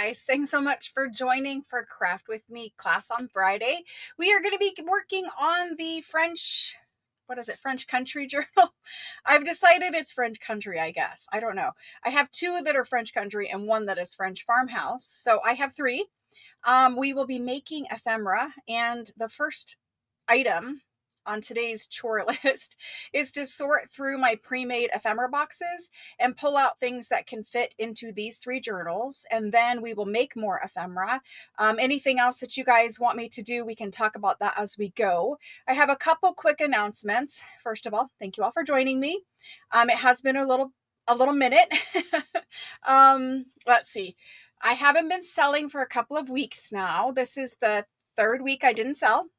guys. Thanks so much for joining for Craft With Me class on Friday. We are going to be working on the French, French Country Journal. I've decided it's French Country, I guess. I don't know. I have two that are French Country and one that is French Farmhouse. So I have three. We will be making ephemera, and the first item on today's chore list is to sort through my pre-made ephemera boxes and pull out things that can fit into these three journals, and then we will make more ephemera. Anything else that you guys want me to do, we can talk about that as we go. I have a couple quick announcements. First of all, thank you all for joining me. It has been a little minute. Let's see. I haven't been selling for a couple of weeks now. This is the third week I didn't sell.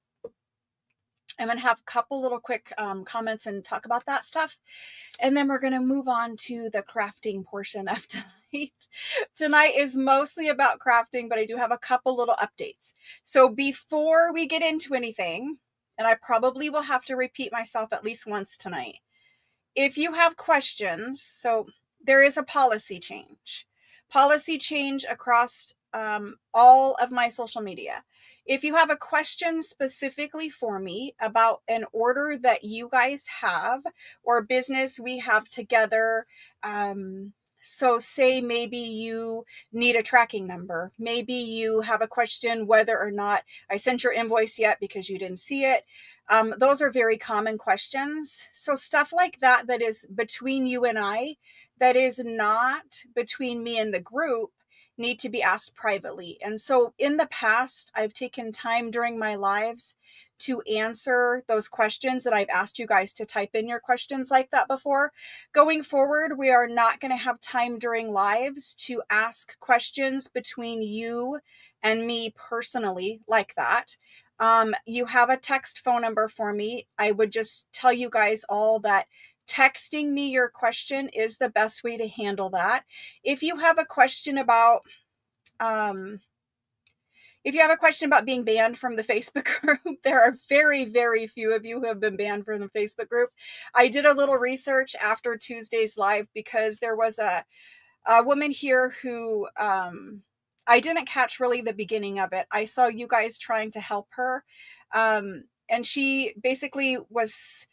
I'm going to have a couple little quick comments and talk about that stuff. And then we're going to move on to the crafting portion of tonight. Tonight is mostly about crafting, but I do have a couple little updates. So before we get into anything, and I probably will have to repeat myself at least once tonight, if you have questions, so there is a policy change across all of my social media. If you have a question specifically for me about an order that you guys have or business we have together, so say maybe you need a tracking number, maybe you have a question whether or not I sent your invoice yet because you didn't see it. Those are very common questions. So stuff like that is between you and I, that is not between me and the group, need to be asked privately. And so in the past, I've taken time during my lives to answer those questions that I've asked you guys to type in your questions like that before. Going forward, we are not going to have time during lives to ask questions between you and me personally like that. You have a text phone number for me. I would just tell you guys all that texting me your question is the best way to handle that. If you have a question about being banned from the Facebook group, there are very, very few of you who have been banned from the Facebook group. I did a little research after Tuesday's live because there was a woman here who I didn't catch really the beginning of it. I saw you guys trying to help her, and she basically was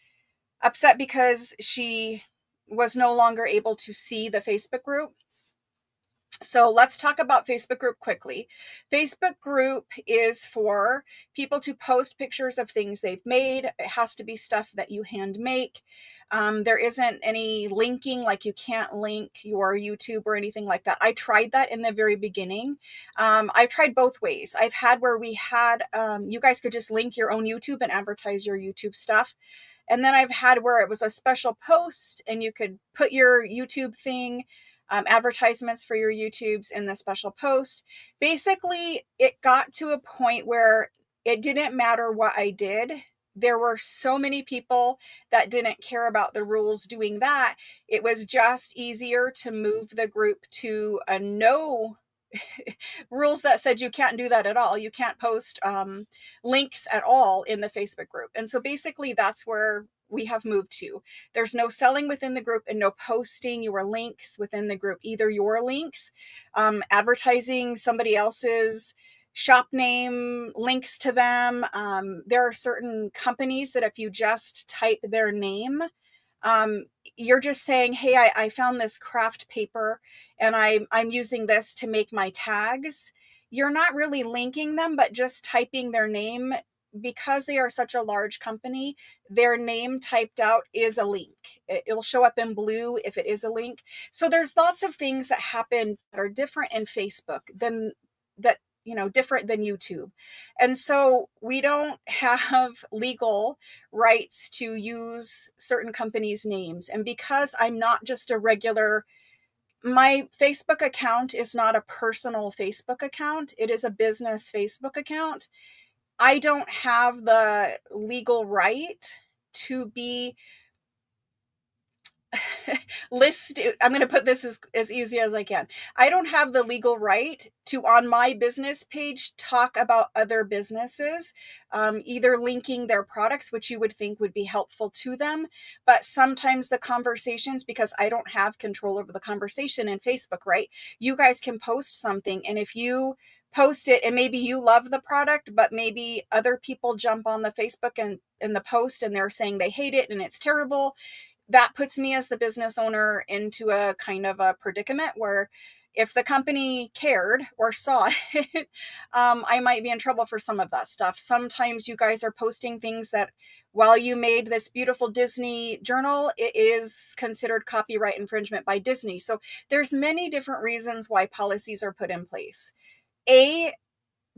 upset because she was no longer able to see the Facebook group. So let's talk about Facebook group quickly. Facebook group is for people to post pictures of things they've made. It has to be stuff that you hand make. There isn't any linking, like you can't link your YouTube or anything like that. I tried that in the very beginning. I've tried both ways. I've had where we had, you guys could just link your own YouTube and advertise your YouTube stuff. And then I've had where it was a special post and you could put your YouTube thing, advertisements for your YouTubes in the special post. Basically, it got to a point where it didn't matter what I did. There were so many people that didn't care about the rules doing that. It was just easier to move the group to a no rules that said you can't do that at all. You can't post links at all in the Facebook group. And so basically that's where we have moved to. There's no selling within the group and no posting your links within the group, either your links, advertising somebody else's shop name, links to them. There are certain companies that if you just type their name, you're just saying, hey, I found this craft paper and I'm using this to make my tags. You're not really linking them, but just typing their name. Because they are such a large company, their name typed out is a link. It'll show up in blue if it is a link. So there's lots of things that happen that are different in Facebook than that, different than YouTube. And so we don't have legal rights to use certain companies' names. And because I'm not just a regular, my Facebook account is not a personal Facebook account. It is a business Facebook account. I don't have the legal right to be list, I'm going to put this as easy as I can. I don't have the legal right to, on my business page, talk about other businesses, either linking their products, which you would think would be helpful to them. But sometimes the conversations, because I don't have control over the conversation in Facebook, right? You guys can post something, and if you post it and maybe you love the product, but maybe other people jump on the Facebook and in the post and they're saying they hate it and it's terrible, that puts me as the business owner into a kind of a predicament where if the company cared or saw it, I might be in trouble for some of that stuff. Sometimes you guys are posting things that, while you made this beautiful Disney journal, it is considered copyright infringement by Disney. So there's many different reasons why policies are put in place.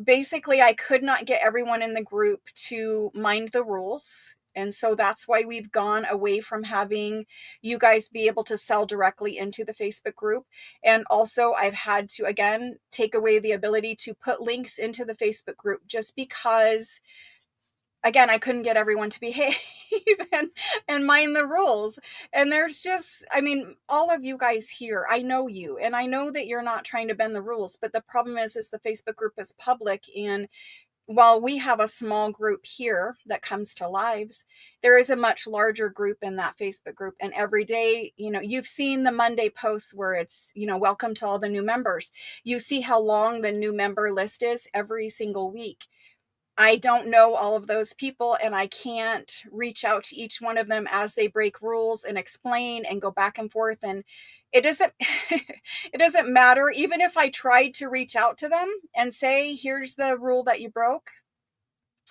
Basically, I could not get everyone in the group to mind the rules. And so that's why we've gone away from having you guys be able to sell directly into the Facebook group. And also, I've had to, again, take away the ability to put links into the Facebook group just because, again, I couldn't get everyone to behave and mind the rules. And there's just, I mean, all of you guys here, I know you, and I know that you're not trying to bend the rules, but the problem is the Facebook group is public. And while we have a small group here that comes to lives, there is a much larger group in that Facebook group. And every day, you've seen the Monday posts where it's, welcome to all the new members. You see how long the new member list is every single week. I don't know all of those people, and I can't reach out to each one of them as they break rules and explain and go back and forth. And it doesn't, it doesn't matter. Even if I tried to reach out to them and say, here's the rule that you broke,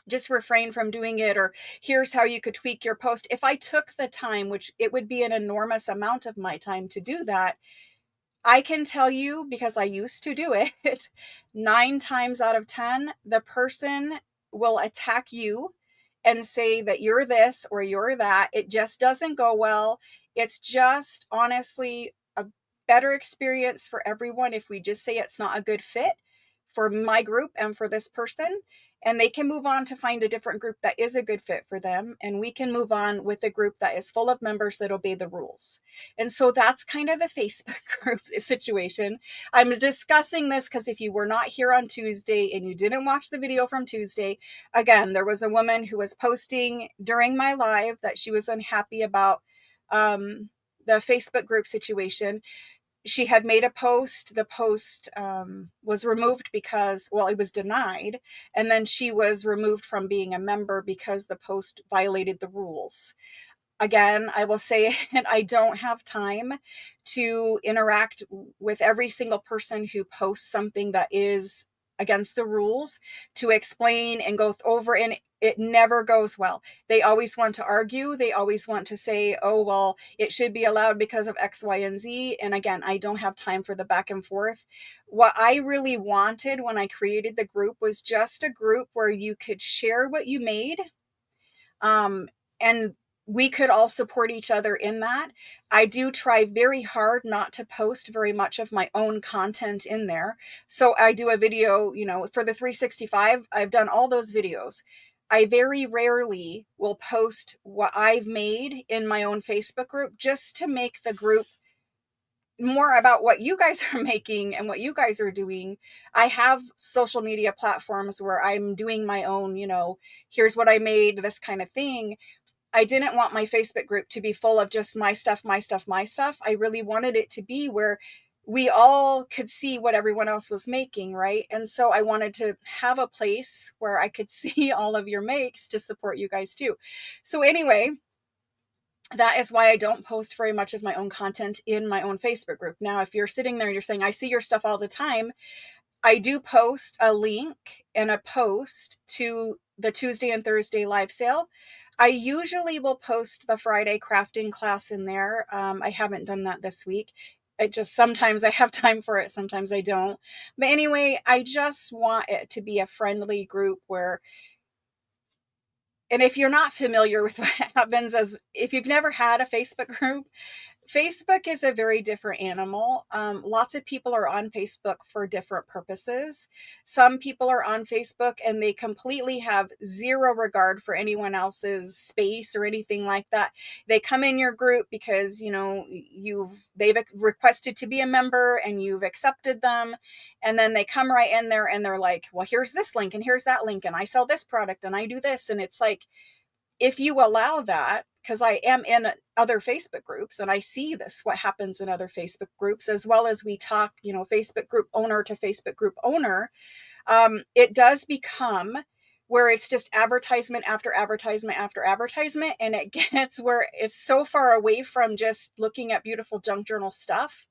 just refrain from doing it, or here's how you could tweak your post. If I took the time, which it would be an enormous amount of my time to do that, I can tell you, because I used to do it, 9 times out of 10, the person will attack you and say that you're this or you're that. It just doesn't go well. It's just honestly a better experience for everyone if we just say it's not a good fit for my group and for this person, and they can move on to find a different group that is a good fit for them, and we can move on with a group that is full of members that obey the rules. And so that's kind of the Facebook group situation. I'm discussing this because if you were not here on Tuesday and you didn't watch the video from Tuesday, again, there was a woman who was posting during my live that she was unhappy about the Facebook group situation. She had made a post. The post was removed because, well, it was denied. And then she was removed from being a member because the post violated the rules. Again, I will say it, I don't have time to interact with every single person who posts something that is against the rules, to explain and go over, and it never goes well. They always want to argue. They always want to say, oh, well, it should be allowed because of X, Y, and Z. And again, I don't have time for the back and forth. What I really wanted when I created the group was just a group where you could share what you made. And we could all support each other in that. I do try very hard not to post very much of my own content in there. So I do a video, for the 365, I've done all those videos. I very rarely will post what I've made in my own Facebook group, just to make the group more about what you guys are making and what you guys are doing. I have social media platforms where I'm doing my own, here's what I made, this kind of thing. I didn't want my Facebook group to be full of just my stuff, my stuff, my stuff. I really wanted it to be where we all could see what everyone else was making, right? And so I wanted to have a place where I could see all of your makes to support you guys too. So anyway, that is why I don't post very much of my own content in my own Facebook group. Now, if you're sitting there and you're saying, I see your stuff all the time, I do post a link and a post to the Tuesday and Thursday live sale. I usually will post the Friday crafting class in there. I haven't done that this week. Sometimes I have time for it, sometimes I don't. But anyway, I just want it to be a friendly group where, and if you're not familiar with what happens, as if you've never had a Facebook group, Facebook is a very different animal. Lots of people are on Facebook for different purposes. Some people are on Facebook and they completely have zero regard for anyone else's space or anything like that. They come in your group because, you know, they've requested to be a member and you've accepted them. And then they come right in there and they're like, well, here's this link and here's that link and I sell this product and I do this. And it's like, if you allow that, because I am in other Facebook groups and I see this, what happens in other Facebook groups, as well as we talk, you know, Facebook group owner to Facebook group owner, it does become where it's just advertisement after advertisement after advertisement. And it gets where it's so far away from just looking at beautiful junk journal stuff.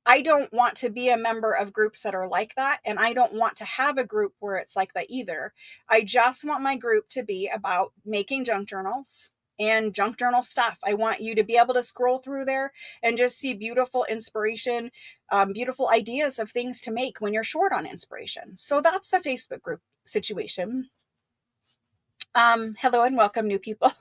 I don't want to be a member of groups that are like that. And I don't want to have a group where it's like that either. I just want my group to be about making junk journals and junk journal stuff. I want you to be able to scroll through there and just see beautiful inspiration, beautiful ideas of things to make when you're short on inspiration. So that's the Facebook group situation. Hello and welcome, new people.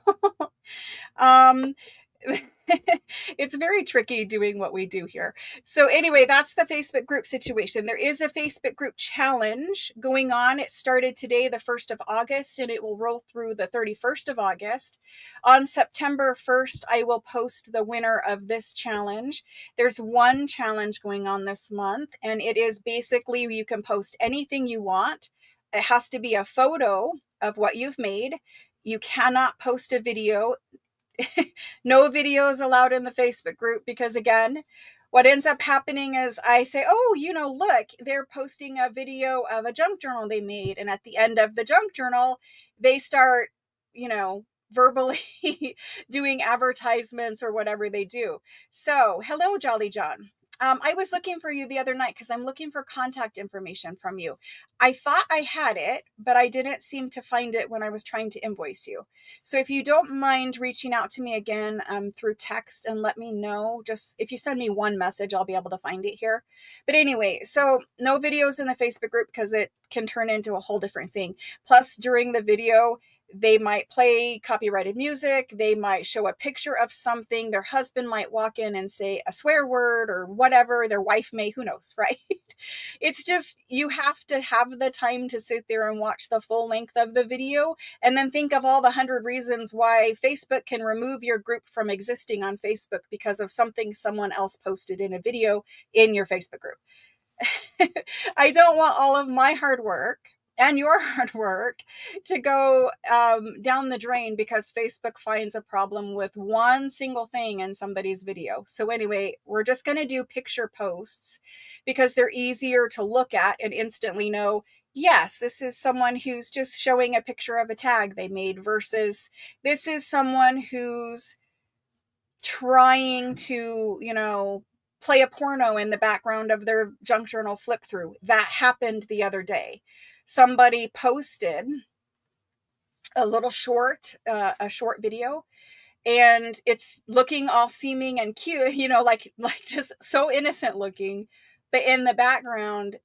It's very tricky doing what we do here. So anyway, that's the Facebook group situation. There is a Facebook group challenge going on. It started today, the 1st of August, and it will roll through the 31st of August. On September 1st, I will post the winner of this challenge. There's one challenge going on this month, and it is basically you can post anything you want. It has to be a photo of what you've made. You cannot post a video. No videos allowed in the Facebook group because, again, what ends up happening is I say, oh, you know, look, they're posting a video of a junk journal they made. And at the end of the junk journal, they start, you know, verbally doing advertisements or whatever they do. So hello, Jolly John. I was looking for you the other night because I'm looking for contact information from you. I thought I had it, but I didn't seem to find it when I was trying to invoice you. So if you don't mind reaching out to me again through text and let me know, just if you send me one message, I'll be able to find it here. But anyway, so no videos in the Facebook group because it can turn into a whole different thing. Plus, during the video, they might play copyrighted music. They might show a picture of something. Their husband might walk in and say a swear word or whatever. Their wife may, who knows, right? It's just, you have to have the time to sit there and watch the full length of the video and then think of all the 100 reasons why Facebook can remove your group from existing on Facebook because of something someone else posted in a video in your Facebook group. I don't want all of my hard work and your hard work to go down the drain because Facebook finds a problem with one single thing in somebody's video. So anyway, we're just going to do picture posts because they're easier to look at and instantly know, yes, this is someone who's just showing a picture of a tag they made versus this is someone who's trying to, you know, play a porno in the background of their junk journal flip through. That happened the other day. Somebody posted a little short, a short video, and it's looking all seeming and cute, you know, like just so innocent looking, but in the background,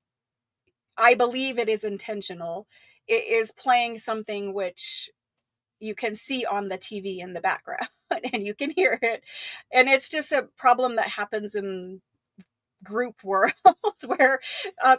I believe it is intentional. It is playing something which you can see on the TV in the background and you can hear it. And it's just a problem that happens in group world where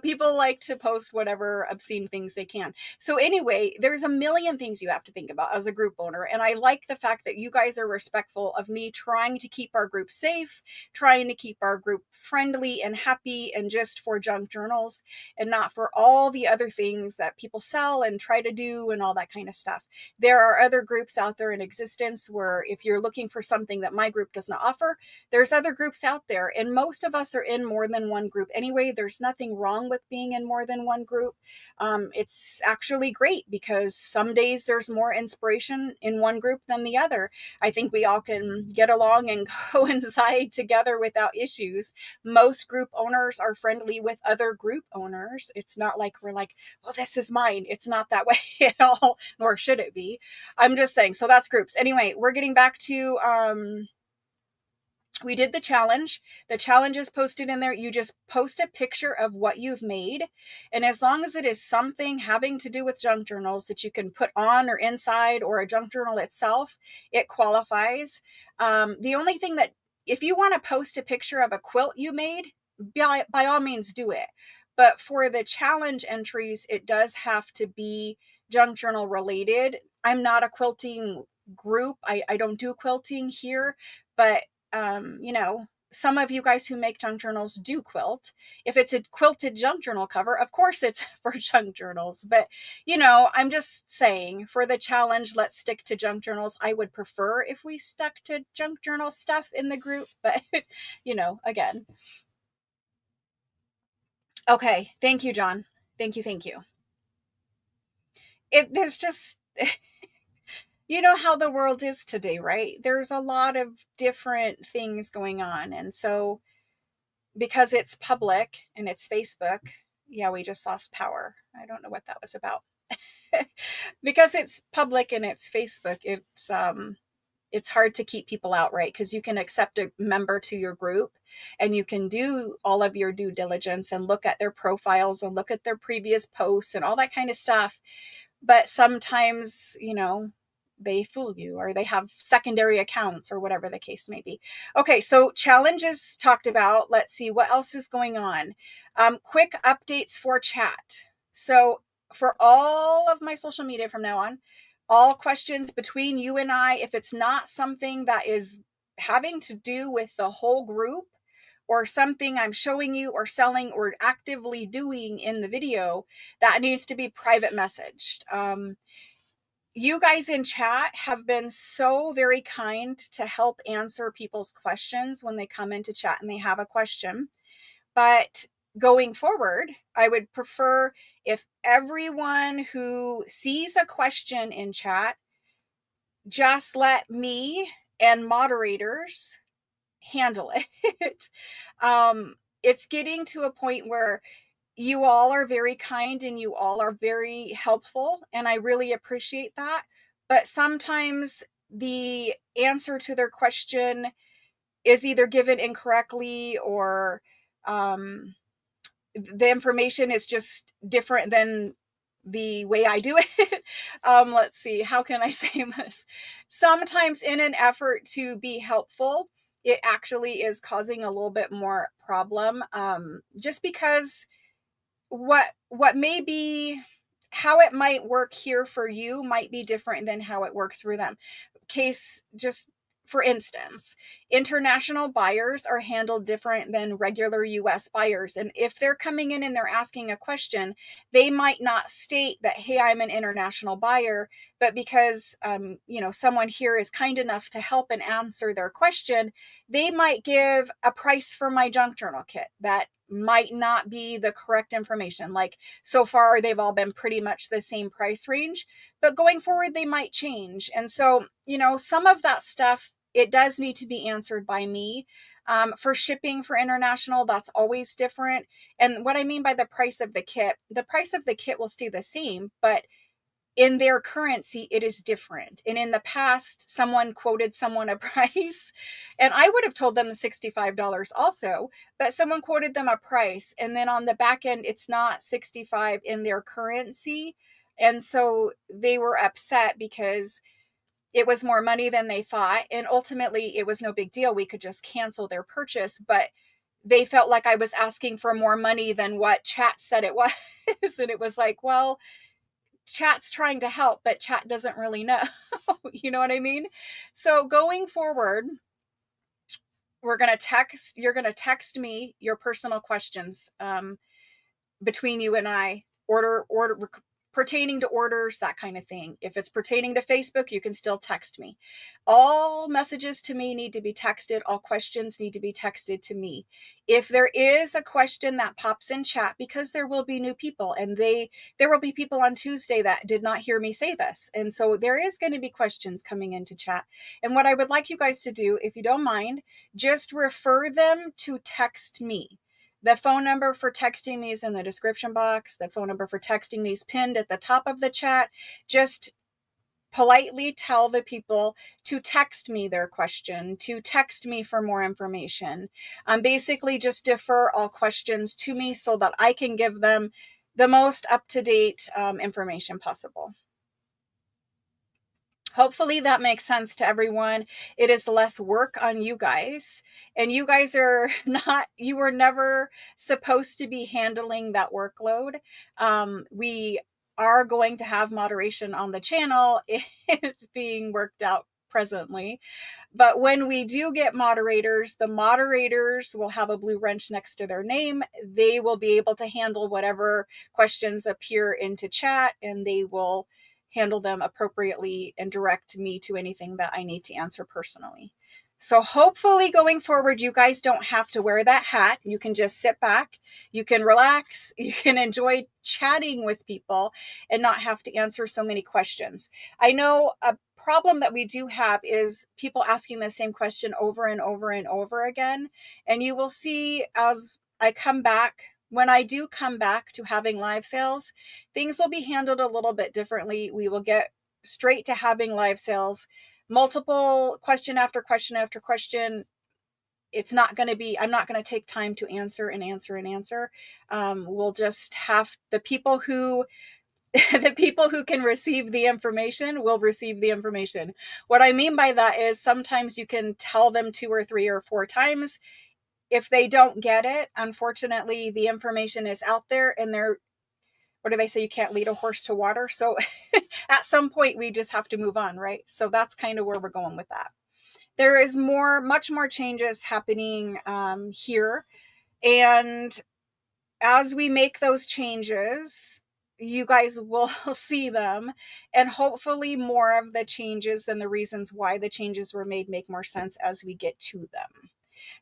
people like to post whatever obscene things they can. So anyway, there's a million things you have to think about as a group owner. And I like the fact that you guys are respectful of me trying to keep our group safe, trying to keep our group friendly and happy and just for junk journals and not for all the other things that people sell and try to do and all that kind of stuff. There are other groups out there in existence where if you're looking for something that my group does not offer, there's other groups out there. And most of us are in more than one group anyway. There's nothing wrong with being in more than one group. It's actually great because some days there's more inspiration in one group than the other. I think we all can get along and coincide together without issues. Most group owners are friendly with other group owners. It's not like we're like, well, this is mine. It's not that way at all, nor should it be. I'm just saying. So that's groups. Anyway, we're getting back to we did the challenge. The challenge is posted in there. You just post a picture of what you've made. And as long as it is something having to do with junk journals that you can put on or inside or a junk journal itself, it qualifies. The only thing that if you want to post a picture of a quilt you made, by all means do it. But for the challenge entries, it does have to be junk journal related. I'm not a quilting group. I don't do quilting here, but you know, some of you guys who make junk journals do quilt. If it's a quilted junk journal cover, of course it's for junk journals. But, you know, I'm just saying for the challenge, let's stick to junk journals. I would prefer if we stuck to junk journal stuff in the group, but, you know, again. Okay. Thank you, John. Thank you. Thank you. There's just, you know how the world is today, right? There's a lot of different things going on. And so, because it's public and it's Facebook, yeah, we just lost power. I don't know what that was about. Because it's public and it's Facebook, it's hard to keep people out, right? Because you can accept a member to your group and you can do all of your due diligence and look at their profiles and look at their previous posts and all that kind of stuff. But sometimes, you know, they fool you or they have secondary accounts or whatever the case may be. Okay, so challenges talked about. Let's see what else is going on. Quick updates for chat. So for all of my social media from now on, all questions between you and I, if it's not something that is having to do with the whole group or something I'm showing you or selling or actively doing in the video, that needs to be private messaged. You guys in chat have been so very kind to help answer people's questions when they come into chat and they have a question. But going forward, I would prefer if everyone who sees a question in chat, just let me and moderators handle it. It's getting to a point where you all are very kind and you all are very helpful, and I really appreciate that. But sometimes the answer to their question is either given incorrectly or the information is just different than the way I do it. Let's see, how can I say this? Sometimes in an effort to be helpful, it actually is causing a little bit more problem, just because what may be how it might work here for you might be different than how it works for them. Case just for instance, international buyers are handled different than regular US buyers. And if they're coming in and they're asking a question, they might not state that, hey, I'm an international buyer, but because, you know, someone here is kind enough to help and answer their question, they might give a price for my junk journal kit that might not be the correct information. Like so far, they've all been pretty much the same price range, but going forward, they might change. And so, you know, some of that stuff, it does need to be answered by me. For shipping for international, that's always different. And what I mean by the price of the kit will stay the same, but in their currency, it is different. And in the past, someone quoted someone a price, and I would have told them $65 also, but someone quoted them a price. And then on the back end, it's not 65 in their currency. And so they were upset because it was more money than they thought. And ultimately, it was no big deal. We could just cancel their purchase. But they felt like I was asking for more money than what chat said it was. And it was like, well, chat's trying to help, but chat doesn't really know. You know what I mean? So going forward, you're going to text me your personal questions, between you and I, order pertaining to orders, that kind of thing. If it's pertaining to Facebook, you can still text me. All messages to me need to be texted. All questions need to be texted to me. If there is a question that pops in chat, because there will be new people, and there will be people on Tuesday that did not hear me say this. And so there is going to be questions coming into chat. And what I would like you guys to do, if you don't mind, just refer them to text me. The phone number for texting me is in the description box. The phone number for texting me is pinned at the top of the chat. Just politely tell the people to text me their question, to text me for more information. Basically, just defer all questions to me so that I can give them the most up-to-date information possible. Hopefully that makes sense to everyone. It is less work on you guys, and you guys are not, you were never supposed to be handling that workload. We are going to have moderation on the channel. It's being worked out presently. But when we do get moderators, the moderators will have a blue wrench next to their name. They will be able to handle whatever questions appear into chat, and they will handle them appropriately and direct me to anything that I need to answer personally. So hopefully going forward, you guys don't have to wear that hat. You can just sit back, you can relax, you can enjoy chatting with people and not have to answer so many questions. I know a problem that we do have is people asking the same question over and over and over again. And you will see as I come back, when I do come back to having live sales, things will be handled a little bit differently. We will get straight to having live sales, multiple question after question after question. It's not going to be, I'm not going to take time to answer and answer and answer. We'll just have the people who the people who can receive the information will receive the information. What I mean by that is sometimes you can tell them 2 or 3 or 4 times. If they don't get it, unfortunately, the information is out there and they're, what do they say? You can't lead a horse to water. So at some point we just have to move on, right? So that's kind of where we're going with that. There is much more changes happening here. And as we make those changes, you guys will see them, and hopefully more of the changes and the reasons why the changes were made make more sense as we get to them.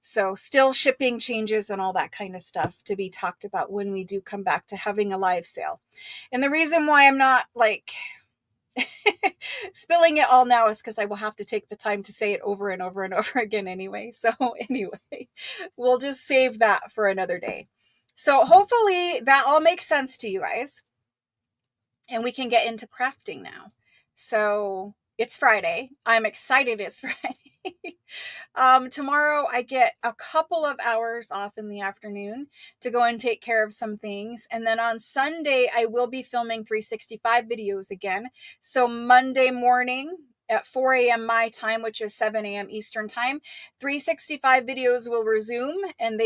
So still shipping changes and all that kind of stuff to be talked about when we do come back to having a live sale. And the reason why I'm not like spilling it all now is because I will have to take the time to say it over and over and over again anyway. So anyway, we'll just save that for another day. So hopefully that all makes sense to you guys. And we can get into crafting now. So it's Friday. I'm excited it's Friday. Tomorrow I get a couple of hours off in the afternoon to go and take care of some things. And then on Sunday, I will be filming 365 videos again. So Monday morning at 4 a.m. my time, which is 7 a.m. Eastern time, 365 videos will resume, and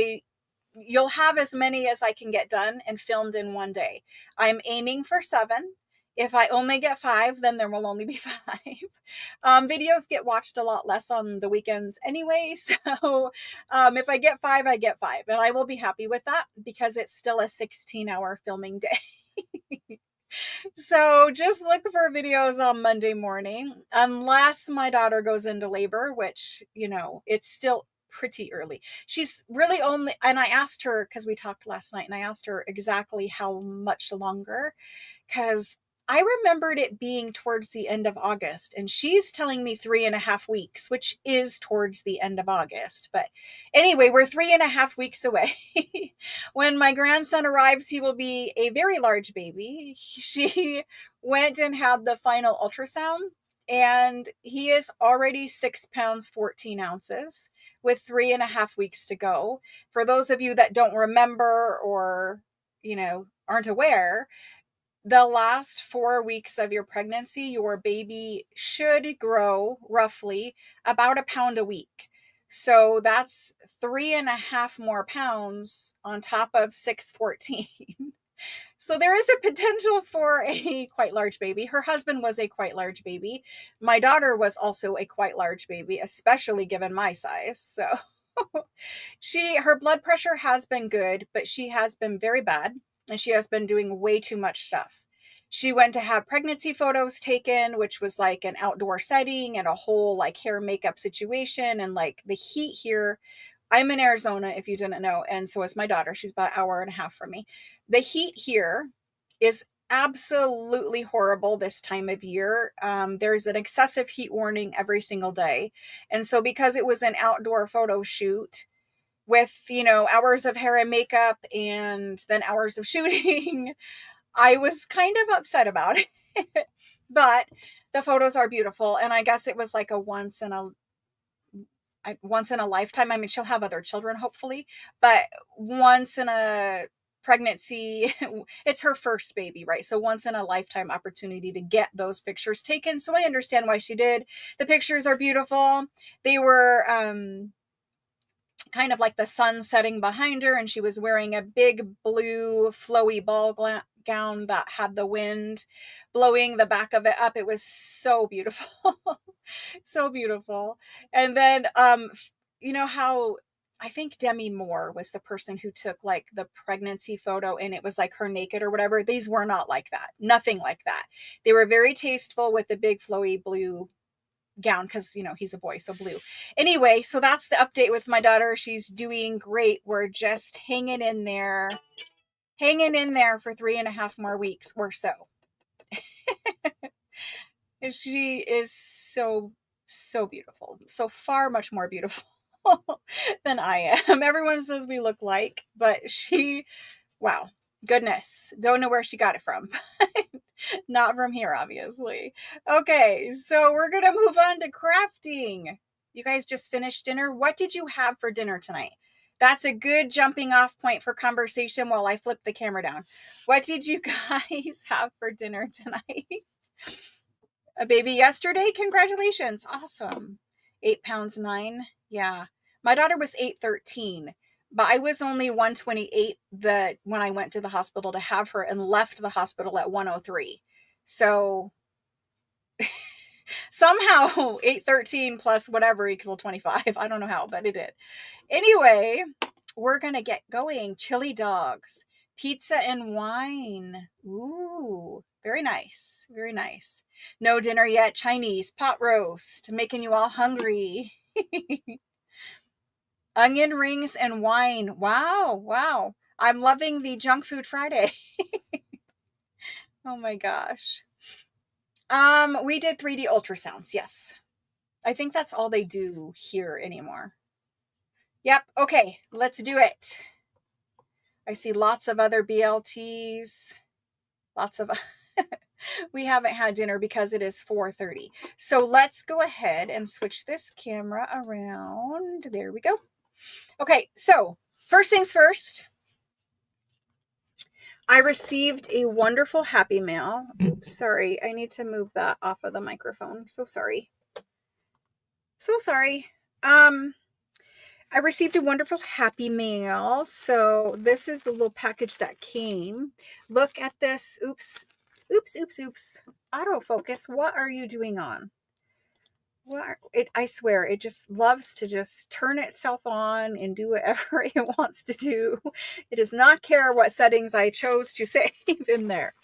you'll have as many as I can get done and filmed in one day. I'm aiming for 7. If I only get 5, then there will only be 5. Videos get watched a lot less on the weekends anyway. So if I get 5, I get 5. And I will be happy with that because it's still a 16-hour filming day. So just look for videos on Monday morning, unless my daughter goes into labor, which, it's still pretty early. She's really only, and I asked her, because we talked last night, and I asked her exactly how much longer, because I remembered it being towards the end of August, and she's telling me 3.5 weeks, which is towards the end of August. But anyway, we're 3.5 weeks away. When my grandson arrives, he will be a very large baby. She went and had the final ultrasound, and he is already 6 pounds, 14 ounces with 3.5 weeks to go. For those of you that don't remember or, aren't aware, the last 4 weeks of your pregnancy, your baby should grow roughly about 1 pound a week. So that's 3.5 more pounds on top of 614. So there is a potential for a quite large baby. Her husband was a quite large baby. My daughter was also a quite large baby, especially given my size. So her blood pressure has been good, but she has been very bad, and she has been doing way too much stuff. She went to have pregnancy photos taken, which was like an outdoor setting and a whole like hair makeup situation. And like the heat here, I'm in Arizona, if you didn't know, and so is my daughter. She's about 1.5 hours from me. The heat here is absolutely horrible this time of year. There's an excessive heat warning every single day. And so because it was an outdoor photo shoot with, hours of hair and makeup and then hours of shooting, I was kind of upset about it. But the photos are beautiful. And I guess it was like a once in a lifetime. I mean, she'll have other children, hopefully, but once in a pregnancy. It's her first baby, right? So once in a lifetime opportunity to get those pictures taken. So I understand why she did. The pictures are beautiful. They were kind of like the sun setting behind her, and she was wearing a big blue flowy ball gown that had the wind blowing the back of it up. It was so beautiful. So beautiful. And then you know how I think Demi Moore was the person who took like the pregnancy photo and it was like her naked or whatever. These were not like that. Nothing like that. They were very tasteful with the big flowy blue gown because, you know, he's a boy, so blue. Anyway, so that's the update with my daughter. She's doing great. We're just hanging in there for 3.5 more weeks or so. And she is so beautiful, so far much more beautiful than I am. Everyone says we look like, but she, wow, goodness, don't know where she got it from. Not from here, obviously. Okay, so we're gonna move on to crafting. You guys just finished dinner. What did you have for dinner tonight? That's a good jumping off point for conversation while I flip the camera down. What did you guys have for dinner tonight? A baby yesterday? Congratulations. Awesome. 8 pounds 9. Yeah. My daughter was 813, but I was only 128 when I went to the hospital to have her and left the hospital at 103. So somehow 813 plus whatever equal 25. I don't know how, but it did. Anyway, we're going to get going. Chili dogs, pizza and wine. Ooh, very nice. Very nice. No dinner yet. Chinese pot roast, making you all hungry. Onion rings and wine. Wow. Wow. I'm loving the junk food Friday. Oh my gosh. We did 3D ultrasounds. Yes. I think that's all they do here anymore. Yep. Okay. Let's do it. I see lots of other BLTs. Lots of, we haven't had dinner because it is 4:30. So let's go ahead and switch this camera around. There we go. Okay. So first things first, I received a wonderful happy mail. Oops, sorry. I need to move that off of the microphone. So sorry. So sorry. I received a wonderful happy mail. So this is the little package that came. Look at this. Oops. Oops, oops, oops. Autofocus. What are you doing on? I swear, it just loves to just turn itself on and do whatever it wants to do. It does not care what settings I chose to save in there.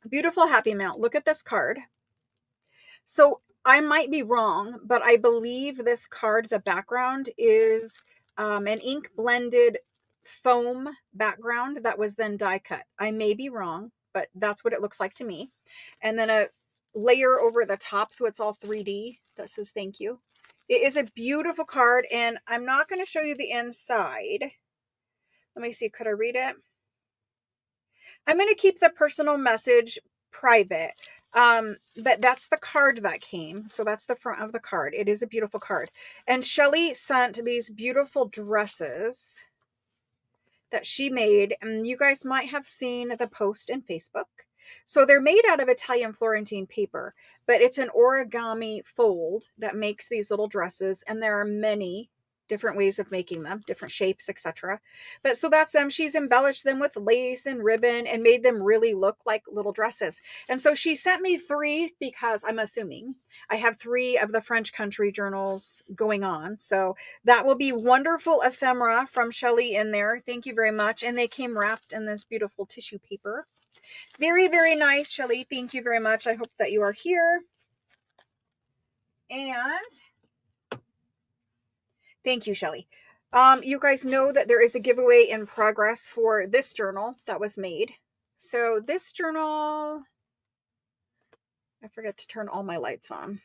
Beautiful happy mail. Look at this card. So I might be wrong, but I believe this card, the background is an ink blended foam background that was then die cut. I may be wrong, but that's what it looks like to me. And then a layer over the top, so it's all 3D that says thank you. It is a beautiful card, and I'm not going to show you the inside. Let me see, could I read it? I'm going to keep the personal message private. But that's the card that came. So that's the front of the card. It is a beautiful card. And Shelly sent these beautiful dresses that she made. And you guys might have seen the post in Facebook. So they're made out of Italian Florentine paper, but it's an origami fold that makes these little dresses. And there are many different ways of making them, different shapes, etc. But so that's them. She's embellished them with lace and ribbon and made them really look like little dresses. And so she sent me 3 because I'm assuming I have 3 of the French country journals going on. So that will be wonderful ephemera from Shelly in there. Thank you very much. And they came wrapped in this beautiful tissue paper. Very, very nice, Shelly. Thank you very much. I hope that you are here. And thank you, Shelly. You guys know that there is a giveaway in progress for this journal that was made. So this journal, I forgot to turn all my lights on.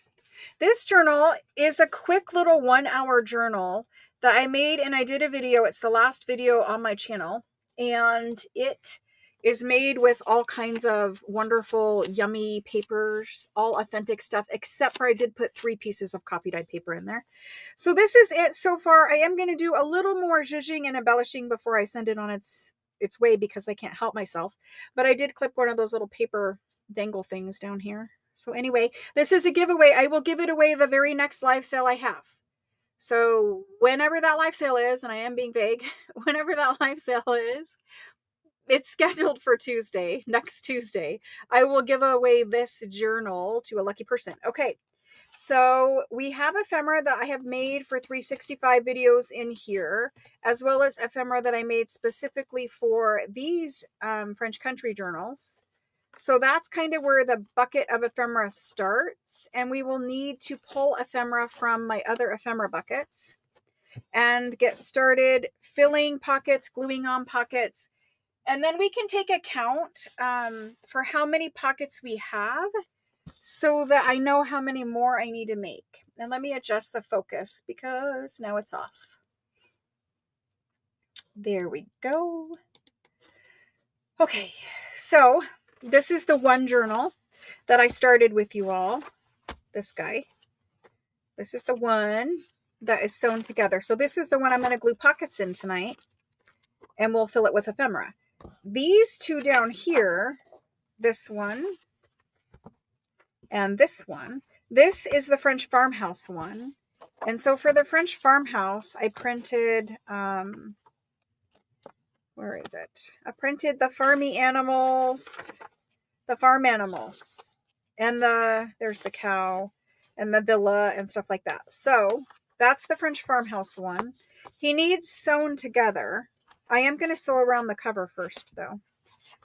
This journal is a quick little 1-hour journal that I made and I did a video. It's the last video on my channel. And it is made with all kinds of wonderful, yummy papers, all authentic stuff, except for I did put 3 pieces of copy dyed paper in there. So this is it so far. I am going to do a little more zhuzhing and embellishing before I send it on its way, because I can't help myself. But I did clip one of those little paper dangle things down here. So anyway, this is a giveaway. I will give it away the very next live sale I have. So whenever that live sale is, and I am being vague, whenever that live sale is, it's scheduled for Tuesday, next Tuesday. I will give away this journal to a lucky person. Okay, so we have ephemera that I have made for 365 videos in here, as well as ephemera that I made specifically for these French country journals. So that's kind of where the bucket of ephemera starts, and we will need to pull ephemera from my other ephemera buckets and get started filling pockets, gluing on pockets, and then we can take a count for how many pockets we have, so that I know how many more I need to make. And let me adjust the focus because now it's off. There we go. Okay, so this is the one journal that I started with you all. This guy. This is the one that is sewn together. So this is the one I'm going to glue pockets in tonight, and we'll fill it with ephemera. These two down here, this one and this one, this is the French farmhouse one. And so for the French farmhouse, I printed, where is it? I printed the farmy animals, the farm animals, and there's the cow and the villa and stuff like that. So that's the French farmhouse one. He needs sewn together. I am going to sew around the cover first, though.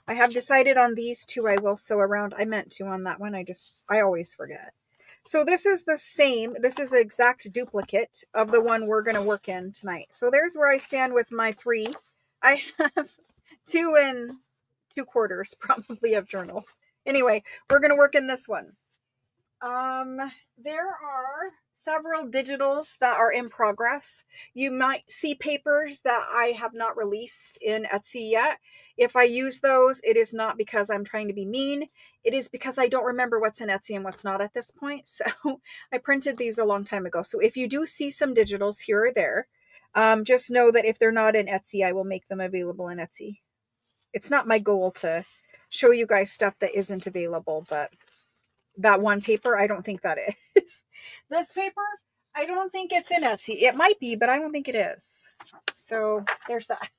I have decided on these two I will sew around. I meant to on that one. I always forget. So this is the same. This is an exact duplicate of the one we're going to work in tonight. So there's where I stand with my 3. I have 2 2/4 probably of journals. Anyway, we're going to work in this one. There are several digitals that are in progress. You might see papers that I have not released in Etsy yet. If I use those, it is not because I'm trying to be mean. It is because I don't remember what's in Etsy and what's not at this point. So I printed these a long time ago. So if you do see some digitals here or there, just know that if they're not in Etsy, I will make them available in Etsy. It's not my goal to show you guys stuff that isn't available, but that one paper, I don't think that is. This paper, I don't think it's in Etsy. It might be, but I don't think it is. So there's that.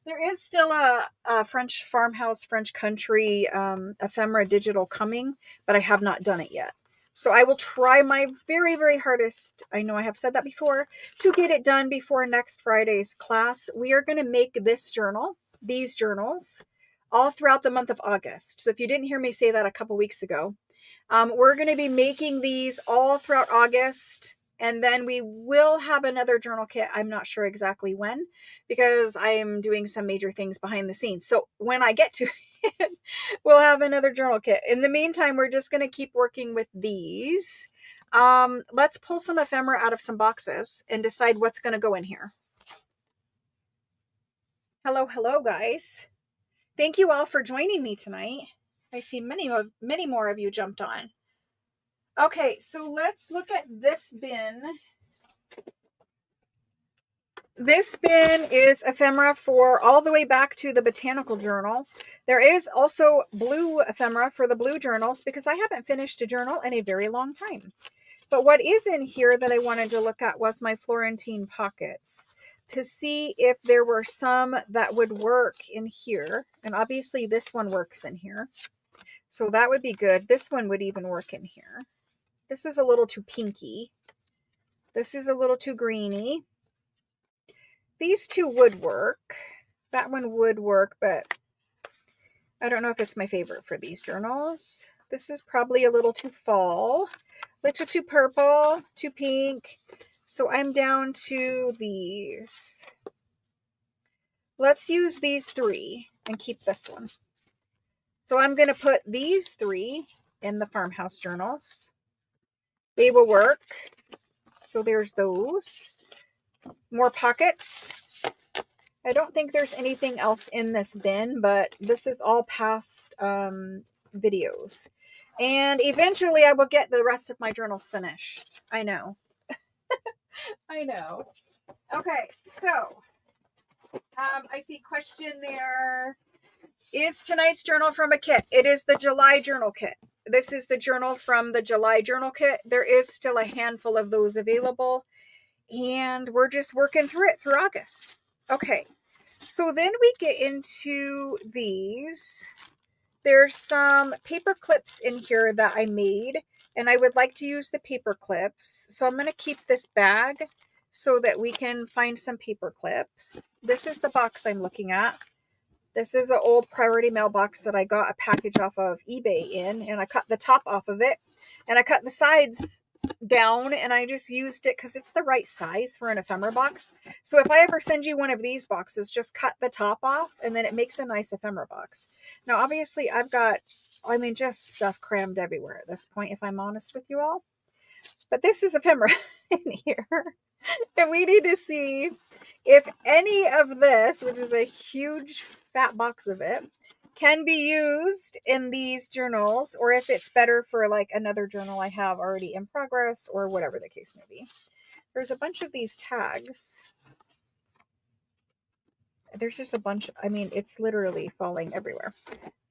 There is still a French farmhouse, French country ephemera digital coming, but I have not done it yet. So I will try my very, very hardest. I know I have said that before, to get it done before next Friday's class. We are going to make this journal, these journals, all throughout the month of August. So if you didn't hear me say that a couple weeks ago, we're going to be making these all throughout August, and then we will have another journal kit. I'm not sure exactly when, because I am doing some major things behind the scenes. So when I get to it, we'll have another journal kit. In the meantime, we're just going to keep working with these. Let's pull some ephemera out of some boxes and decide what's going to go in here. Hello, guys. Thank you all for joining me tonight. I see many more of you jumped on. Okay, so let's look at this bin. This bin is ephemera for all the way back to the botanical journal. There is also blue ephemera for the blue journals, because I haven't finished a journal in a very long time. But what is in here that I wanted to look at was my Florentine pockets, to see if there were some that would work in here. And obviously this one works in here, so that would be good. This one would even work in here. This is a little too pinky. This is a little too greeny. These two would work. That one would work, but I don't know if it's my favorite for these journals. This is probably a little too fall, a little too purple, too pink. So I'm down to these. Let's use these 3 and keep this one. So I'm going to put these 3 in the farmhouse journals. They will work. So there's those. More pockets. I don't think there's anything else in this bin, but this is all past videos. And eventually I will get the rest of my journals finished. I know. I know. Okay, so I see question there. Is tonight's journal from a kit? It is the July journal kit. This is the journal from the July journal kit. There is still a handful of those available, and we're just working through it through August. Okay, so then we get into these. There's some paper clips in here that I made, and I would like to use the paper clips. So I'm going to keep this bag so that we can find some paper clips. This is the box I'm looking at. This is an old Priority Mail box that I got a package off of eBay in, and I cut the top off of it, and I cut the sides down, and I just used it because it's the right size for an ephemera box. So if I ever send you one of these boxes, just cut the top off, and then it makes a nice ephemera box. Now, obviously, I've got, just stuff crammed everywhere at this point, if I'm honest with you all. But this is ephemera in here. And we need to see if any of this, which is a huge fat box of it, can be used in these journals, or if it's better for like another journal I have already in progress, or whatever the case may be. There's a bunch of these tags. There's just a bunch. It's literally falling everywhere.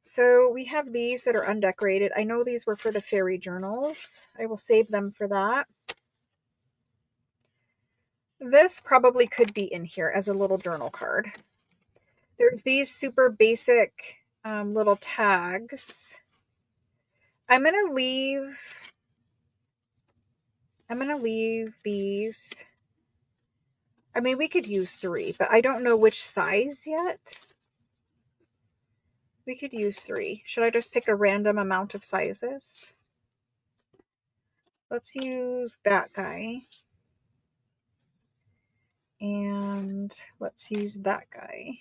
So we have these that are undecorated. I know these were for the fairy journals. I will save them for that. This probably could be in here as a little journal card. There's these super basic little tags. I'm going to leave these. We could use 3, but I don't know which size yet. We could use 3. Should I just pick a random amount of sizes? Let's use that guy. And let's use that guy.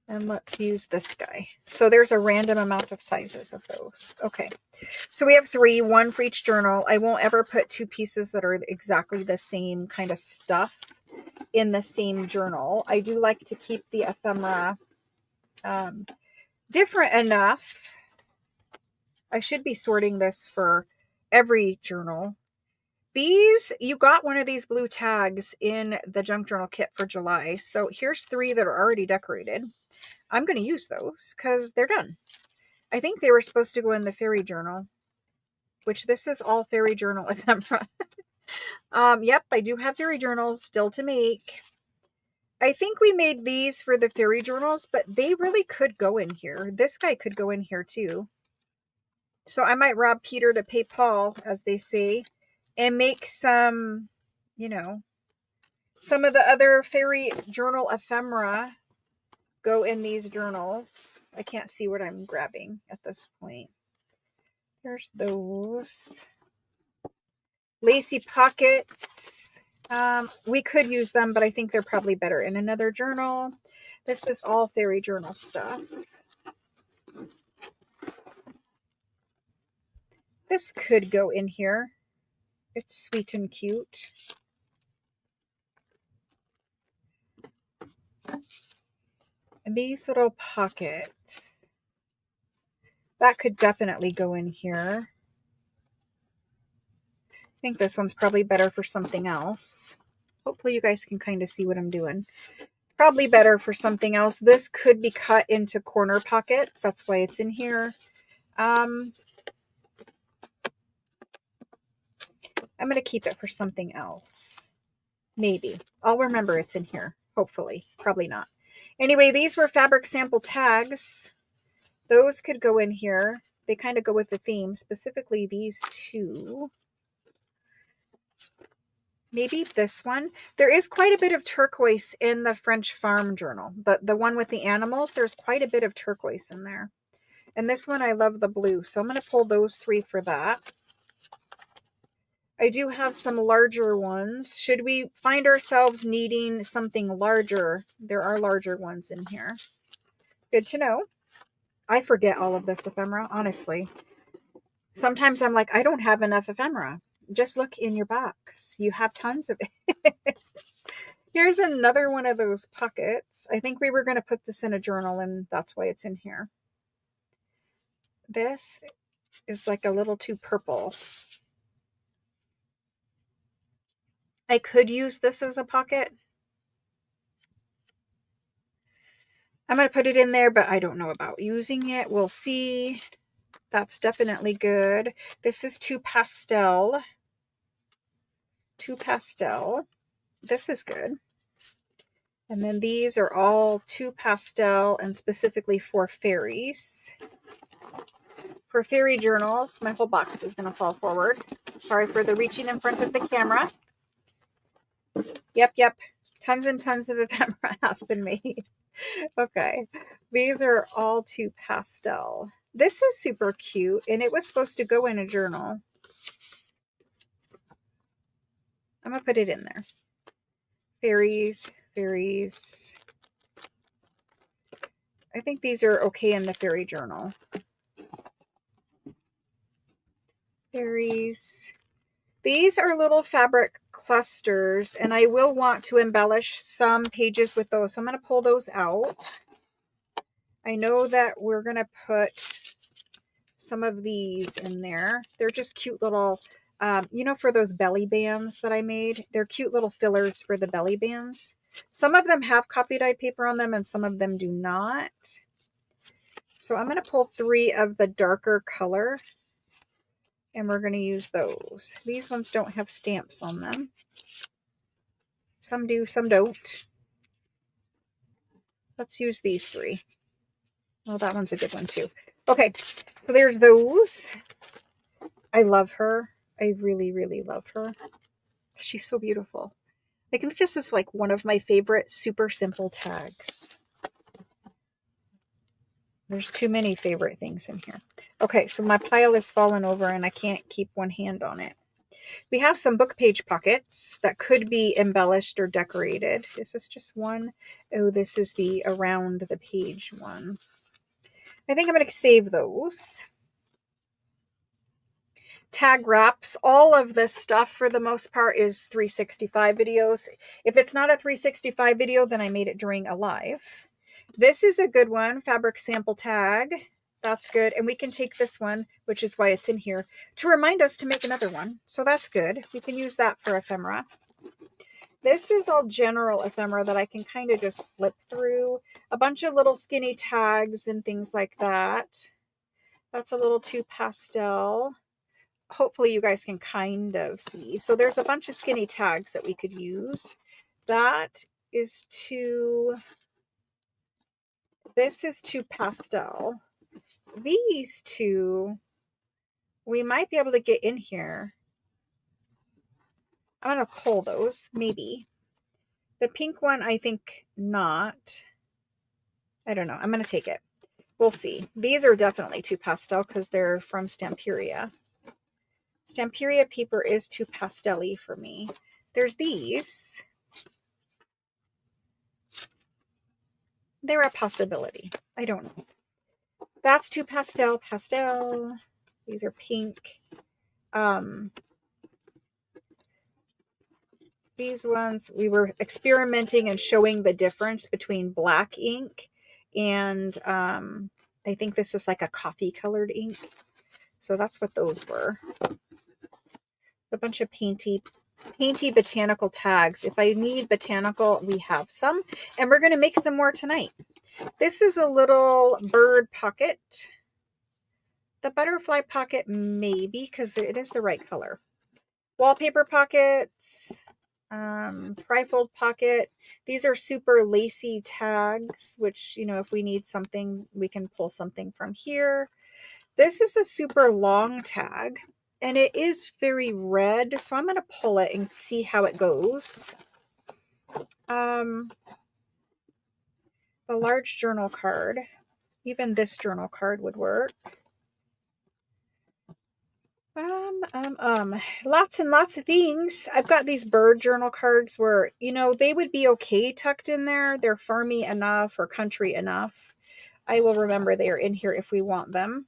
And let's use this guy. So there's a random amount of sizes of those. Okay. So we have 3, 1 for each journal. I won't ever put 2 pieces that are exactly the same kind of stuff in the same journal. I do like to keep the ephemera different enough. I should be sorting this for every journal. These, you got one of these blue tags in the junk journal kit for July. So here's 3 that are already decorated. I'm going to use those because they're done. I think they were supposed to go in the fairy journal, which this is all fairy journal ephemera. Yep, I do have fairy journals still to make. I think we made these for the fairy journals, but they really could go in here. This guy could go in here too. So I might rob Peter to pay Paul, as they say, and make some, some of the other fairy journal ephemera go in these journals. I can't see what I'm grabbing at this point. There's those. Lacy pockets. We could use them, but I think they're probably better in another journal. This is all fairy journal stuff. This could go in here. It's sweet and cute. And these little pockets. That could definitely go in here. I think this one's probably better for something else. Hopefully you guys can kind of see what I'm doing. Probably better for something else. This could be cut into corner pockets. That's why it's in here. I'm going to keep it for something else. Maybe. I'll remember it's in here. Hopefully. Probably not. Anyway, these were fabric sample tags. Those could go in here. They kind of go with the theme, specifically these 2. Maybe this one. There is quite a bit of turquoise in the French Farm journal. But the one with the animals, there's quite a bit of turquoise in there. And this one, I love the blue. So I'm going to pull those 3 for that. I do have some larger ones. Should we find ourselves needing something larger, there are larger ones in here. Good to know. I forget all of this ephemera, honestly. Sometimes I'm like, I don't have enough ephemera. Just look in your box. You have tons of it. Here's another one of those pockets. I think we were going to put this in a journal, and that's why it's in here. This is like a little too purple. I could use this as a pocket. I'm going to put it in there, but I don't know about using it. We'll see. That's definitely good. This is too pastel. Too pastel. This is good. And then these are all too pastel and specifically for fairies. For fairy journals, my whole box is going to fall forward. Sorry for the reaching in front of the camera. Yep. Tons and tons of ephemera has been made. Okay. These are all too pastel. This is super cute, and it was supposed to go in a journal. I'm going to put it in there. Fairies. I think these are okay in the fairy journal. Fairies. These are little fabric clusters, and I will want to embellish some pages with those. So I'm going to pull those out. I know that we're going to put some of these in there. They're just cute little, for those belly bands that I made. They're cute little fillers for the belly bands. Some of them have copy dyed paper on them and some of them do not. So I'm going to pull 3 of the darker color and we're going to use those. These ones don't have stamps on them. Some do, some don't. Let's use these 3. Oh, that one's a good one too. Okay, so there's those. I love her. I really, really love her. She's so beautiful. I think this is like one of my favorite super simple tags. There's too many favorite things in here. Okay, so my pile is falling over and I can't keep one hand on it. We have some book page pockets that could be embellished or decorated. Is this just one? Oh, this is the around the page one. I think I'm going to save those. Tag wraps. All of this stuff for the most part is 365 videos. If it's not a 365 video, then I made it during a live. This is a good one, fabric sample tag. That's good. And we can take this one, which is why it's in here, to remind us to make another one. So that's good. We can use that for ephemera. This is all general ephemera that I can kind of just flip through. A bunch of little skinny tags and things like that. That's a little too pastel. Hopefully you guys can kind of see. So there's a bunch of skinny tags that we could use. That is too, this is too pastel. These two, we might be able to get in here. I'm going to pull those, maybe. The pink one, I think not. I don't know. I'm going to take it. We'll see. These are definitely too pastel because they're from Stamperia. Stamperia paper is too pastel-y for me. There's these. They're a possibility. I don't know. That's too pastel. These are pink. These ones, we were experimenting and showing the difference between black ink and I think this is like a coffee colored ink. So that's what those were. A bunch of painty botanical tags. If I need botanical, we have some, and we're going to make some more tonight. This is a little bird pocket. The butterfly pocket, maybe, because it is the right color. Wallpaper pockets, trifold pocket. These are super lacy tags, which, if we need something, we can pull something from here. This is a super long tag. And it is very red, so I'm going to pull it and see how it goes. The large journal card. Even this journal card would work. Lots and lots of things. I've got these bird journal cards where, they would be okay tucked in there. They're farmy enough or country enough. I will remember they are in here if we want them.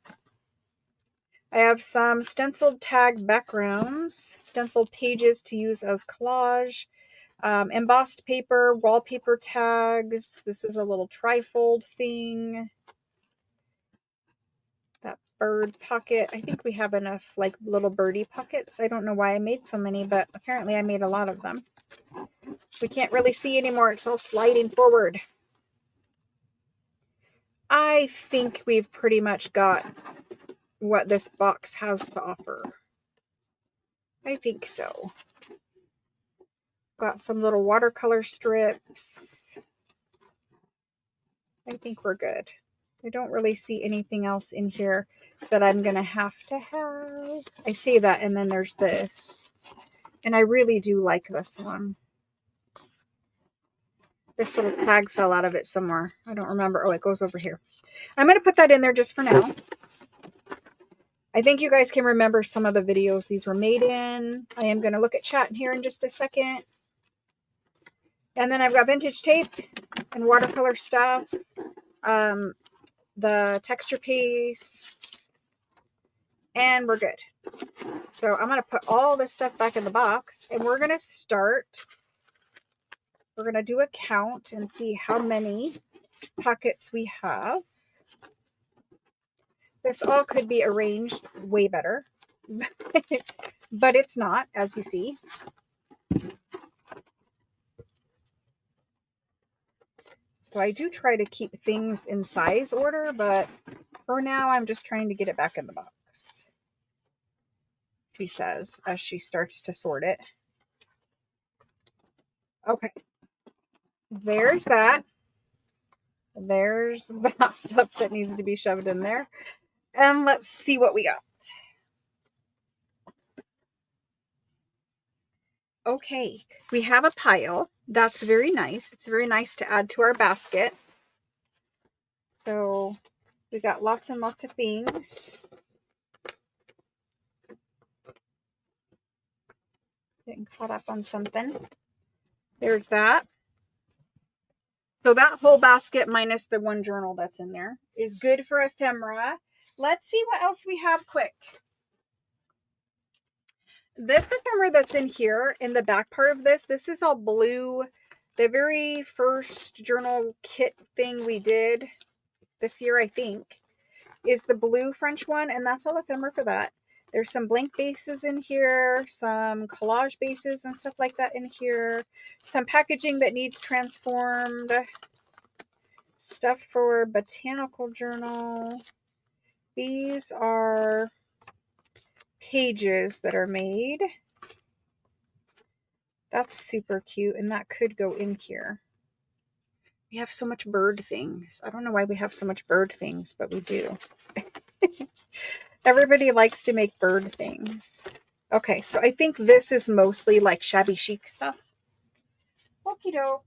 I have some stenciled tag backgrounds, stenciled pages to use as collage. Embossed paper, wallpaper tags. This is a little trifold thing. That bird pocket. I think we have enough like little birdie pockets. I don't know why I made so many, but apparently I made a lot of them. We can't really see anymore. It's all sliding forward. I think we've pretty much got what this box has to offer. I think so. Got some little watercolor strips. I think we're good. I don't really see anything else in here that I'm going to have. I say that, and then there's this. And I really do like this one. This little tag fell out of it somewhere. I don't remember. Oh, it goes over here. I'm going to put that in there just for now. I think you guys can remember some of the videos these were made in. I am going to look at chat here in just a second. And then I've got vintage tape and watercolor stuff. The texture paste. And we're good. So I'm going to put all this stuff back in the box. And we're going to start. We're going to do a count and see how many pockets we have. This all could be arranged way better. But it's not, as you see. So I do try to keep things in size order, but for now I'm just trying to get it back in the box. She says as she starts to sort it. Okay. There's that. There's that stuff that needs to be shoved in there. And let's see what we got. Okay, we have a pile. That's very nice. It's very nice to add to our basket. So we got lots and lots of things. Getting caught up on something. There's that. So that whole basket minus the one journal that's in there is good for ephemera. Let's see what else we have quick. This ephemera that's in here, in the back part of this is all blue. The very first journal kit thing we did this year, I think, is the blue French one, and that's all ephemera for that. There's some blank bases in here, some collage bases and stuff like that in here, some packaging that needs transformed, stuff for botanical journal. These are pages that are made. That's super cute, and that could go in here. We have so much bird things. I don't know why we have so much bird things, but we do. Everybody likes to make bird things. Okay, so I think this is mostly like shabby chic stuff. Okie doke.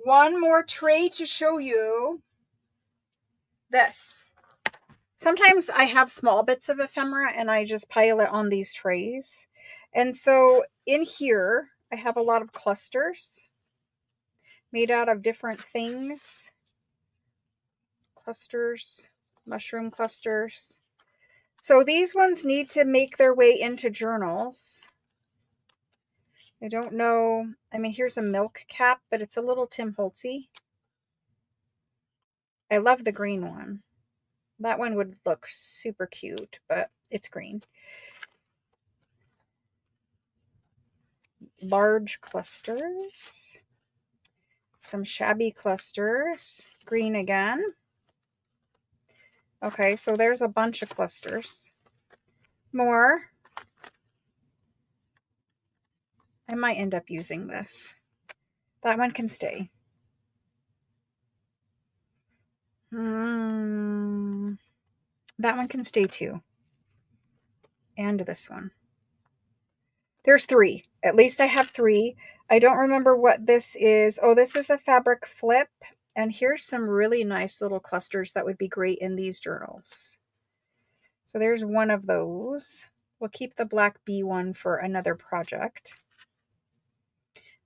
One more tray to show you. This. Sometimes I have small bits of ephemera and I just pile it on these trays. And so in here, I have a lot of clusters made out of different things. Clusters, mushroom clusters. So these ones need to make their way into journals. I don't know. I mean, here's a milk cap, but it's a little Tim Holtzy. I love the green one. That one would look super cute, but it's green. Large clusters. Some shabby clusters. Green again. Okay, so there's a bunch of clusters. More. I might end up using this. That one can stay. That one can stay too. And this one. There's 3. At least I have 3. I don't remember what this is. Oh, this is a fabric flip. And here's some really nice little clusters that would be great in these journals. So there's one of those. We'll keep the black bee one for another project.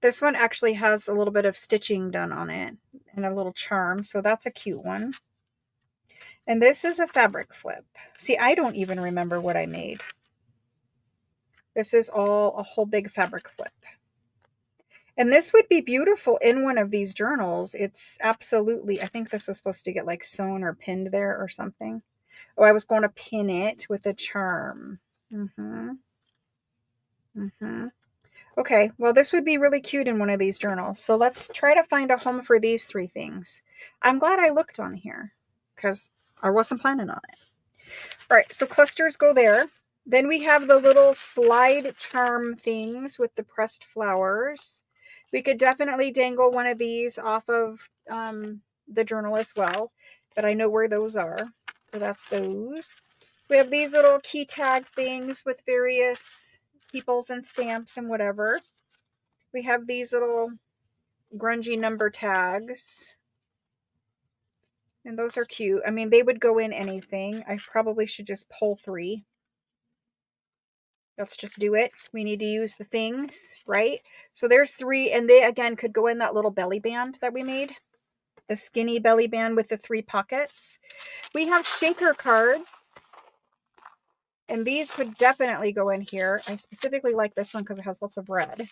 This one actually has a little bit of stitching done on it and a little charm. So that's a cute one. And this is a fabric flip. See, I don't even remember what I made. This is all a whole big fabric flip. And this would be beautiful in one of these journals. It's absolutely, I think this was supposed to get like sewn or pinned there or something. Oh, I was going to pin it with a charm. Okay, well, this would be really cute in one of these journals. So let's try to find a home for these three things. I'm glad I looked on here because I wasn't planning on it. All right, so clusters go there. Then we have the little slide charm things with the pressed flowers. We could definitely dangle one of these off of the journal as well, but I know where those are. So that's those. We have these little key tag things with various peoples and stamps and whatever. We have these little grungy number tags. And those are cute. I mean, they would go in anything. I probably should just pull 3. Let's just do it. We need to use the things, right? So there's 3, and they, again, could go in that little belly band that we made. The skinny belly band with the 3 pockets. We have shaker cards, and these could definitely go in here. I specifically like this one because it has lots of red.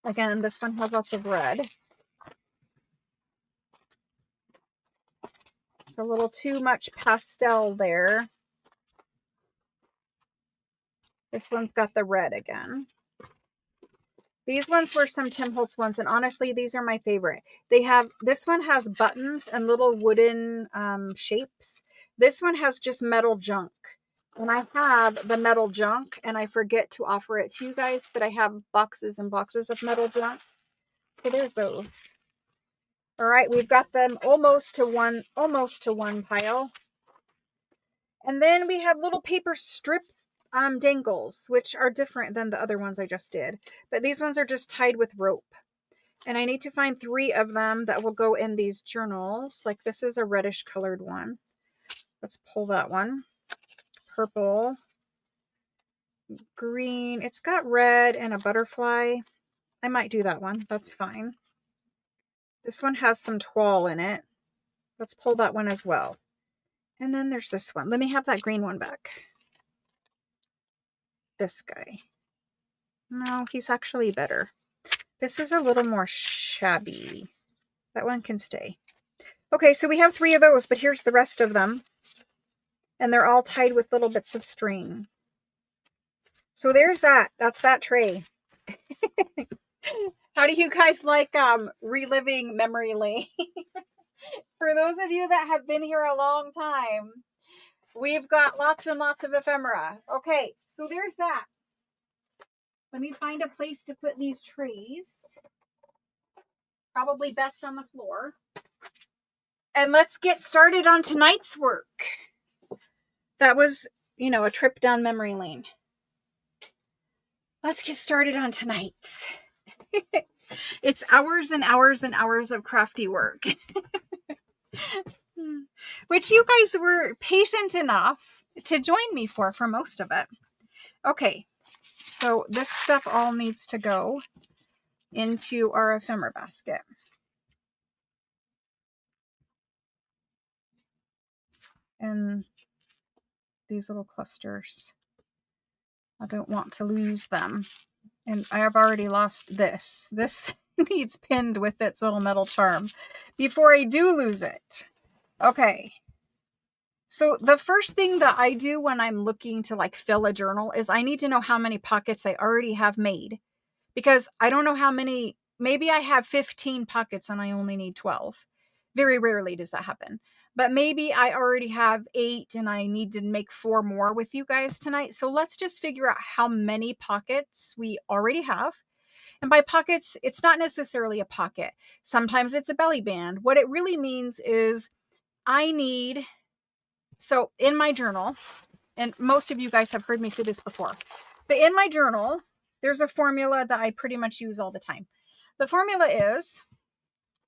Again, this one has lots of red. It's a little too much pastel there. This one's got the red again. These ones were some Tim Holtz ones, and honestly, these are my favorite. This one has buttons and little wooden shapes. This one has just metal junk. And I have the metal junk, and I forget to offer it to you guys, but I have boxes and boxes of metal junk. So there's those. All right, we've got them almost to one pile. And then we have little paper strip dangles, which are different than the other ones I just did. But these ones are just tied with rope. And I need to find 3 of them that will go in these journals. Like this is a reddish colored one. Let's pull that one. Purple. Green. It's got red and a butterfly. I might do that one. That's fine. This one has some toile in it. Let's pull that one as well. And then there's this one. Let me have that green one back. This guy. No, he's actually better. This is a little more shabby. That one can stay. Okay, so we have 3 of those, but here's the rest of them. And they're all tied with little bits of string. So there's that. That's that tray. How do you guys like reliving memory lane? For those of you that have been here a long time, we've got lots and lots of ephemera. Okay, so there's that. Let me find a place to put these trays. Probably best on the floor. And let's get started on tonight's work. That was, a trip down memory lane. Let's get started on tonight's. It's hours and hours and hours of crafty work. Which you guys were patient enough to join me for most of it. Okay, so this stuff all needs to go into our ephemera basket. And these little clusters, I don't want to lose them. And I have already lost this. This needs pinned with its little metal charm before I do lose it. Okay. So the first thing that I do when I'm looking to fill a journal is I need to know how many pockets I already have made, because I don't know how many. Maybe I have 15 pockets and I only need 12. Very rarely does that happen. But maybe I already have 8 and I need to make 4 more with you guys tonight. So let's just figure out how many pockets we already have. And by pockets, it's not necessarily a pocket. Sometimes it's a belly band. What it really means is so in my journal, and most of you guys have heard me say this before, but in my journal, there's a formula that I pretty much use all the time. The formula is,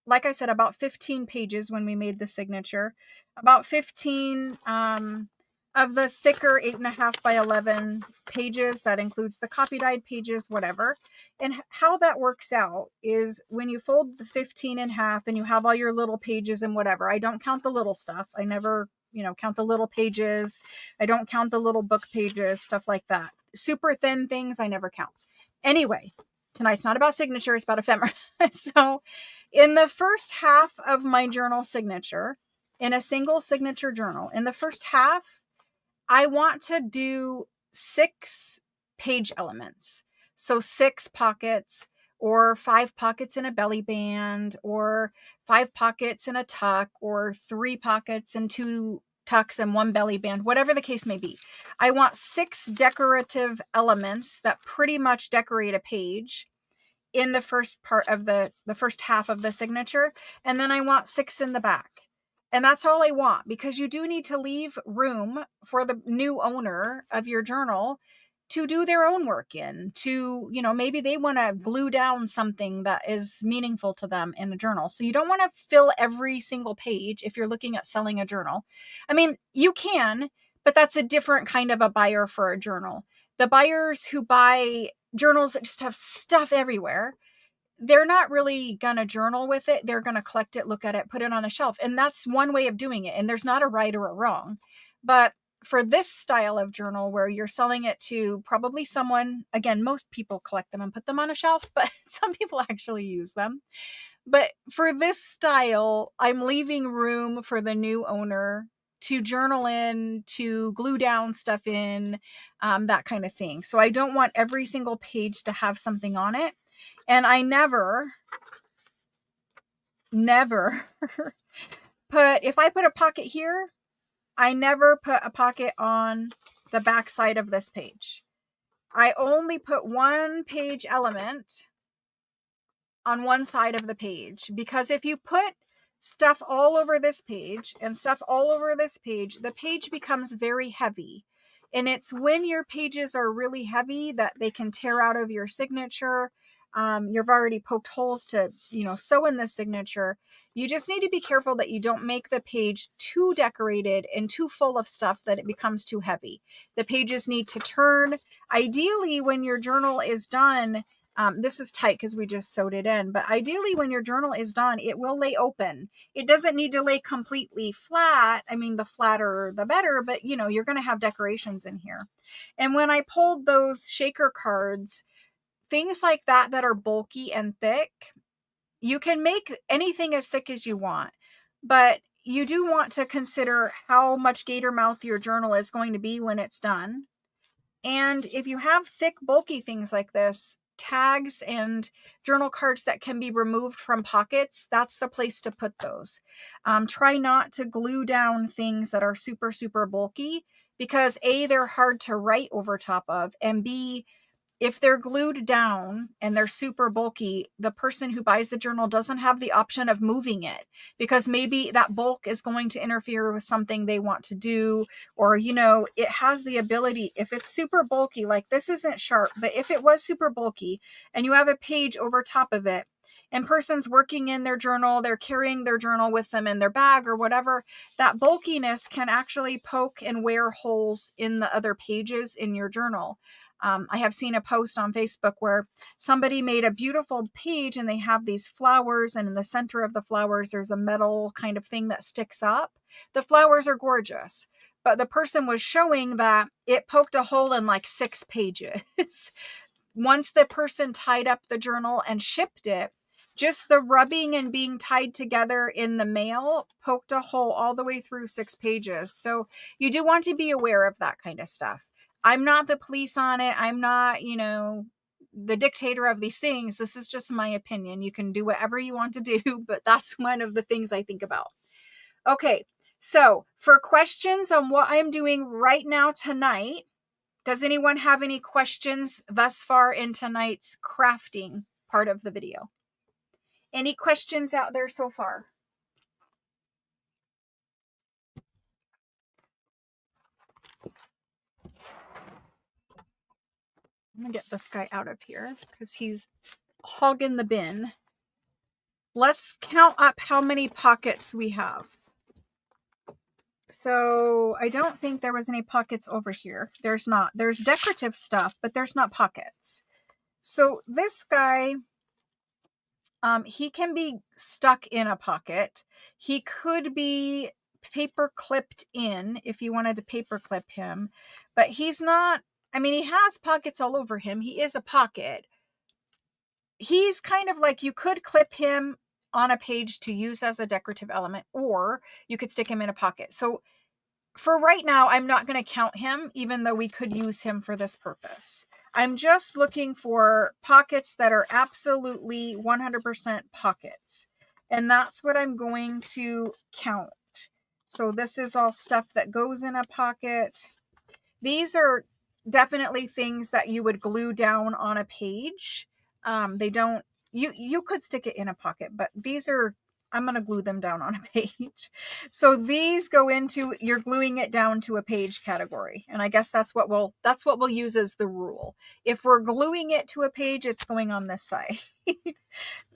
like I said, about 15 pages when we made the signature, about 15 of the thicker 8.5 by 11 pages. That includes the copy dyed pages, whatever. And how that works out is when you fold the 15 in half and you have all your little pages and whatever. I don't count the little stuff. I never, count the little pages. I don't count the little book pages, stuff like that. Super thin things, I never count. Anyway, tonight's not about signature, it's about ephemera. So in the first half of my journal signature, in a single signature journal, in the first half, I want to do 6 page elements. So 6 pockets, or 5 pockets in a belly band, or 5 pockets in a tuck, or 3 pockets and 2 tucks and 1 belly band, whatever the case may be. I want 6 decorative elements that pretty much decorate a page in the first part of the first half of the signature. And then I want 6 in the back. And that's all I want, because you do need to leave room for the new owner of your journal to do their own work in, to, maybe they want to glue down something that is meaningful to them in a journal. So you don't want to fill every single page if you're looking at selling a journal. I mean, you can, but that's a different kind of a buyer for a journal. The buyers who buy journals that just have stuff everywhere, they're not really going to journal with it. They're going to collect it, look at it, put it on a shelf. And that's one way of doing it. And there's not a right or a wrong. But for this style of journal where you're selling it to probably someone, again, most people collect them and put them on a shelf, but some people actually use them. But for this style, I'm leaving room for the new owner to journal in, to glue down stuff in, that kind of thing. So I don't want every single page to have something on it. And I never put, if I put a pocket here, I never put a pocket on the back side of this page. I only put 1 page element on one side of the page, because if you put stuff all over this page and stuff all over this page, the page becomes very heavy. And it's when your pages are really heavy that they can tear out of your signature. You've already poked holes to, sew in the signature. You just need to be careful that you don't make the page too decorated and too full of stuff that it becomes too heavy. The pages need to turn. Ideally, when your journal is done, this is tight because we just sewed it in, but ideally when your journal is done, it will lay open. It doesn't need to lay completely flat. I mean, the flatter the better, but you're going to have decorations in here. And when I pulled those shaker cards, things like that are bulky and thick, you can make anything as thick as you want, but you do want to consider how much gator mouth your journal is going to be when it's done. And if you have thick, bulky things like this, tags and journal cards that can be removed from pockets, that's the place to put those. Try not to glue down things that are super, super bulky, because A, they're hard to write over top of, and B, if they're glued down and they're super bulky, the person who buys the journal doesn't have the option of moving it, because maybe that bulk is going to interfere with something they want to do. Or, it has the ability, if it's super bulky, like this isn't sharp, but if it was super bulky and you have a page over top of it, and person's working in their journal, they're carrying their journal with them in their bag or whatever, that bulkiness can actually poke and wear holes in the other pages in your journal. I have seen a post on Facebook where somebody made a beautiful page and they have these flowers, and in the center of the flowers, there's a metal kind of thing that sticks up. The flowers are gorgeous, but the person was showing that it poked a hole in like 6 pages. Once the person tied up the journal and shipped it, just the rubbing and being tied together in the mail poked a hole all the way through 6 pages. So you do want to be aware of that kind of stuff. I'm not the police on it. I'm not, the dictator of these things. This is just my opinion. You can do whatever you want to do, but that's one of the things I think about. Okay, so for questions on what I'm doing right now tonight, does anyone have any questions thus far in tonight's crafting part of the video? Any questions out there so far? I'm gonna get this guy out of here because he's hogging the bin. Let's count up how many pockets we have. So I don't think there was any pockets over here. There's not. There's decorative stuff, but there's not pockets. So this guy, he can be stuck in a pocket. He could be paper clipped in if you wanted to paper clip him, but he's not. I mean, he has pockets all over him. He is a pocket. He's kind of like, you could clip him on a page to use as a decorative element, or you could stick him in a pocket. So for right now, I'm not going to count him, even though we could use him for this purpose. I'm just looking for pockets that are absolutely 100% pockets. And that's what I'm going to count. So this is all stuff that goes in a pocket. These are definitely things that you would glue down on a page. They don't, you could stick it in a pocket, but these are, I'm going to glue them down on a page. So these go into, you're gluing it down to a page category. And I guess that's what we'll use as the rule. If we're gluing it to a page, it's going on this side.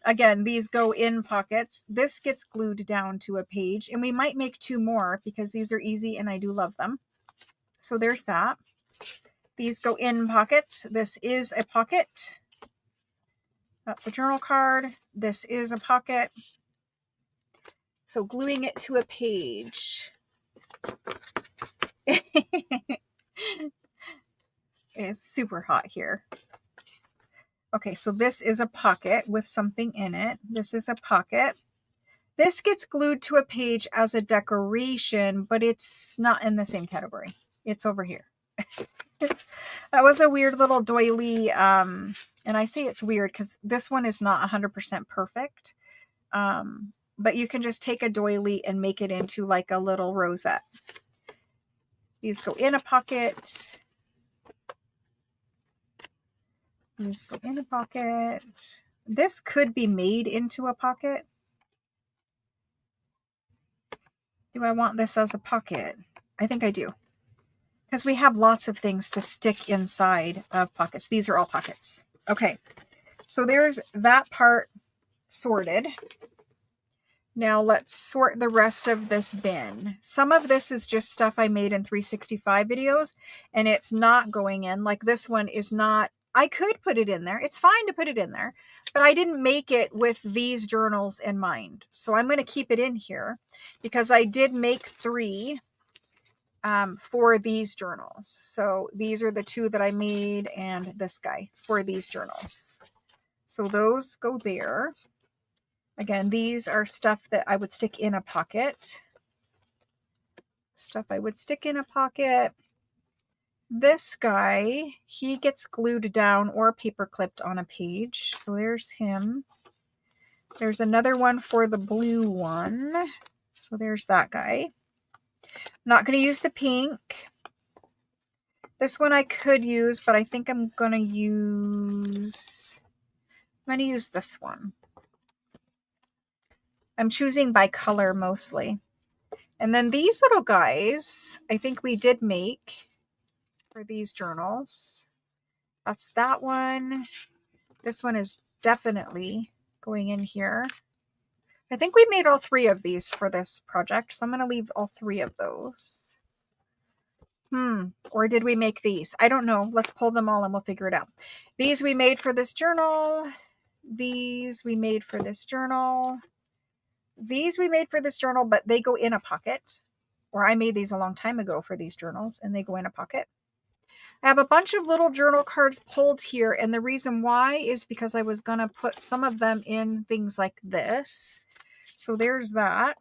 Again, these go in pockets. This gets glued down to a page, and we might make 2 more because these are easy and I do love them. So there's that. These go in pockets. This is a pocket. That's a journal card. This is a pocket. So gluing it to a page. It's super hot here. Okay, so this is a pocket with something in it. This is a pocket. This gets glued to a page as a decoration, but it's not in the same category. It's over here. That was a weird little doily. And I say it's weird because this one is not 100% perfect. But you can just take a doily and make it into like a little rosette. These go in a pocket. These go in a pocket. This could be made into a pocket. Do I want this as a pocket? I think I do. Because we have lots of things to stick inside of pockets. These are all pockets. Okay, so there's that part sorted. Now let's sort the rest of this bin. Some of this is just stuff I made in 365 videos, and it's not going in. Like this one is not, I could put it in there. It's fine to put it in there, but I didn't make it with these journals in mind. So I'm going to keep it in here because I did make 3 for these journals. So these are the 2 that I made and this guy for these journals. So those go there. Again, these are stuff that I would stick in a pocket. Stuff I would stick in a pocket. This guy, he gets glued down or paper clipped on a page. So there's him. There's another one for the blue one. So there's that guy. I'm not going to use the pink. This one I could use, but I think I'm going to use this one. I'm choosing by color mostly. And then these little guys, I think we did make for these journals. That's that one. This one is definitely going in here. I think we made all 3 of these for this project, so I'm going to leave all 3 of those. Or did we make these? I don't know. Let's pull them all and we'll figure it out. These we made for this journal. These we made for this journal. These we made for this journal, but they go in a pocket. Or I made these a long time ago for these journals, and they go in a pocket. I have a bunch of little journal cards pulled here, and the reason why is because I was going to put some of them in things like this. So there's that.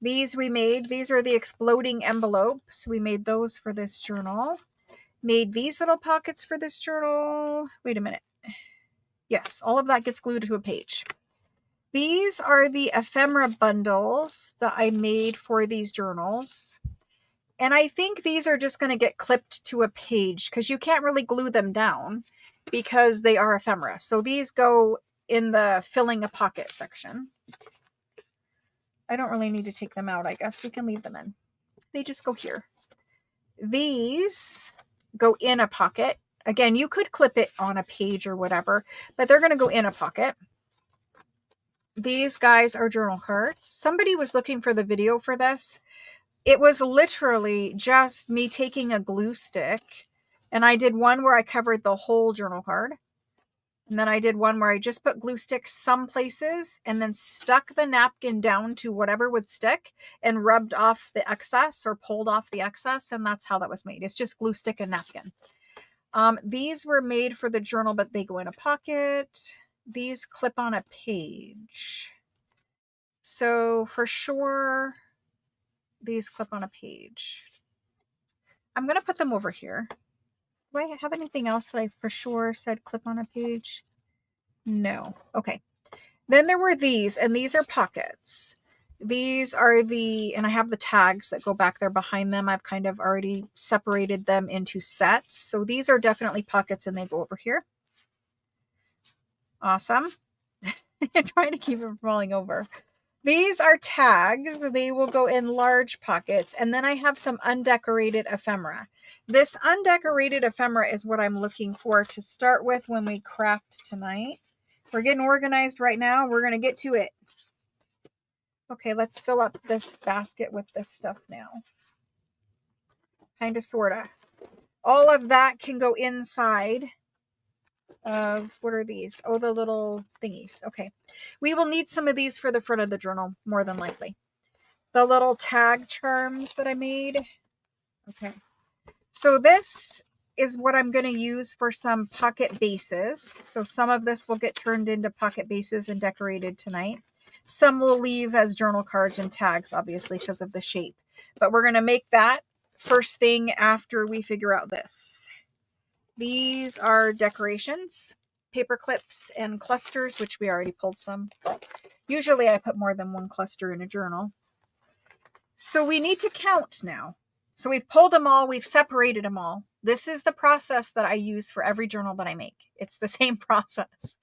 These we made. These are the exploding envelopes. We made those for this journal. Made these little pockets for this journal. Wait a minute. Yes, all of that gets glued to a page. These are the ephemera bundles that I made for these journals. And I think these are just going to get clipped to a page because you can't really glue them down because they are ephemera. So these go in the filling a pocket section. I don't really need to take them out. I guess we can leave them in. They just go here. These go in a pocket. Again, you could clip it on a page or whatever, but they're going to go in a pocket. These guys are journal cards. Somebody was looking for the video for this. it was literally just me taking a glue stick, and I did one where I covered the whole journal card. And then I did one where I just put glue sticks some places and then stuck the napkin down to whatever would stick and rubbed off the excess or pulled off the excess. And that's how that was made. It's just glue stick and napkin. These were made for the journal, but they go in a pocket. These clip on a page. So for sure, these clip on a page. I'm going to put them over here. Do I have anything else that I for sure said clip on a page? No. Okay. Then there were these, and these are pockets. These are and I have the tags that go back there behind them. I've kind of already separated them into sets. So these are definitely pockets, and they go over here. Awesome. I'm trying to keep it from falling over. These are tags. They will go in large pockets. And then I have some undecorated ephemera. This undecorated ephemera is what I'm looking for to start with when we craft tonight. We're getting organized right now. We're going to get to it. Okay, let's fill up this basket with this stuff now. Kind of, sort of. All of that can go inside of, what are these? Oh, the little thingies. Okay. We will need some of these for the front of the journal, more than likely. The little tag charms that I made. Okay. So this is what I'm going to use for some pocket bases. So some of this will get turned into pocket bases and decorated tonight. Some will leave as journal cards and tags, obviously, because of the shape. But we're going to make that first thing after we figure out this. These are decorations, paper clips and clusters, which we already pulled some. Usually I put more than one cluster in a journal. So we need to count now. So we've pulled them all. We've separated them all. This is the process that I use for every journal that I make. It's the same process.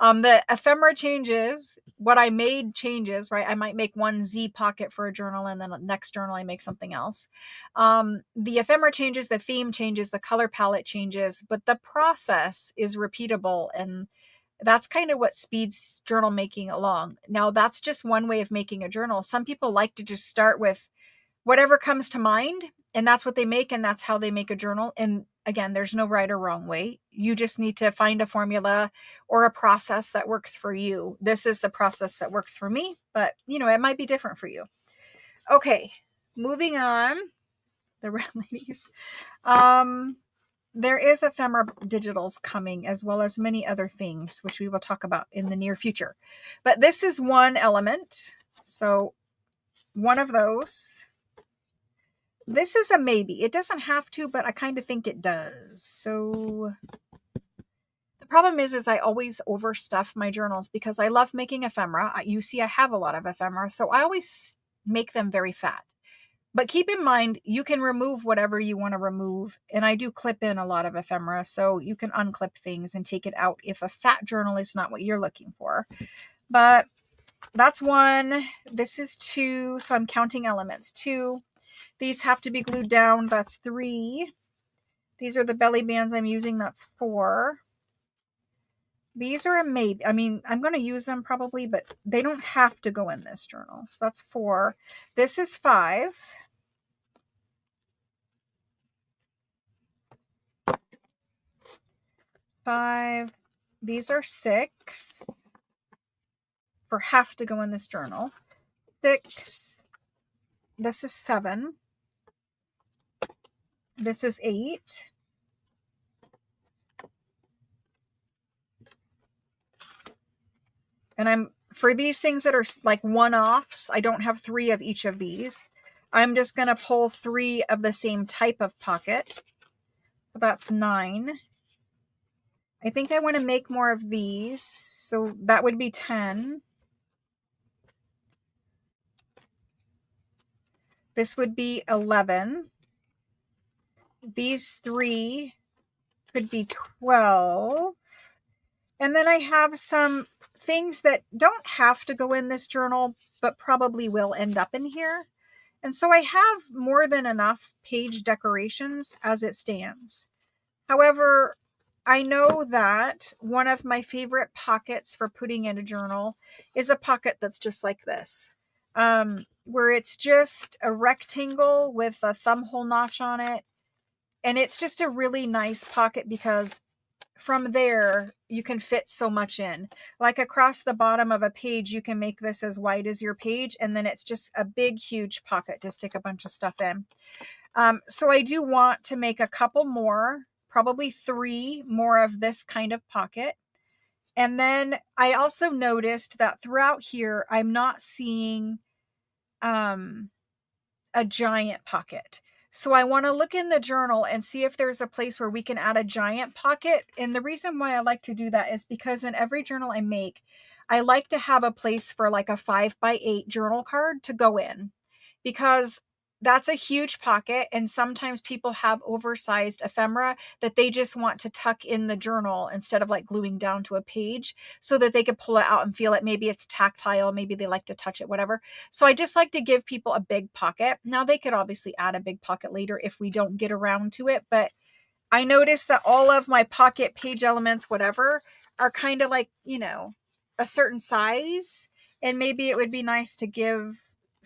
The ephemera changes. What I made changes, right? I might make one Z pocket for a journal, and then the next journal I make something else. The ephemera changes, the theme changes, the color palette changes, but the process is repeatable, and that's kind of what speeds journal making along. Now, that's just one way of making a journal. Some people like to just start with whatever comes to mind, and that's what they make, and that's how they make a journal. And again, there's no right or wrong way. You just need to find a formula or a process that works for you. This is the process that works for me, but it might be different for you. Okay, moving on. The red ladies. There is ephemera digitals coming, as well as many other things, which we will talk about in the near future. But this is one element. So one of those. This is a maybe. It doesn't have to, but I kind of think it does. So the problem is I always overstuff my journals because I love making ephemera. You see, I have a lot of ephemera, so I always make them very fat. But keep in mind, you can remove whatever you want to remove. And I do clip in a lot of ephemera, so you can unclip things and take it out if a fat journal is not what you're looking for. But that's one. This is two, so I'm counting elements. Two. These have to be glued down. That's 3. These are the belly bands I'm using. That's 4. These are a maybe. I mean, I'm going to use them probably, but they don't have to go in this journal. So that's 4. This is 5. These are 6. For have to go in this journal. 6. This is 7. This is 8. And for these things that are like one-offs, I don't have 3 of each of these. I'm just going to pull 3 of the same type of pocket. So that's 9. I think I want to make more of these. So that would be 10. This would be 11. These 3 could be 12. And then I have some things that don't have to go in this journal, but probably will end up in here. And so I have more than enough page decorations as it stands. However, I know that one of my favorite pockets for putting in a journal is a pocket that's just like this. where it's just a rectangle with a thumb hole notch on it. And it's just a really nice pocket because from there you can fit so much in. Like across the bottom of a page, you can make this as wide as your page, and then it's just a big, huge pocket to stick a bunch of stuff in. So I do want to make a couple more, probably 3 more of this kind of pocket. And then I also noticed that throughout here, I'm not seeing a giant pocket. So I want to look in the journal and see if there's a place where we can add a giant pocket. And the reason why I like to do that is because in every journal I make, I like to have a place for like a 5x8 journal card to go in, because that's a huge pocket. And sometimes people have oversized ephemera that they just want to tuck in the journal instead of like gluing down to a page so that they could pull it out and feel it. Maybe it's tactile, maybe they like to touch it, whatever. So I just like to give people a big pocket. Now they could obviously add a big pocket later if we don't get around to it, but I noticed that all of my pocket page elements, whatever, are kind of like, a certain size. And maybe it would be nice to give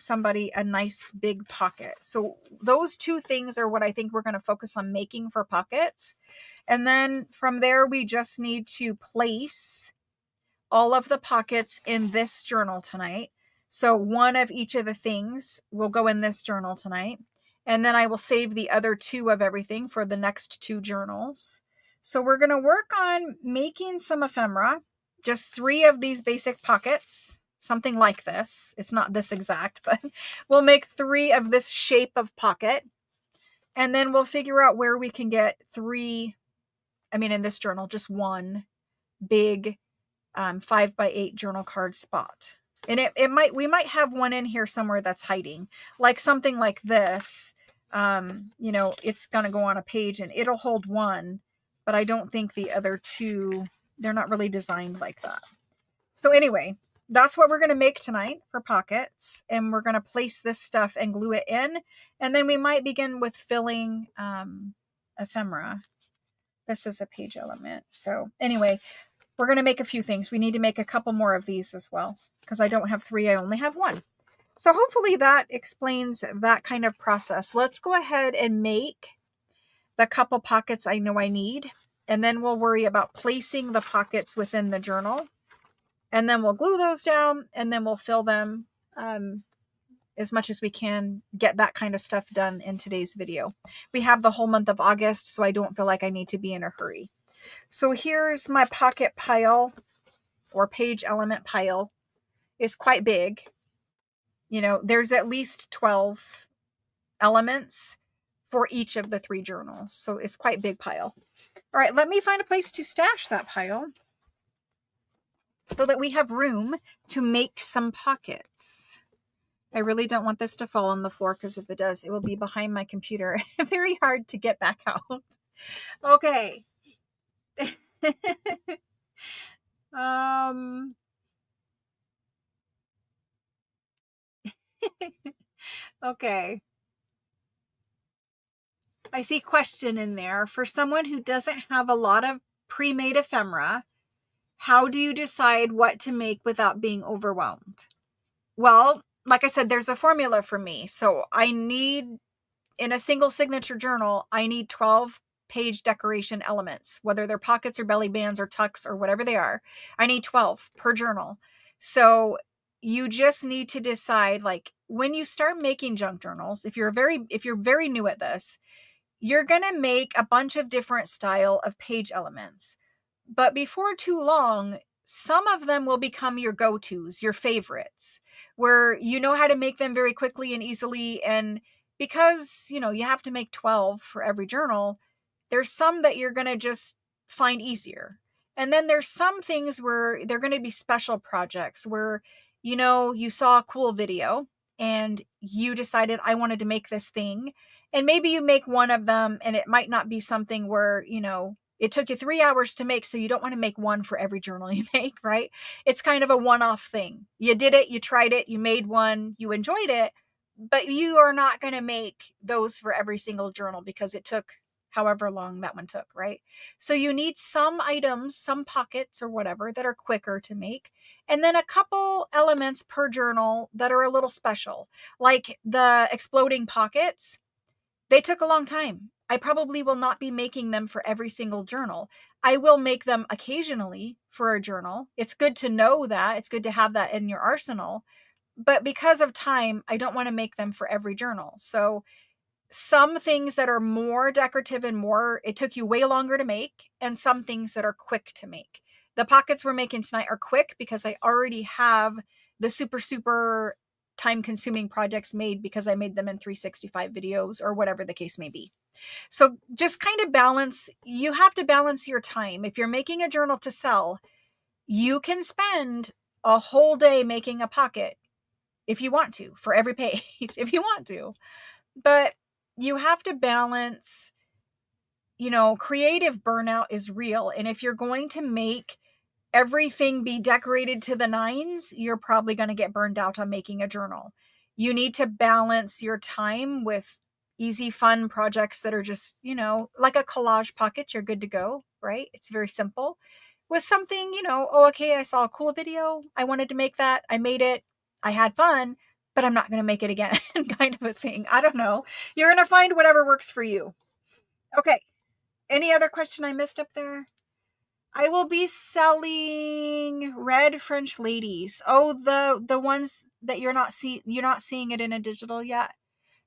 somebody a nice big pocket. So those 2 things are what I think we're going to focus on making for pockets. And then from there, we just need to place all of the pockets in this journal tonight. So one of each of the things will go in this journal tonight. And then I will save the other 2 of everything for the next 2 journals. So we're going to work on making some ephemera, just 3 of these basic pockets, something like this. It's not this exact, but we'll make 3 of this shape of pocket. And then we'll figure out where we can get 3, in this journal, just 1 big 5x8 journal card spot. And we might have one in here somewhere that's hiding, like something like this. It's going to go on a page and it'll hold 1, but I don't think the other 2, they're not really designed like that. So anyway, that's what we're going to make tonight for pockets. And we're going to place this stuff and glue it in. And then we might begin with filling ephemera. This is a page element. So anyway, we're going to make a few things. We need to make a couple more of these as well, because I don't have 3, I only have 1. So hopefully that explains that kind of process. Let's go ahead and make the couple pockets I know I need, and then we'll worry about placing the pockets within the journal. And then we'll glue those down, and then we'll fill them as much as we can, get that kind of stuff done in today's video. We have the whole month of August, so I don't feel like I need to be in a hurry. So here's my pocket pile, or page element pile. It's quite big. There's at least 12 elements for each of the 3 journals. So it's quite big pile. All right, let me find a place to stash that pile so that we have room to make some pockets. I really don't want this to fall on the floor, because if it does, it will be behind my computer. Very hard to get back out. Okay. Okay. I see question in there. For someone who doesn't have a lot of pre-made ephemera, how do you decide what to make without being overwhelmed? Well, like I said, there's a formula for me. So I need, in a single signature journal, I need 12 page decoration elements, whether they're pockets or belly bands or tucks or whatever they are. I need 12 per journal. So you just need to decide, like, when you start making junk journals, if you're very new at this, you're going to make a bunch of different style of page elements. But before too long, some of them will become your go-tos, your favorites, where you know how to make them very quickly and easily. And because, you have to make 12 for every journal, there's some that you're going to just find easier. And then there's some things where they're going to be special projects where, you saw a cool video and you decided, I wanted to make this thing. And maybe you make one of them and it might not be something where, it took you 3 hours to make, so you don't want to make one for every journal you make, right? It's kind of a one-off thing. You did it, you tried it, you made one, you enjoyed it, but you are not going to make those for every single journal because it took however long that one took, right? So you need some items, some pockets or whatever that are quicker to make. And then a couple elements per journal that are a little special, like the exploding pockets. They took a long time. I probably will not be making them for every single journal. I will make them occasionally for a journal. It's good to know that. It's good to have that in your arsenal. But because of time, I don't want to make them for every journal. So some things that are more decorative and more, it took you way longer to make, and some things that are quick to make. The pockets we're making tonight are quick because I already have the super time consuming projects made because I made them in 365 videos or whatever the case may be. So just kind of balance, you have to balance your time. If you're making a journal to sell, you can spend a whole day making a pocket if you want to, for every page, if you want to. But you have to balance, creative burnout is real. And if you're going to make everything be decorated to the nines, you're probably going to get burned out on making a journal. You need to balance your time with easy, fun projects that are just, like a collage pocket. You're good to go, right? It's very simple. With something, okay, I saw a cool video. I wanted to make that. I made it. I had fun, but I'm not going to make it again kind of a thing. I don't know. You're going to find whatever works for you. Okay. Any other question I missed up there? I will be selling red French ladies. Oh, the ones that you're not seeing it in a digital yet.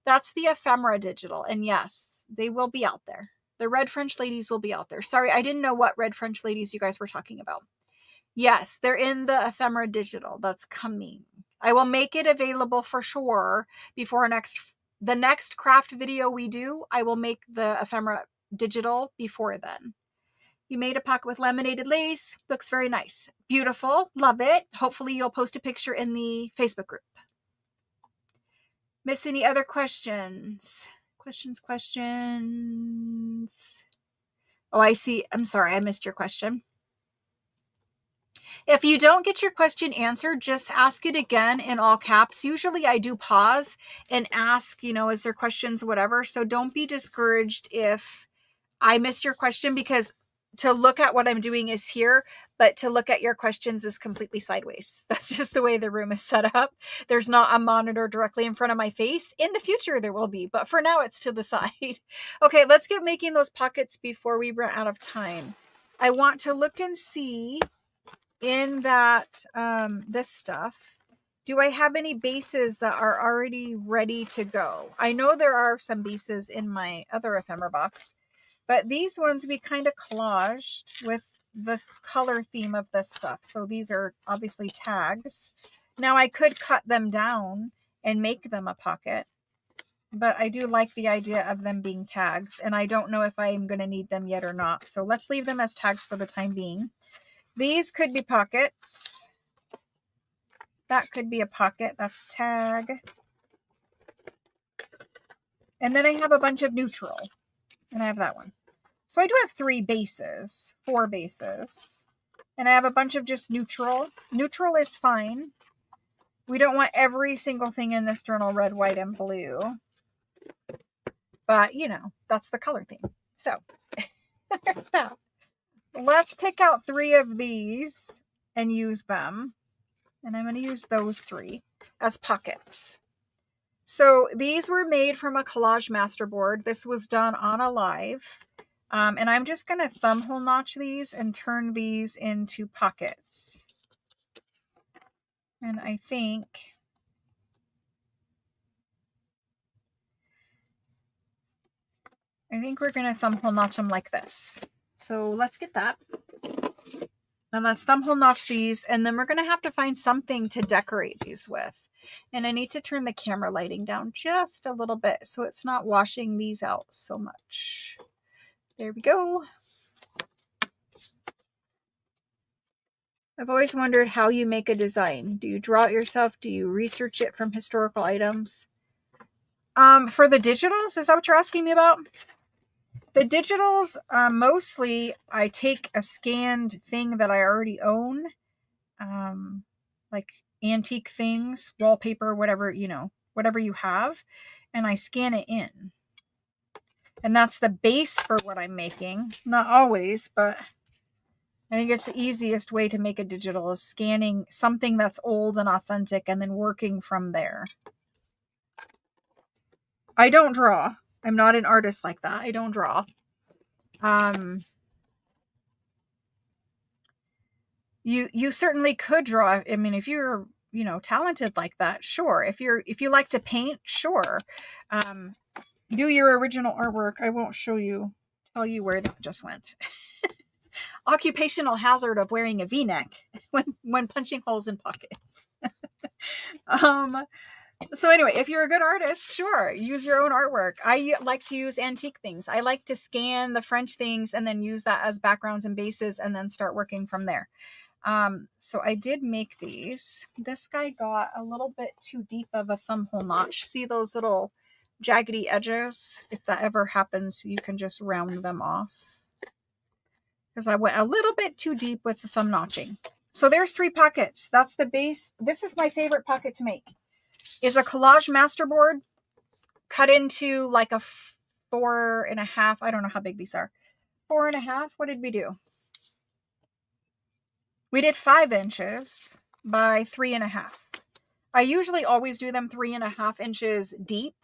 That's the Ephemera digital. And yes, they will be out there. The red French ladies will be out there. Sorry, I didn't know what red French ladies you guys were talking about. Yes, they're in the Ephemera digital. That's coming. I will make it available for sure before the next craft video we do. I will make the Ephemera digital before then. You made a pocket with laminated lace. Looks very nice. Beautiful. Love it. Hopefully you'll post a picture in the Facebook group. Miss any other questions? Questions. Oh, I see. I'm sorry. I missed your question. If you don't get your question answered, just ask it again in all caps. Usually I do pause and ask, is there questions, whatever. So don't be discouraged if I missed your question, because to look at what I'm doing is here, but to look at your questions is completely sideways. That's just the way the room is set up. There's not a monitor directly in front of my face. In the future there will be, but for now it's to the side. Okay, let's get making those pockets before we run out of time. I want to look and see in that, this stuff. Do I have any bases that are already ready to go? I know there are some bases in my other ephemera box. But these ones we kind of collaged with the color theme of this stuff. So these are obviously tags. Now I could cut them down and make them a pocket, but I do like the idea of them being tags, and I don't know if I'm going to need them yet or not. So let's leave them as tags for the time being. These could be pockets. That could be a pocket. That's a tag. And then I have a bunch of neutral, and I have that one. So I do have 4 bases, and I have a bunch of just neutral. Neutral is fine. We don't want every single thing in this journal red, white, and blue, but that's the color theme. So there's that. Let's pick out 3 of these and use them. And I'm going to use those 3 as pockets. So these were made from a collage masterboard. This was done on a live. And I'm just going to thumb hole notch these and turn these into pockets. And I think we're going to thumb hole notch them like this. So let's get that. And let's thumb hole notch these. And then we're going to have to find something to decorate these with. And I need to turn the camera lighting down just a little bit so it's not washing these out so much. There we go. I've always wondered how you make a design. Do you draw it yourself? Do you research it from historical items? For the digitals, is that what you're asking me about? The digitals, mostly I take a scanned thing that I already own, like antique things, wallpaper, whatever, whatever you have, and I scan it in. And that's the base for what I'm making. Not always, but I think it's the easiest way to make a digital is scanning something that's old and authentic and then working from there. I don't draw. I'm not an artist like that. I don't draw. You certainly could draw. I mean, if you're, you know, talented like that, sure. If you like to paint, sure. Do your original artwork. I won't tell you where that just went. Occupational hazard of wearing a V-neck when punching holes in pockets. So anyway, if you're a good artist, sure, use your own artwork. I like to use antique things. I like to scan the French things and then use that as backgrounds and bases and then start working from there. So I did make these. This guy got a little bit too deep of a thumb hole notch. See those little jaggedy edges? If that ever happens, you can just round them off. Because I went a little bit too deep with the thumb notching. So there's 3 pockets. That's the base. This is my favorite pocket to make. Is a collage masterboard cut into like a 4.5. I don't know how big these are. 4.5. What did we do? We did 5 inches by 3.5. I usually always do them 3.5 inches deep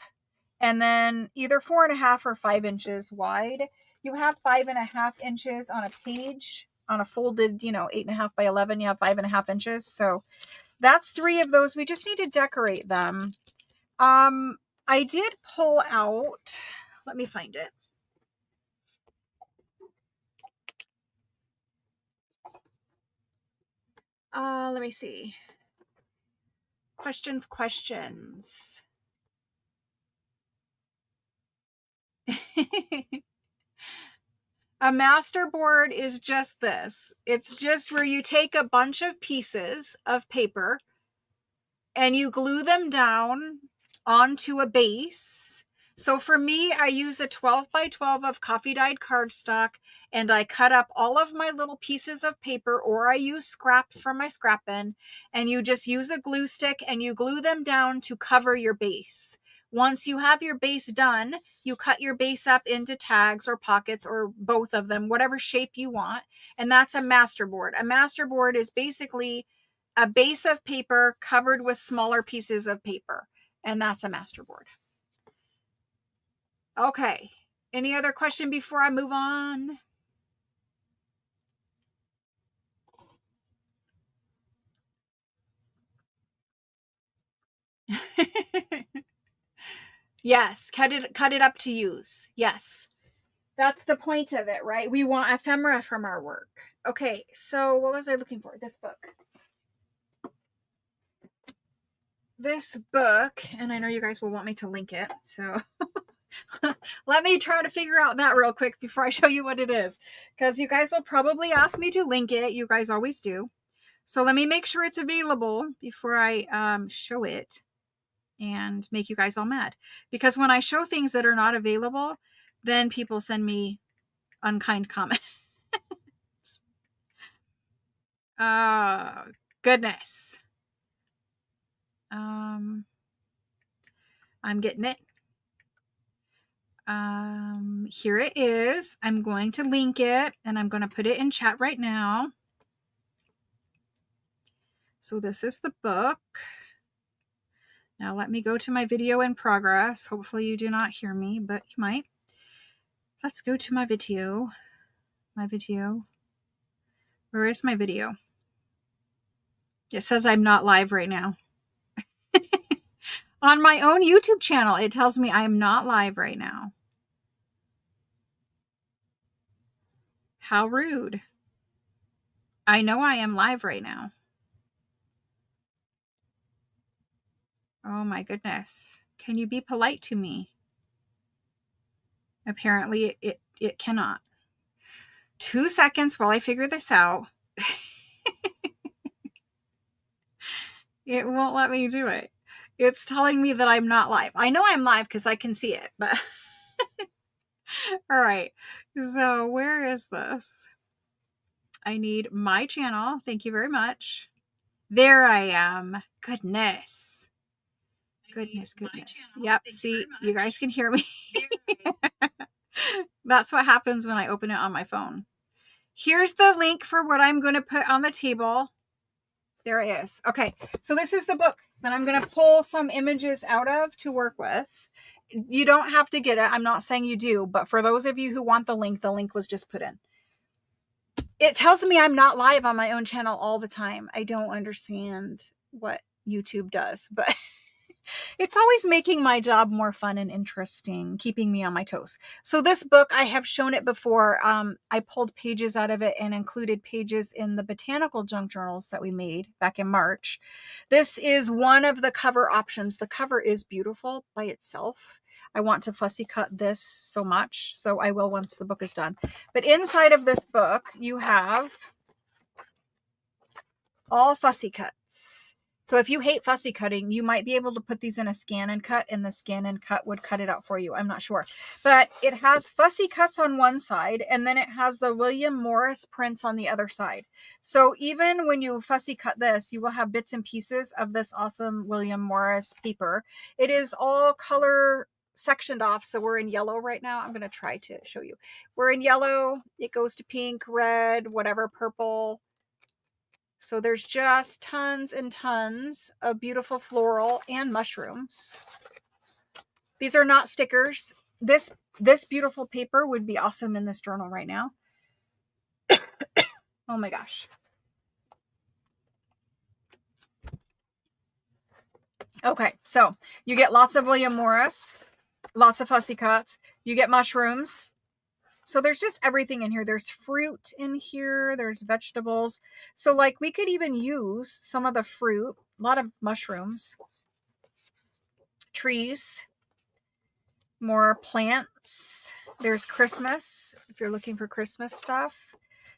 and then either 4.5 or 5 inches wide. You have 5.5 inches on a page on a folded, 8.5 by 11. You have 5.5 inches. So that's 3 of those. We just need to decorate them. I did pull out, let me find it. Let me see. Questions. A masterboard is just this. It's just where you take a bunch of pieces of paper and you glue them down onto a base. So for me, I use a 12 by 12 of coffee dyed cardstock and I cut up all of my little pieces of paper, or I use scraps from my scrap bin, and you just use a glue stick and you glue them down to cover your base. Once you have your base done, you cut your base up into tags or pockets or both of them, whatever shape you want. And that's a masterboard. A masterboard is basically a base of paper covered with smaller pieces of paper. And that's a masterboard. Okay. Any other question before I move on? Yes, cut it up to use. Yes. That's the point of it, right? We want ephemera from our work. Okay, so what was I looking for? This book. And I know you guys will want me to link it, so let me try to figure out that real quick before I show you what it is, because you guys will probably ask me to link it. You guys always do. So let me make sure it's available before I show it and make you guys all mad. Because when I show things that are not available, then people send me unkind comments. Oh, goodness. I'm getting it. Here it is. I'm going to link it and I'm going to put it in chat right now. So this is the book. Now let me go to my video in progress. Hopefully you do not hear me, but you might. Let's go to my video. Where is my video? It says I'm not live right now. On my own YouTube channel, it tells me I am not live right now. How rude. I know I am live right now. Oh my goodness. Can you be polite to me? Apparently it cannot. 2 seconds while I figure this out. It won't let me do it. It's telling me that I'm not live. I know I'm live because I can see it, but all right. So where is this? I need my channel. Thank you very much. There I am. Goodness. Yep. See, you guys can hear me. That's what happens when I open it on my phone. Here's the link for what I'm going to put on the table. There it is. Okay, so this is the book that I'm going to pull some images out of to work with. You don't have to get it. I'm not saying you do, but for those of you who want the link was just put in. It tells me I'm not live on my own channel all the time. I don't understand what YouTube does, but it's always making my job more fun and interesting, keeping me on my toes. So this book, I have shown it before. I pulled pages out of it and included pages in the botanical junk journals that we made back in March. This is one of the cover options. The cover is beautiful by itself. I want to fussy cut this so much, so I will once the book is done. But inside of this book, you have all fussy cuts. So if you hate fussy cutting, you might be able to put these in a scan and cut, and the scan and cut would cut it out for you. I'm not sure. But it has fussy cuts on one side, and then it has the William Morris prints on the other side. So even when you fussy cut this, you will have bits and pieces of this awesome William Morris paper. It is all color sectioned off. So we're in yellow right now. I'm going to try to show you. We're in yellow. It goes to pink, red, whatever, purple. So there's just tons and tons of beautiful floral and mushrooms. These are not stickers. This beautiful paper would be awesome in this journal right now. Oh my gosh. Okay, so you get lots of William Morris, lots of fussy cuts. You get mushrooms. So there's just everything in here. There's fruit in here. There's vegetables. So like we could even use some of the fruit, a lot of mushrooms, trees, more plants. There's Christmas, if you're looking for Christmas stuff.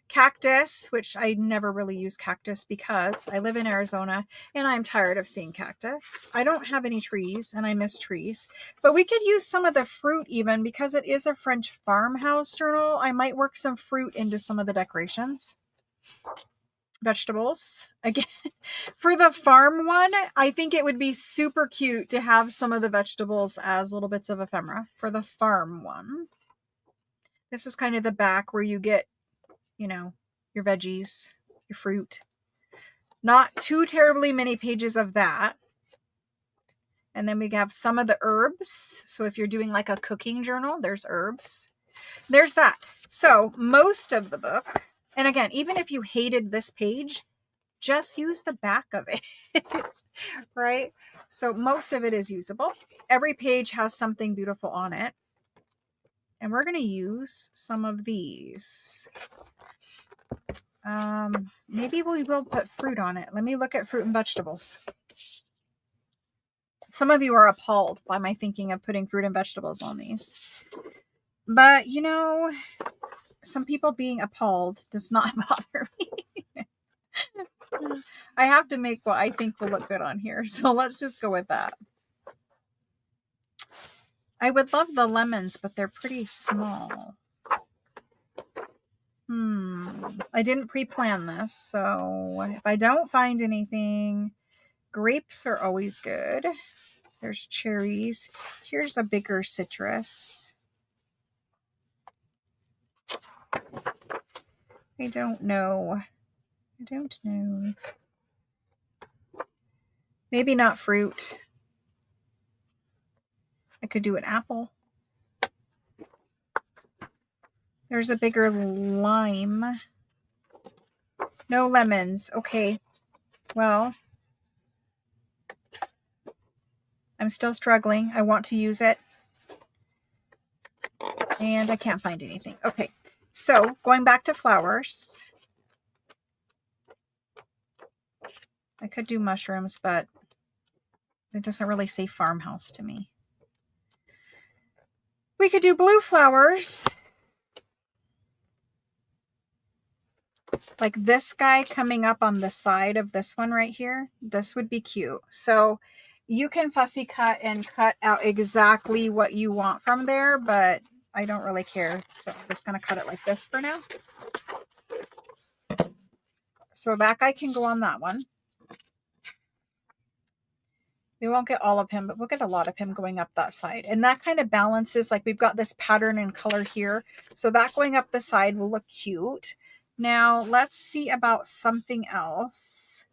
Cactus, which I never really use cactus because I live in Arizona and I'm tired of seeing cactus. I don't have any trees and I miss trees, but we could use some of the fruit even because it is a French farmhouse journal. I might work some fruit into some of the decorations. Vegetables. Again, for the farm one, I think it would be super cute to have some of the vegetables as little bits of ephemera for the farm one. This is kind of the back where you get, you know, your veggies, your fruit. Not too terribly many pages of that. And then we have some of the herbs. So if you're doing like a cooking journal, there's herbs. There's that. So most of the book, and again, even if you hated this page, just use the back of it, right? So most of it is usable. Every page has something beautiful on it. And we're going to use some of these. Maybe we will put fruit on it. Let me look at fruit and vegetables. Some of you are appalled by my thinking of putting fruit and vegetables on these. But, you know, some people being appalled does not bother me. I have to make what I think will look good on here. So let's just go with that. I would love the lemons, but they're pretty small. I didn't pre-plan this, so if I don't find anything, grapes are always good. There's cherries. Here's a bigger citrus. I don't know. Maybe not fruit. I could do an apple. There's a bigger lime. No lemons. Okay. Well, I'm still struggling. I want to use it. And I can't find anything. Okay. So going back to flowers. I could do mushrooms, but it doesn't really say farmhouse to me. We could do blue flowers. Like this guy coming up on the side of this one right here. This would be cute. So you can fussy cut and cut out exactly what you want from there, but I don't really care. So I'm just going to cut it like this for now. So that guy can go on that one. We won't get all of him, but we'll get a lot of him going up that side. And that kind of balances, like we've got this pattern and color here. So that going up the side will look cute. Now let's see about something else.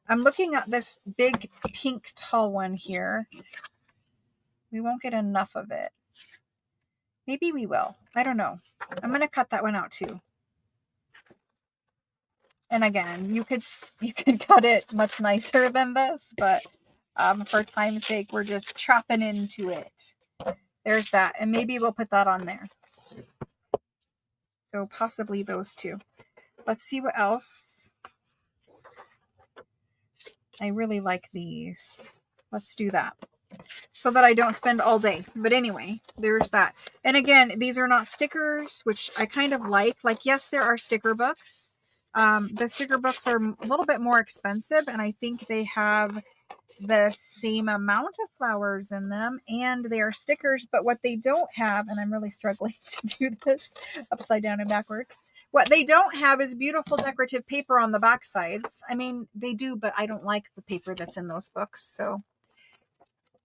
I'm looking at this big pink tall one here. We won't get enough of it. Maybe we will. I don't know. I'm going to cut that one out too. And again, you could cut it much nicer than this, but for time's sake, we're just chopping into it. There's that. And maybe we'll put that on there. So possibly those two. Let's see what else. I really like these. Let's do that so that I don't spend all day. But anyway, there's that. And again, these are not stickers, which I kind of like. Like, yes, there are sticker books. The sticker books are a little bit more expensive, and I think they have the same amount of flowers in them, and they are stickers. But what they don't have, and I'm really struggling to do this upside down and backwards, what they don't have is beautiful decorative paper on the back sides. I mean, they do, but I don't like the paper that's in those books. So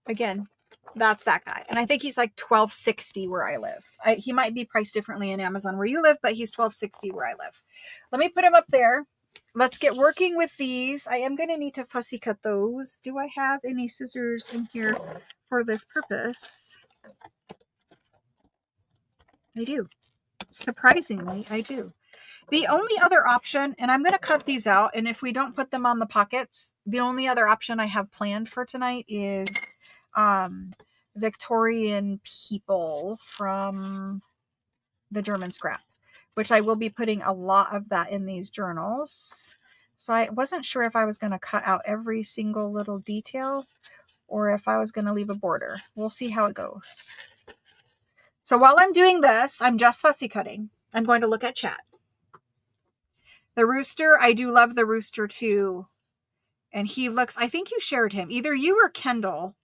again, that's that guy. And I think he's like $12.60 where I live. He might be priced differently in Amazon where you live, but he's $12.60 where I live. Let me put him up there. Let's get working with these. I am going to need to fussy cut those. Do I have any scissors in here for this purpose? I do. Surprisingly, I do. The only other option, and I'm going to cut these out, and if we don't put them on the pockets, the only other option I have planned for tonight is Victorian people from the German scrap, which I will be putting a lot of that in these journals. So I wasn't sure if I was going to cut out every single little detail or if I was going to leave a border. We'll see how it goes. So while I'm doing this, I'm just fussy cutting. I'm going to look at chat. The rooster, I do love the rooster too. And he looks, I think you shared him. Either you or Kendall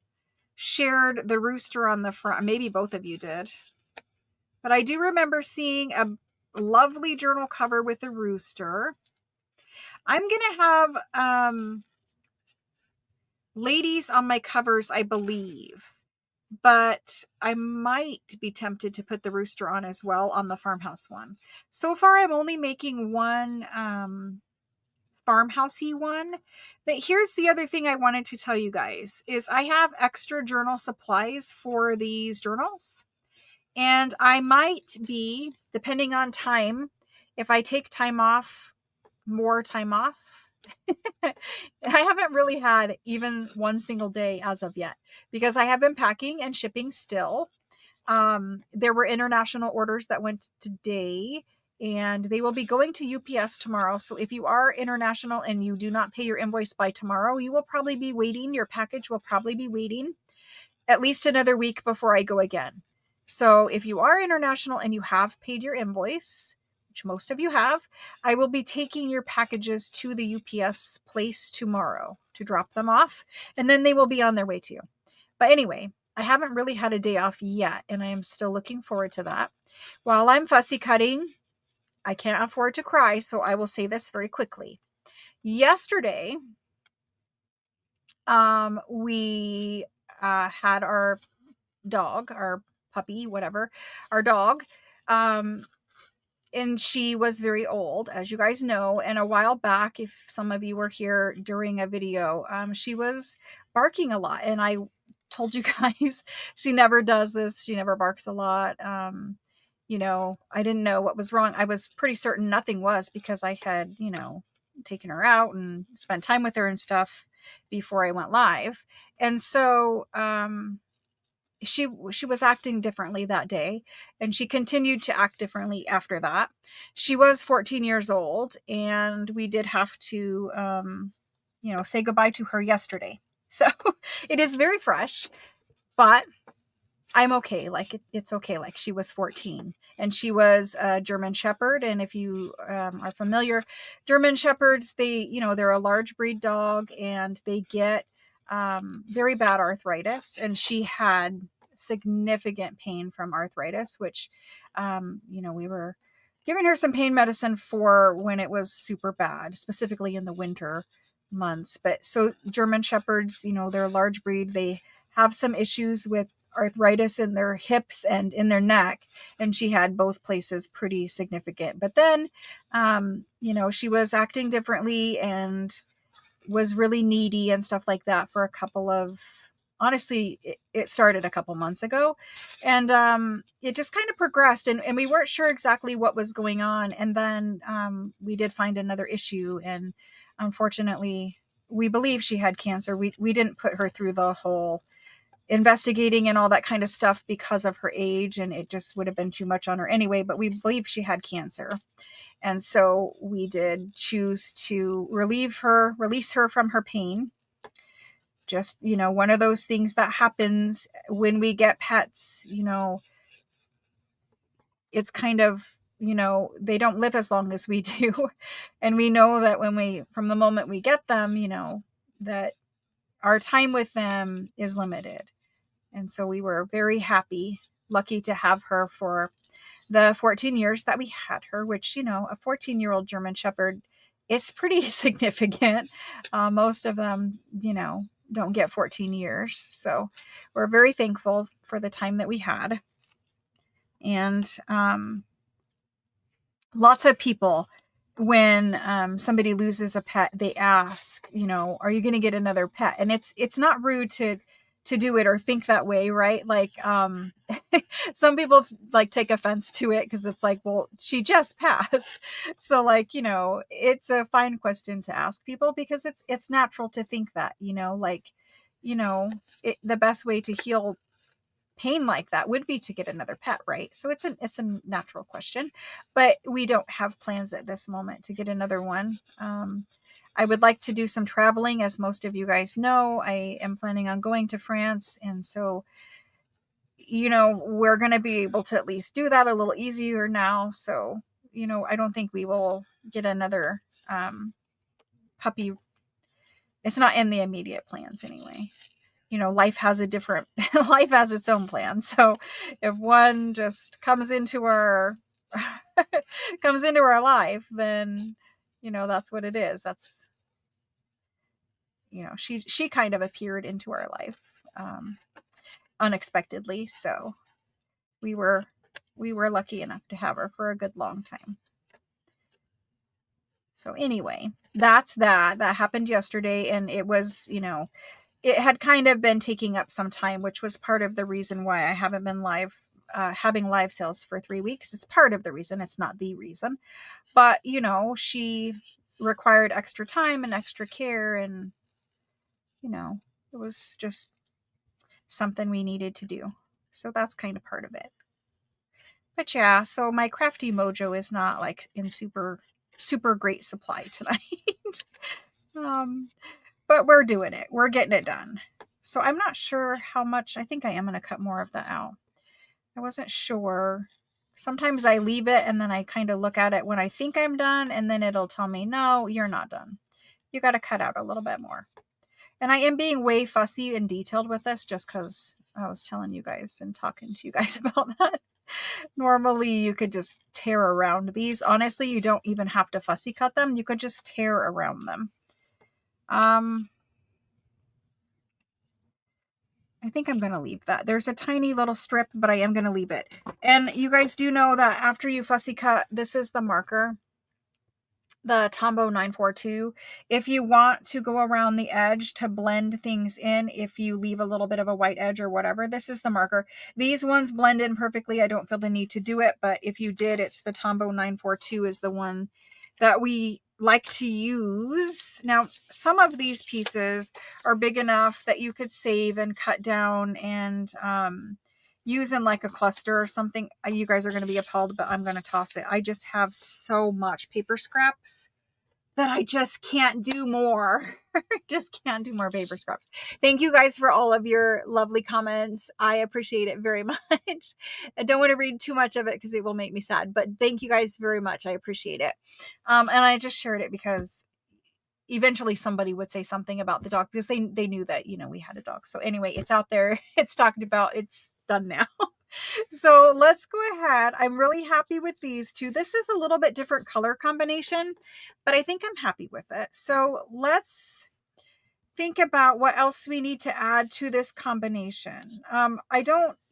shared the rooster on the front. Maybe both of you did. But I do remember seeing a lovely journal cover with a rooster. I'm going to have ladies on my covers, I believe. But I might be tempted to put the rooster on as well on the farmhouse one. So far, I'm only making one farmhousey one. But here's the other thing I wanted to tell you guys is I have extra journal supplies for these journals. And I might be, depending on time, if I take time off, more time off. I haven't really had even one single day as of yet because I have been packing and shipping still. There were international orders that went today and they will be going to UPS tomorrow. So if you are international and you do not pay your invoice by tomorrow, you will probably be waiting. Your package will probably be waiting at least another week before I go again. So if you are international and you have paid your invoice, which most of you have, I will be taking your packages to the UPS place tomorrow to drop them off, and then they will be on their way to you. But anyway, I haven't really had a day off yet, and I am still looking forward to that. While I'm fussy cutting, I can't afford to cry, so I will say this very quickly. Yesterday, we had our dog, our puppy, whatever, our dog, and she was very old, as you guys know. And a while back, if some of you were here during a video, she was barking a lot. And I told you guys, she never does this. She never barks a lot. You know, I didn't know what was wrong. I was pretty certain nothing was because I had, you know, taken her out and spent time with her and stuff before I went live. And so, she was acting differently that day, and she continued to act differently after that. She was 14 years old, and we did have to, you know, say goodbye to her yesterday. So it is very fresh, but I'm okay. Like it's okay. Like she was 14 and she was a German Shepherd. And if you are familiar, German Shepherds, they, you know, they're a large breed dog and they get very bad arthritis. And she had significant pain from arthritis, which, you know, we were giving her some pain medicine for when it was super bad, specifically in the winter. months. But so German Shepherds, they're a large breed. They have some issues with arthritis in their hips and in their neck. And she had both places pretty significant. But then, she was acting differently and was really needy and stuff like that for a couple of, honestly, it started a couple months ago, and it just kind of progressed, and we weren't sure exactly what was going on. And then we did find another issue, and unfortunately we believe she had cancer. We didn't put her through the whole investigating and all that kind of stuff because of her age, and it just would have been too much on her anyway, but we believe she had cancer. And so we did choose to release her from her pain. Just, one of those things that happens when we get pets, it's kind of, they don't live as long as we do. And we know that from the moment we get them, that our time with them is limited. And so we were very lucky to have her for the 14 years that we had her, which, a 14-year-old German Shepherd is pretty significant. Most of them, don't get 14 years. So we're very thankful for the time that we had. And lots of people, when somebody loses a pet, they ask, are you going to get another pet? And it's not rude to do it or think that way, right? Like some people like take offense to it because it's like, well, she just passed. So like, it's a fine question to ask people because it's natural to think that, the best way to heal pain like that would be to get another pet, right? So it's a natural question, but we don't have plans at this moment to get another one. I would like to do some traveling. As most of you guys know, I am planning on going to France. And so, we're going to be able to at least do that a little easier now. So, I don't think we will get another puppy. It's not in the immediate plans anyway. Life has life has its own plan. So if one just comes into our life, then, that's what it is. That's, she kind of appeared into our life, unexpectedly. So we were lucky enough to have her for a good long time. So anyway, that happened yesterday, and it was, it had kind of been taking up some time, which was part of the reason why I haven't been having live sales for 3 weeks. It's part of the reason. It's not the reason. But, she required extra time and extra care. And, it was just something we needed to do. So that's kind of part of it. But yeah, so my crafty mojo is not like in super, super great supply tonight. But we're doing it. We're getting it done. So I'm not sure how much. I think I am going to cut more of that out. I wasn't sure. Sometimes I leave it and then I kind of look at it when I think I'm done, and then it'll tell me, no, you're not done. You got to cut out a little bit more. And I am being way fussy and detailed with this just because I was telling you guys and talking to you guys about that. Normally you could just tear around these. Honestly, you don't even have to fussy cut them. You could just tear around them. I think I'm going to leave that. There's a tiny little strip, but I am going to leave it. And you guys do know that after you fussy cut, this is the marker, the Tombow 942. If you want to go around the edge to blend things in, if you leave a little bit of a white edge or whatever, this is the marker. These ones blend in perfectly. I don't feel the need to do it, but if you did, it's the Tombow 942 is the one that we like to use. Now, some of these pieces are big enough that you could save and cut down and use in like a cluster or something. You guys are going to be appalled, but I'm going to toss it. I just have so much paper scraps that I just can't do more. Just can't do more paper scraps. Thank you guys for all of your lovely comments. I appreciate it very much. I don't want to read too much of it because it will make me sad, but thank you guys very much. I appreciate it. And I just shared it because eventually somebody would say something about the dog because they knew that, we had a dog. So anyway, it's out there. It's talked about. It's done now. So let's go ahead. I'm really happy with these two. This is a little bit different color combination, but I think I'm happy with it. So let's think about what else we need to add to this combination. I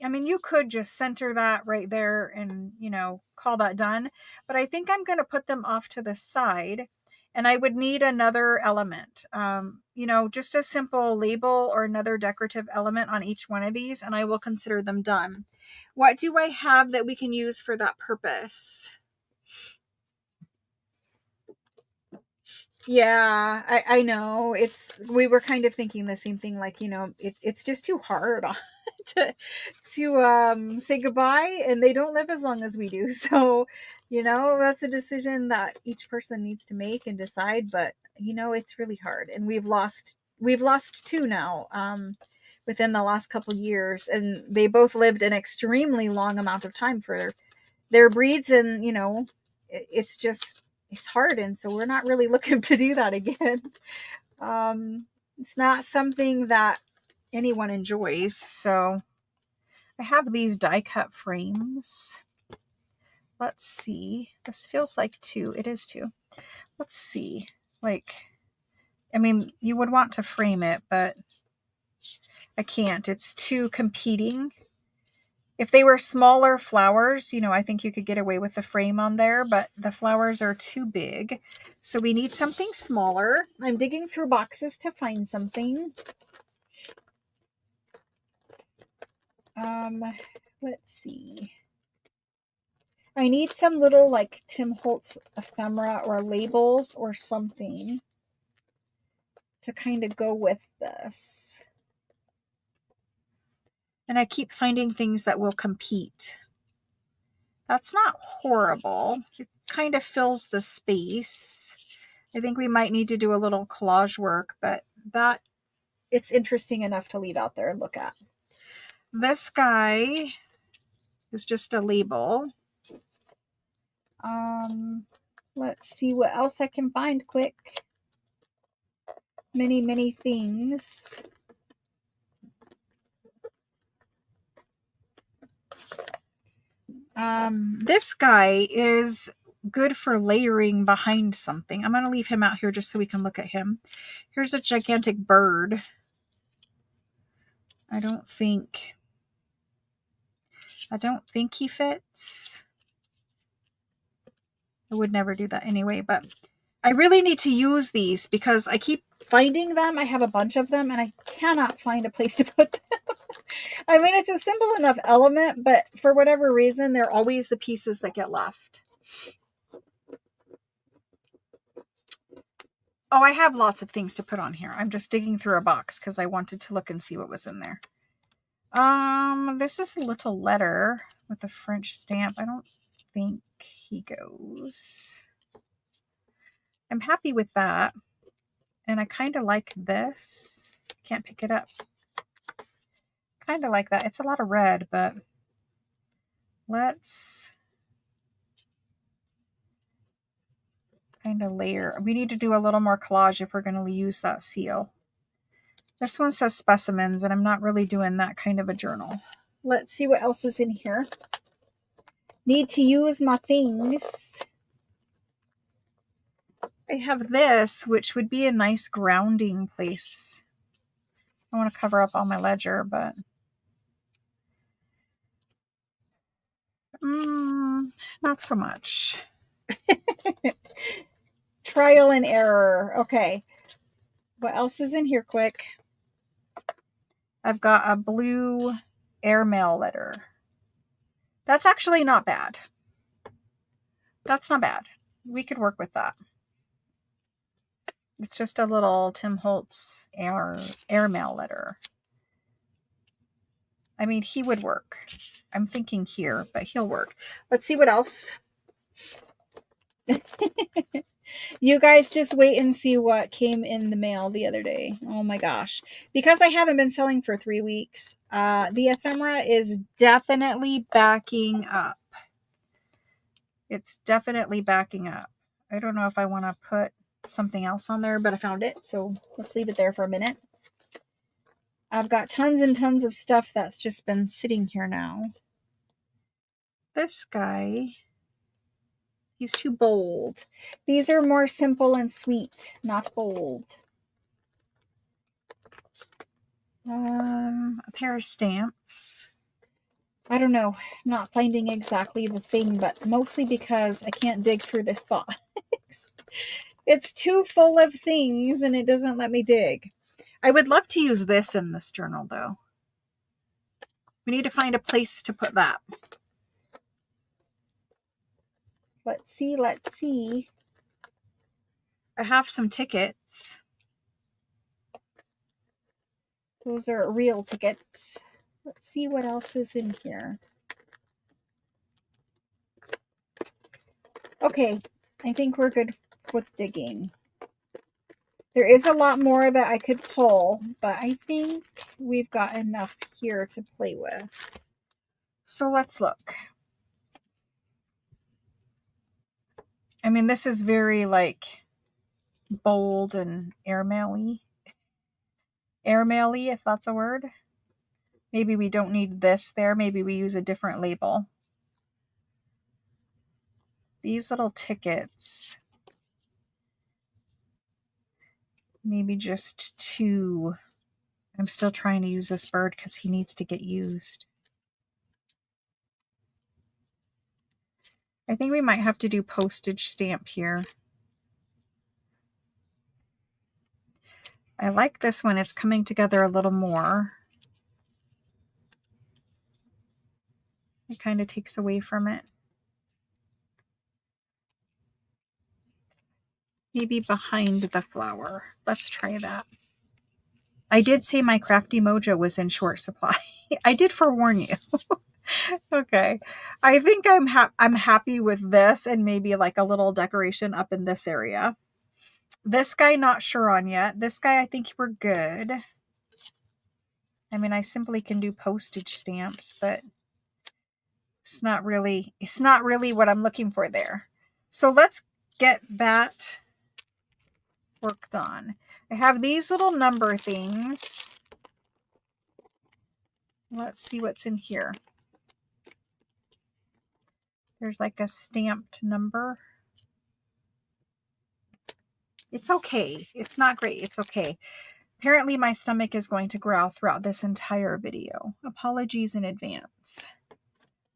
mean, you could just center that right there and, call that done, but I think I'm going to put them off to the side, and I would need another element, just a simple label or another decorative element on each one of these, and I will consider them done. What do I have that we can use for that purpose? Yeah, I know. We were kind of thinking the same thing, like, it's just too hard to say goodbye, and they don't live as long as we do. So, that's a decision that each person needs to make and decide, but it's really hard. And we've lost two now, within the last couple years, and they both lived an extremely long amount of time for their breeds, and it's just it's hard, and so we're not really looking to do that again. It's not something that anyone enjoys. So I have these die cut frames. Let's see, this feels like two. It is two. Let's see. I mean, you would want to frame it, but I can't. It's two competing. If they were smaller flowers, I think you could get away with the frame on there, but the flowers are too big. So we need something smaller. I'm digging through boxes to find something. Let's see. I need some little like Tim Holtz ephemera or labels or something to kind of go with this. And I keep finding things that will compete. That's not horrible. It kind of fills the space. I think we might need to do a little collage work, but it's interesting enough to leave out there and look at. This guy is just a label. Let's see what else I can find quick. Many things. This guy is good for layering behind something. I'm going to leave him out here just so we can look at him. Here's a gigantic bird. I don't think he fits. I would never do that anyway, but I really need to use these because I keep finding them. I have a bunch of them and I cannot find a place to put them. I mean, it's a simple enough element, but for whatever reason, they're always the pieces that get left. Oh, I have lots of things to put on here. I'm just digging through a box because I wanted to look and see what was in there. This is a little letter with a French stamp. I don't think he goes. I'm happy with that. And I kind of like this. Can't pick it up. Kind of like that. It's a lot of red, but let's kind of layer. We need to do a little more collage if we're going to use that seal. This one says specimens, and I'm not really doing that kind of a journal. Let's see what else is in here. Need to use my things. I have this, which would be a nice grounding place. I want to cover up all my ledger, but not so much. Trial and error. Okay. What else is in here quick? I've got a blue airmail letter. That's actually not bad. That's not bad. We could work with that. It's just a little Tim Holtz airmail letter. I mean, he would work. I'm thinking here, but he'll work. Let's see what else. You guys just wait and see what came in the mail the other day. Oh my gosh. Because I haven't been selling for 3 weeks, the ephemera is definitely backing up. It's definitely backing up. I don't know if I want to put something else on there, but I found it. So let's leave it there for a minute. I've got tons and tons of stuff that's just been sitting here now. this guy, he's too bold. These are more simple and sweet, not bold. A pair of stamps. I don't know, not finding exactly the thing, but mostly because I can't dig through this box. It's too full of things and it doesn't let me dig. I would love to use this in this journal though. We need to find a place to put that. Let's see. I have some tickets. Those are real tickets. Let's see what else is in here. Okay, I think we're good with digging. There is a lot more that I could pull, but I think we've got enough here to play with. So let's look. I mean, this is very like bold and airmail-y. Airmail-y, if that's a word. Maybe we don't need this there. Maybe we use a different label. These little tickets. Maybe just 2. I'm still trying to use this bird because he needs to get used. I think we might have to do postage stamp here. I like this one. It's coming together a little more. It kind of takes away from it. Maybe behind the flower. Let's try that. I did say my Crafty Mojo was in short supply. I did forewarn you. Okay. I think I'm happy with this and maybe like a little decoration up in this area. This guy, not sure on yet. This guy, I think we're good. I mean, I simply can do postage stamps, but it's not really what I'm looking for there. So let's get that worked on. I have these little number things. Let's see what's in here. There's like a stamped number. It's okay. It's not great. It's okay. Apparently my stomach is going to growl throughout this entire video. Apologies in advance.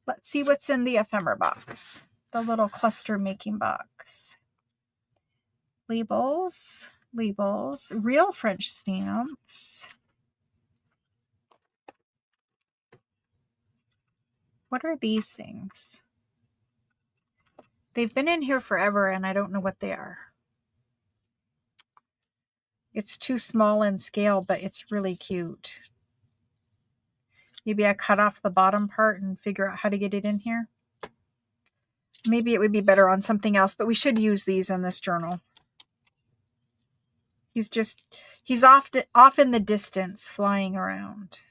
Let's see what's in the ephemera box. The little cluster making box. Labels. Labels. Real French stamps. What are these things? They've been in here forever and I don't know what they are. It's too small in scale, but it's really cute. Maybe I cut off the bottom part and figure out how to get it in here. Maybe it would be better on something else, but we should use these in this journal. He's off in the distance flying around.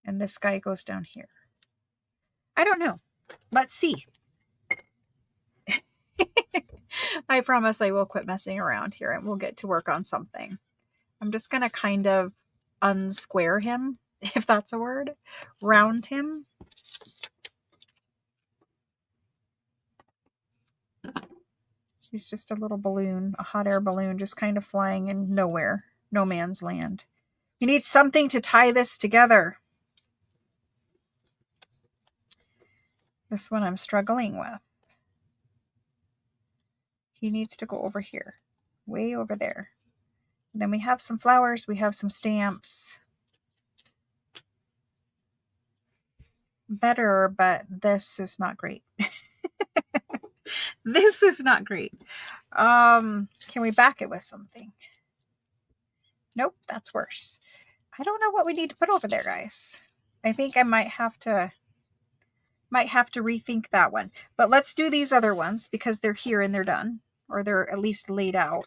And this guy goes down here. I don't know. Let's see. I promise I will quit messing around here and we'll get to work on something. I'm just going to kind of unsquare him, if that's a word, round him. He's just a little balloon, a hot air balloon, just kind of flying in nowhere, no man's land. You need something to tie this together. This one I'm struggling with. He needs to go over here, way over there. Then we have some flowers, we have some stamps. Better, but this is not great. This is not great. Can we back it with something? Nope, that's worse. I don't know what we need to put over there, guys. I think I might have to rethink that one. But let's do these other ones because they're here and they're done, or they're at least laid out.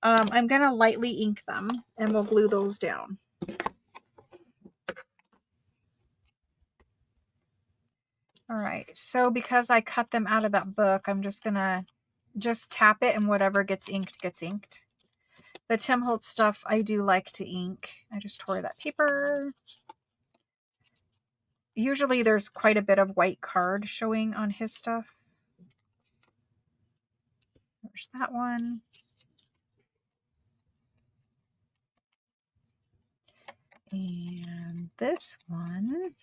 I'm going to lightly ink them and we'll glue those down. All right, so because I cut them out of that book, I'm just going to tap it and whatever gets inked, gets inked. The Tim Holtz stuff, I do like to ink. I just tore that paper. usually there's quite a bit of white card showing on his stuff. There's that one. And this one.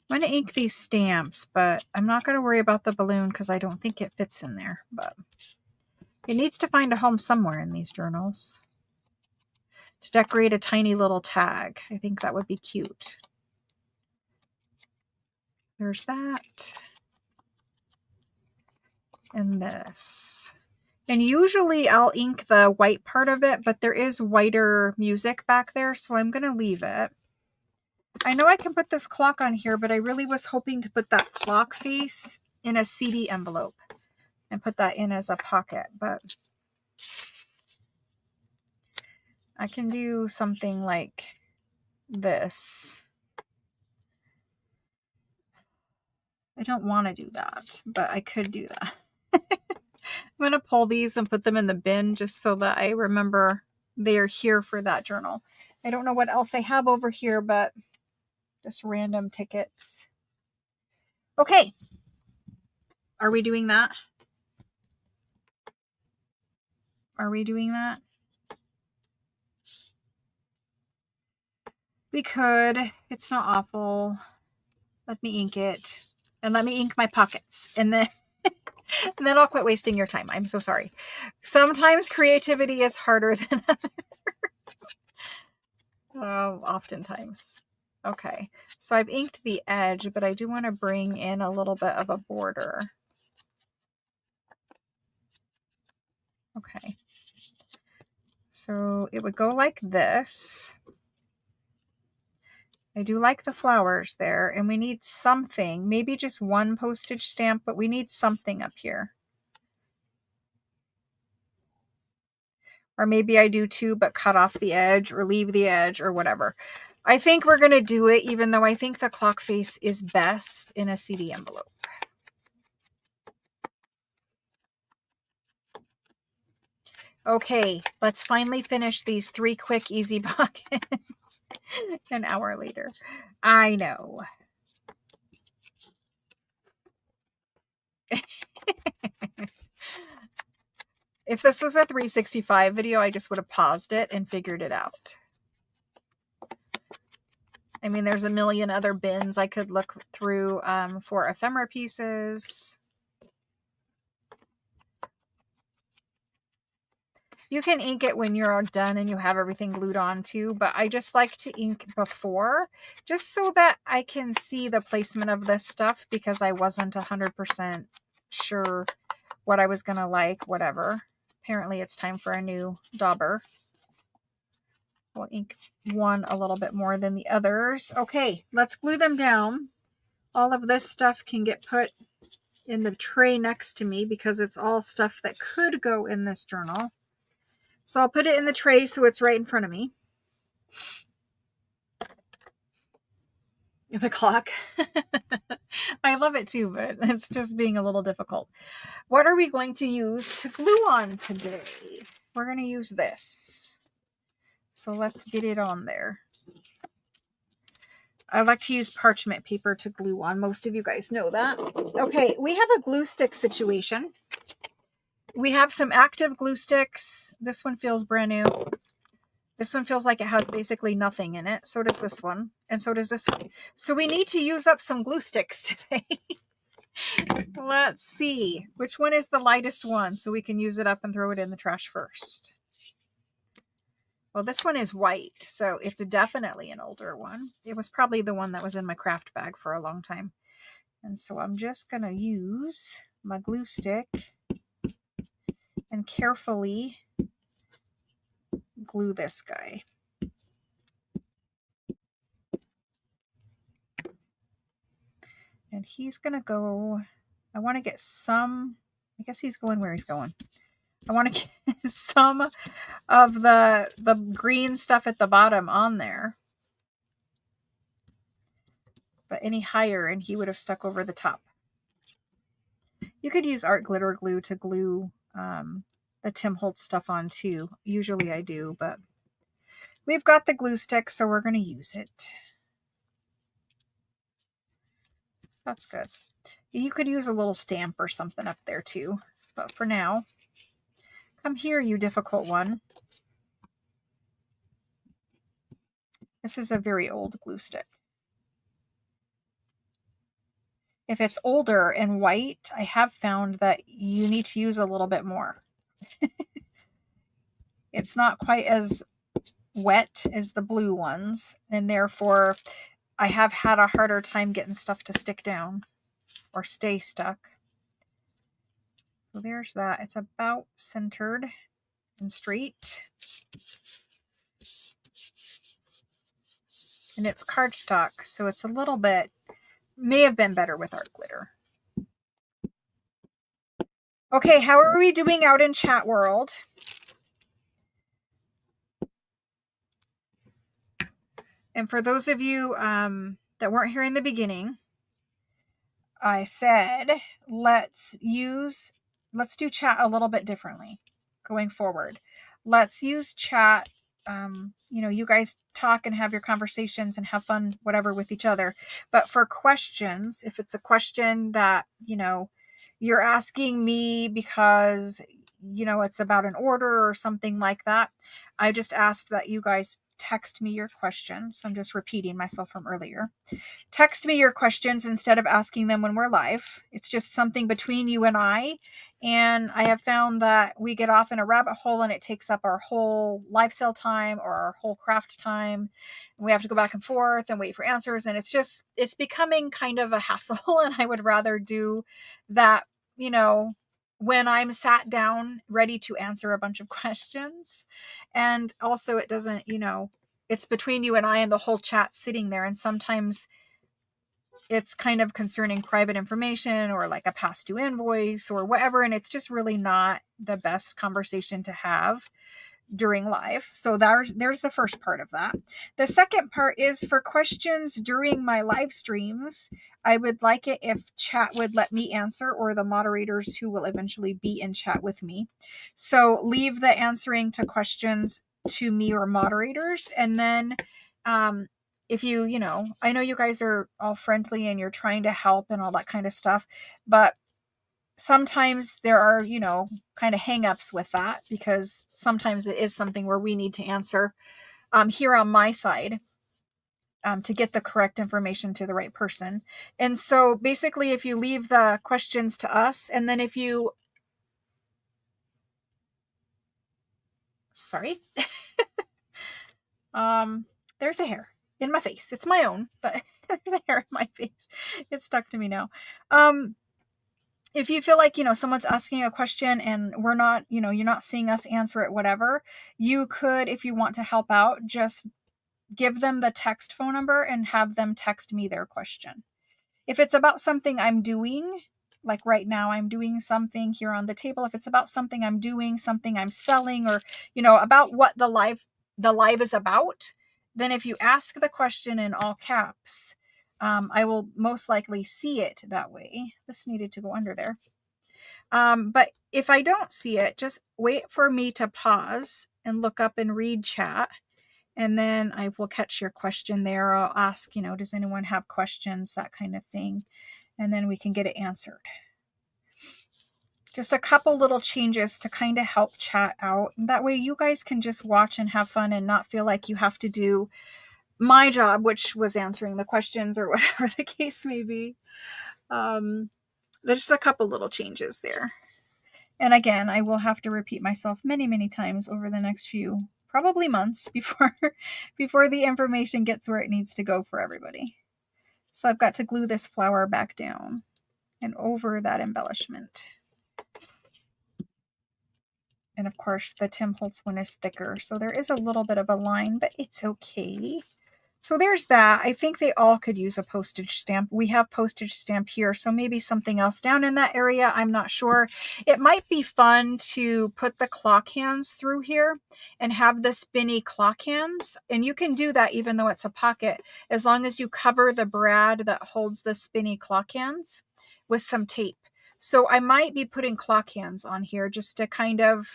I'm going to ink these stamps, but I'm not going to worry about the balloon because I don't think it fits in there. But it needs to find a home somewhere in these journals. To decorate a tiny little tag. I think that would be cute. There's that. And this. And usually I'll ink the white part of it, but there is whiter music back there, so I'm going to leave it. I know I can put this clock on here, but I really was hoping to put that clock face in a CD envelope and put that in as a pocket, but I can do something like this. I don't want to do that, but I could do that. I'm going to pull these and put them in the bin just so that I remember they are here for that journal. I don't know what else I have over here, but just random tickets. Okay. Are we doing that? Are we doing that? We could. It's not awful. Let me ink it. And let me ink my pockets. And then and then I'll quit wasting your time. I'm so sorry. Sometimes creativity is harder than others. Oftentimes. Okay. So I've inked the edge, but I do want to bring in a little bit of a border. Okay. So it would go like this. I do like the flowers there, and we need something, maybe just one postage stamp, but we need something up here. Or maybe I do two, but cut off the edge or leave the edge or whatever. I think we're going to do it, even though I think the clock face is best in a CD envelope. Okay, let's finally finish these 3 quick, easy pockets. An hour later. I know. If this was a 365 video, I just would have paused it and figured it out. I mean, there's a million other bins I could look through for ephemera pieces. You can ink it when you're done and you have everything glued on too, but I just like to ink before, just so that I can see the placement of this stuff, because I wasn't 100% sure what I was going to like, whatever. Apparently it's time for a new dauber. We'll ink one a little bit more than the others. Okay, let's glue them down. All of this stuff can get put in the tray next to me because it's all stuff that could go in this journal. So I'll put it in the tray so it's right in front of me. The clock. I love it too, but it's just being a little difficult. What are we going to use to glue on today? We're going to use this. So let's get it on there. I like to use parchment paper to glue on. Most of you guys know that. Okay, we have a glue stick situation. We have some active glue sticks. This one feels brand new. This one feels like it has basically nothing in it. So does this one. And so does this one. So we need to use up some glue sticks today. Let's see. Which one is the lightest one so we can use it up and throw it in the trash first? Well, this one is white, so it's definitely an older one. It was probably the one that was in my craft bag for a long time. And so I'm just going to use my glue stick and carefully glue this guy. And he's going to go, I want to get some, I guess he's going where he's going. I want to get some of the green stuff at the bottom on there. But any higher and he would have stuck over the top. You could use art glitter glue to glue the Tim Holtz stuff on too. Usually I do, but we've got the glue stick, so we're going to use it. That's good. You could use a little stamp or something up there too. But for now, come here, you difficult one. This is a very old glue stick. If it's older and white, I have found that you need to use a little bit more. It's not quite as wet as the blue ones, and therefore I have had a harder time getting stuff to stick down or stay stuck. So there's that. It's about centered and straight. And it's cardstock, so it's a little bit, may have been better with art glitter. Okay, how are we doing out in chat world? And for those of you that weren't here in the beginning, I said, let's do chat a little bit differently going forward. Let's use chat. You guys talk and have your conversations and have fun, whatever, with each other. But for questions, if it's a question that, you're asking me because, it's about an order or something like that, I just asked that you guys text me your questions. I'm just repeating myself from earlier. Text me your questions instead of asking them when we're live. It's just something between you and I. And I have found that we get off in a rabbit hole and it takes up our whole live sale time or our whole craft time. And we have to go back and forth and wait for answers. And it's becoming kind of a hassle. And I would rather do that, when I'm sat down ready to answer a bunch of questions. And also it doesn't, it's between you and I and the whole chat sitting there. And sometimes it's kind of concerning private information or like a past due invoice or whatever. And it's just really not the best conversation to have during live. So there's the first part of that. The second part is for questions during my live streams. I would like it if chat would let me answer, or the moderators who will eventually be in chat with me. So leave the answering to questions to me or moderators. And then if I know you guys are all friendly and you're trying to help and all that kind of stuff, but sometimes there are, kind of hangups with that, because sometimes it is something where we need to answer here on my side to get the correct information to the right person. And so basically, if you leave the questions to us, and then if you, sorry, there's a hair in my face. It's my own, but there's a hair in my face. It's stuck to me now. If you feel like, someone's asking a question and we're not, you're not seeing us answer it, whatever, you could, if you want to help out, just give them the text phone number and have them text me their question. If it's about something I'm doing, like right now I'm doing something here on the table, if it's about something I'm doing, something I'm selling, or, about what the live is about, then if you ask the question in all caps, I will most likely see it that way. This needed to go under there. But if I don't see it, just wait for me to pause and look up and read chat. And then I will catch your question there. I'll ask, does anyone have questions, that kind of thing. And then we can get it answered. Just a couple little changes to kind of help chat out. That way you guys can just watch and have fun and not feel like you have to do my job, which was answering the questions or whatever the case may be. There's just a couple little changes there. And again, I will have to repeat myself many, many times over the next few, probably months, before the information gets where it needs to go for everybody. So I've got to glue this flower back down and over that embellishment. And of course, the Tim Holtz one is thicker, so there is a little bit of a line, but it's okay. So there's that. I think they all could use a postage stamp. We have postage stamp here, so maybe something else down in that area. I'm not sure. It might be fun to put the clock hands through here and have the spinny clock hands. And you can do that even though it's a pocket, as long as you cover the brad that holds the spinny clock hands with some tape. So I might be putting clock hands on here just to kind of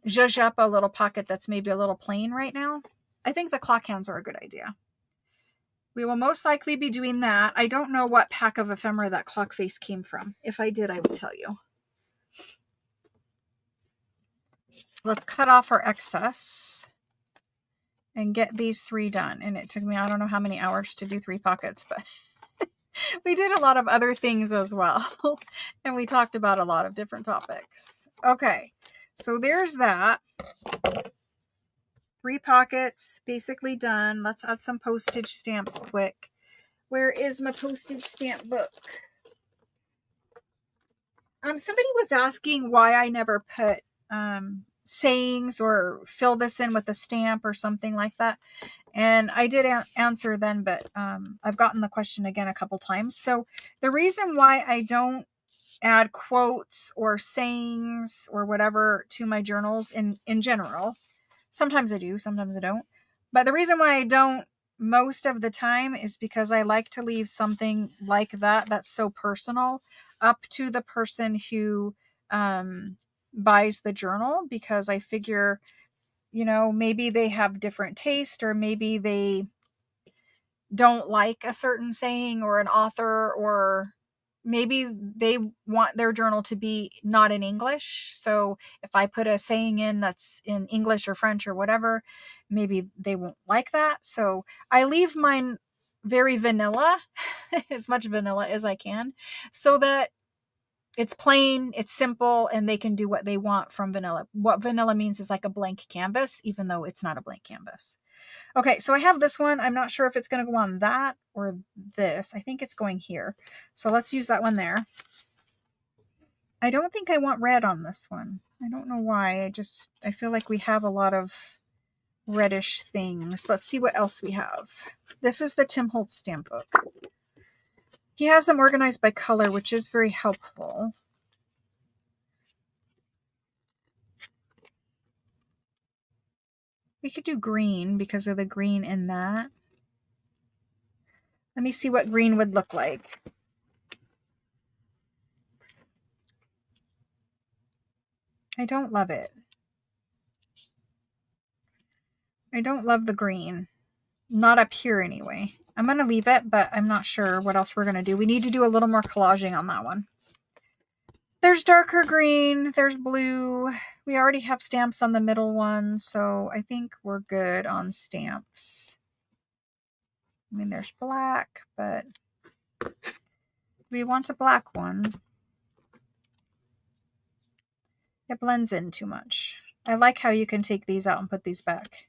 zhuzh up a little pocket that's maybe a little plain right now. I think the clock hands are a good idea. we will most likely be doing that. I don't know what pack of ephemera that clock face came from. If I did, I would tell you. Let's cut off our excess and get these 3 done. And it took me, I don't know how many hours to do 3 pockets, but we did a lot of other things as well. And we talked about a lot of different topics. Okay, so there's that. 3 pockets basically done. Let's add some postage stamps quick. Where is my postage stamp book? Somebody was asking why I never put sayings or fill this in with a stamp or something like that. And I did answer then, but I've gotten the question again a couple times. So the reason why I don't add quotes or sayings or whatever to my journals in general, sometimes I do, sometimes I don't. But the reason why I don't most of the time is because I like to leave something like that that's so personal up to the person who buys the journal, because I figure, you know, maybe they have different taste, or maybe they don't like a certain saying or an author, or maybe they want their journal to be not in English. So if I put a saying in that's in English or French or whatever, maybe they won't like that. So I leave mine very vanilla, as much vanilla as I can, so that it's plain, it's simple, and they can do what they want from vanilla. What vanilla means is like a blank canvas, even though it's not a blank canvas. Okay, so I have this one. I'm not sure if it's going to go on that or this. I think it's going here. So let's use that one there. I don't think I want red on this one. I don't know why. I feel like we have a lot of reddish things. Let's see what else we have. This is the Tim Holtz stamp book. He has them organized by color, which is very helpful. We could do green because of the green in that. Let me see what green would look like. I don't love it. I don't love the green. Not up here anyway. I'm going to leave it, but I'm not sure what else we're going to do. We need to do a little more collaging on that one. There's darker green. There's blue. We already have stamps on the middle one, so I think we're good on stamps. I mean, there's black, but we want a black one. It blends in too much. I like how you can take these out and put these back.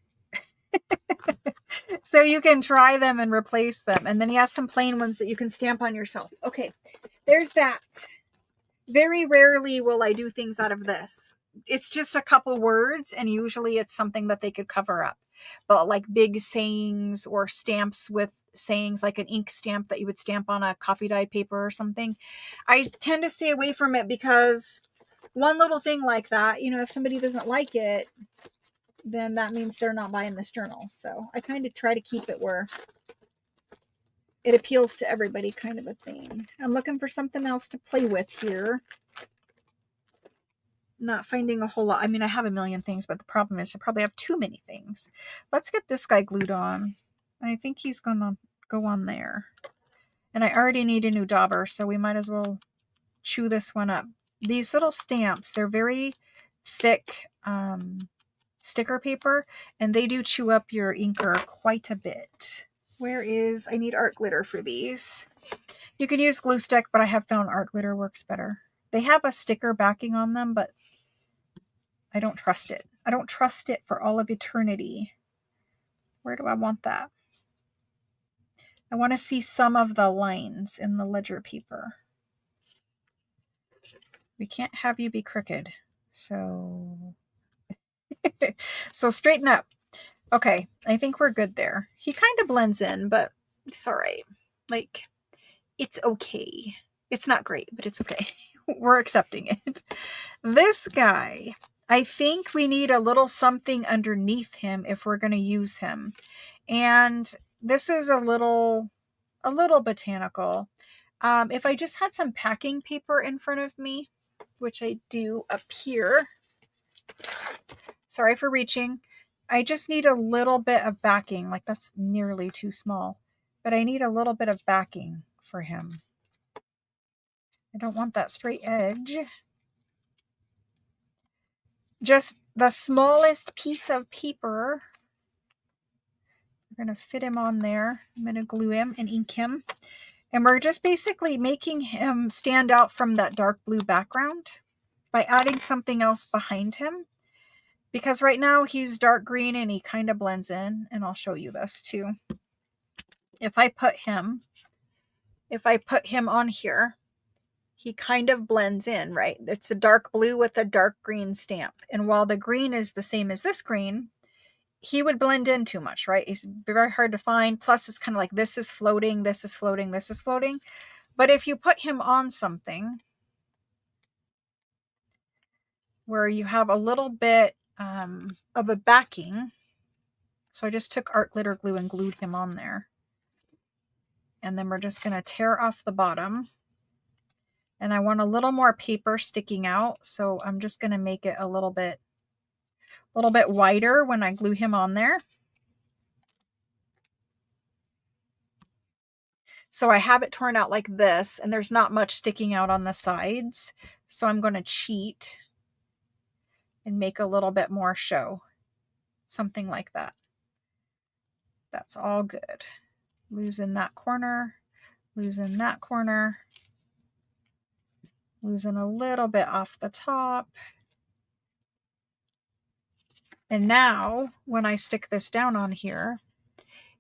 So you can try them and replace them. And then he has some plain ones that you can stamp on yourself. Okay, there's that. Very rarely will I do things out of this. It's just a couple words, and usually it's something that they could cover up. But like big sayings or stamps with sayings, like an ink stamp that you would stamp on a coffee dyed paper or something, I tend to stay away from it, because one little thing like that, you know, if somebody doesn't like it, then that means they're not buying this journal. So I kind of try to keep it where it appeals to everybody, kind of a thing. I'm looking for something else to play with here. Not finding a whole lot. I mean, I have a million things, but the problem is I probably have too many things. Let's get this guy glued on. I think he's going to go on there. And I already need a new dauber, so we might as well chew this one up. These little stamps, they're very thick sticker paper, and they do chew up your inker quite a bit. I need art glitter for these. You can use glue stick, but I have found art glitter works better. They have a sticker backing on them, but I don't trust it. I don't trust it for all of eternity. Where do I want that? I want to see some of the lines in the ledger paper. We can't have you be crooked. So, so straighten up. Okay, I think we're good there. He kind of blends in, but it's all right. Like, it's okay. It's not great, but it's okay. We're accepting it. This guy, I think we need a little something underneath him if we're going to use him. And this is a little botanical. If I just had some packing paper in front of me, which I do up here. Sorry for reaching. I just need a little bit of backing. Like, that's nearly too small. but I need a little bit of backing for him. I don't want that straight edge. Just the smallest piece of paper. We're going to fit him on there. I'm going to glue him and ink him. And we're just basically making him stand out from that dark blue background by adding something else behind him. Because right now he's dark green and he kind of blends in. And I'll show you this too. If I put him on here, he kind of blends in, right? It's a dark blue with a dark green stamp. And while the green is the same as this green, he would blend in too much, right? He's very hard to find. Plus it's kind of like this is floating, this is floating, this is floating. But if you put him on something where you have a little bit of a backing. So I just took art glitter glue and glued him on there. And then we're just going to tear off the bottom. And I want a little more paper sticking out. So I'm just going to make it a little bit wider when I glue him on there. So I have it torn out like this, and there's not much sticking out on the sides. So I'm going to cheat and make a little bit more show. Something like that. That's all good. Losing that corner, losing that corner, losing a little bit off the top. And now when I stick this down on here,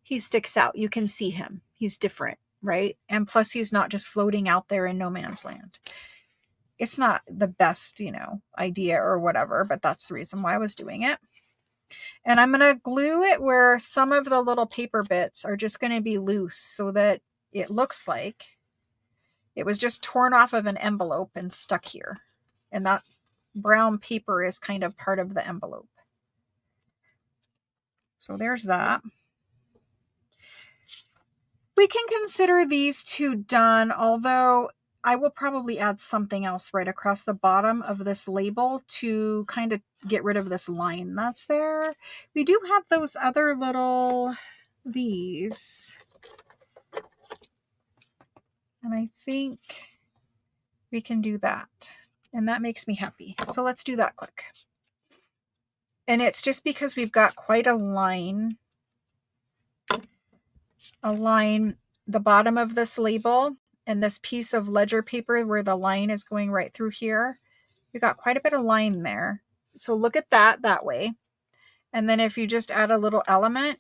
he sticks out. You can see him. He's different, right? And plus he's not just floating out there in no man's land. It's not the best, idea or whatever, but that's the reason why I was doing it. And I'm going to glue it where some of the little paper bits are just going to be loose so that it looks like it was just torn off of an envelope and stuck here. And that brown paper is kind of part of the envelope. So there's that. We can consider these two done, although I will probably add something else right across the bottom of this label to kind of get rid of this line that's there. We do have those other little, these. And I think we can do that. And that makes me happy. So let's do that quick. And it's just because we've got quite a line, the bottom of this label and this piece of ledger paper where the line is going right through here. We've got quite a bit of line there. So look at that way. And then if you just add a little element,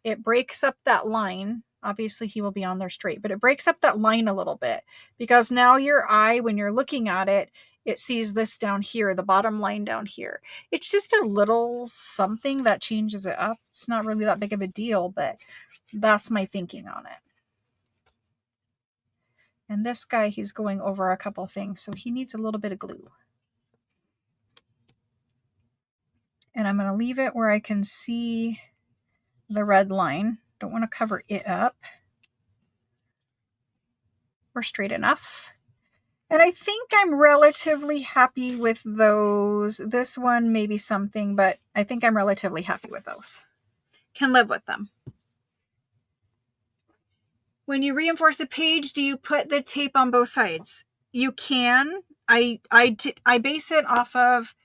it breaks up that line. Obviously he will be on there straight, but it breaks up that line a little bit because now your eye, when you're looking at it, it sees this down here, the bottom line down here. It's just a little something that changes it up. It's not really that big of a deal, but that's my thinking on it. And this guy, he's going over a couple things, so he needs a little bit of glue. And I'm going to leave it where I can see the red line. Don't want to cover it up. We're straight enough. And I think I'm relatively happy with those. This one may be something, but I think I'm relatively happy with those. Can live with them. When you reinforce a page, do you put the tape on both sides? You can. I base it off of,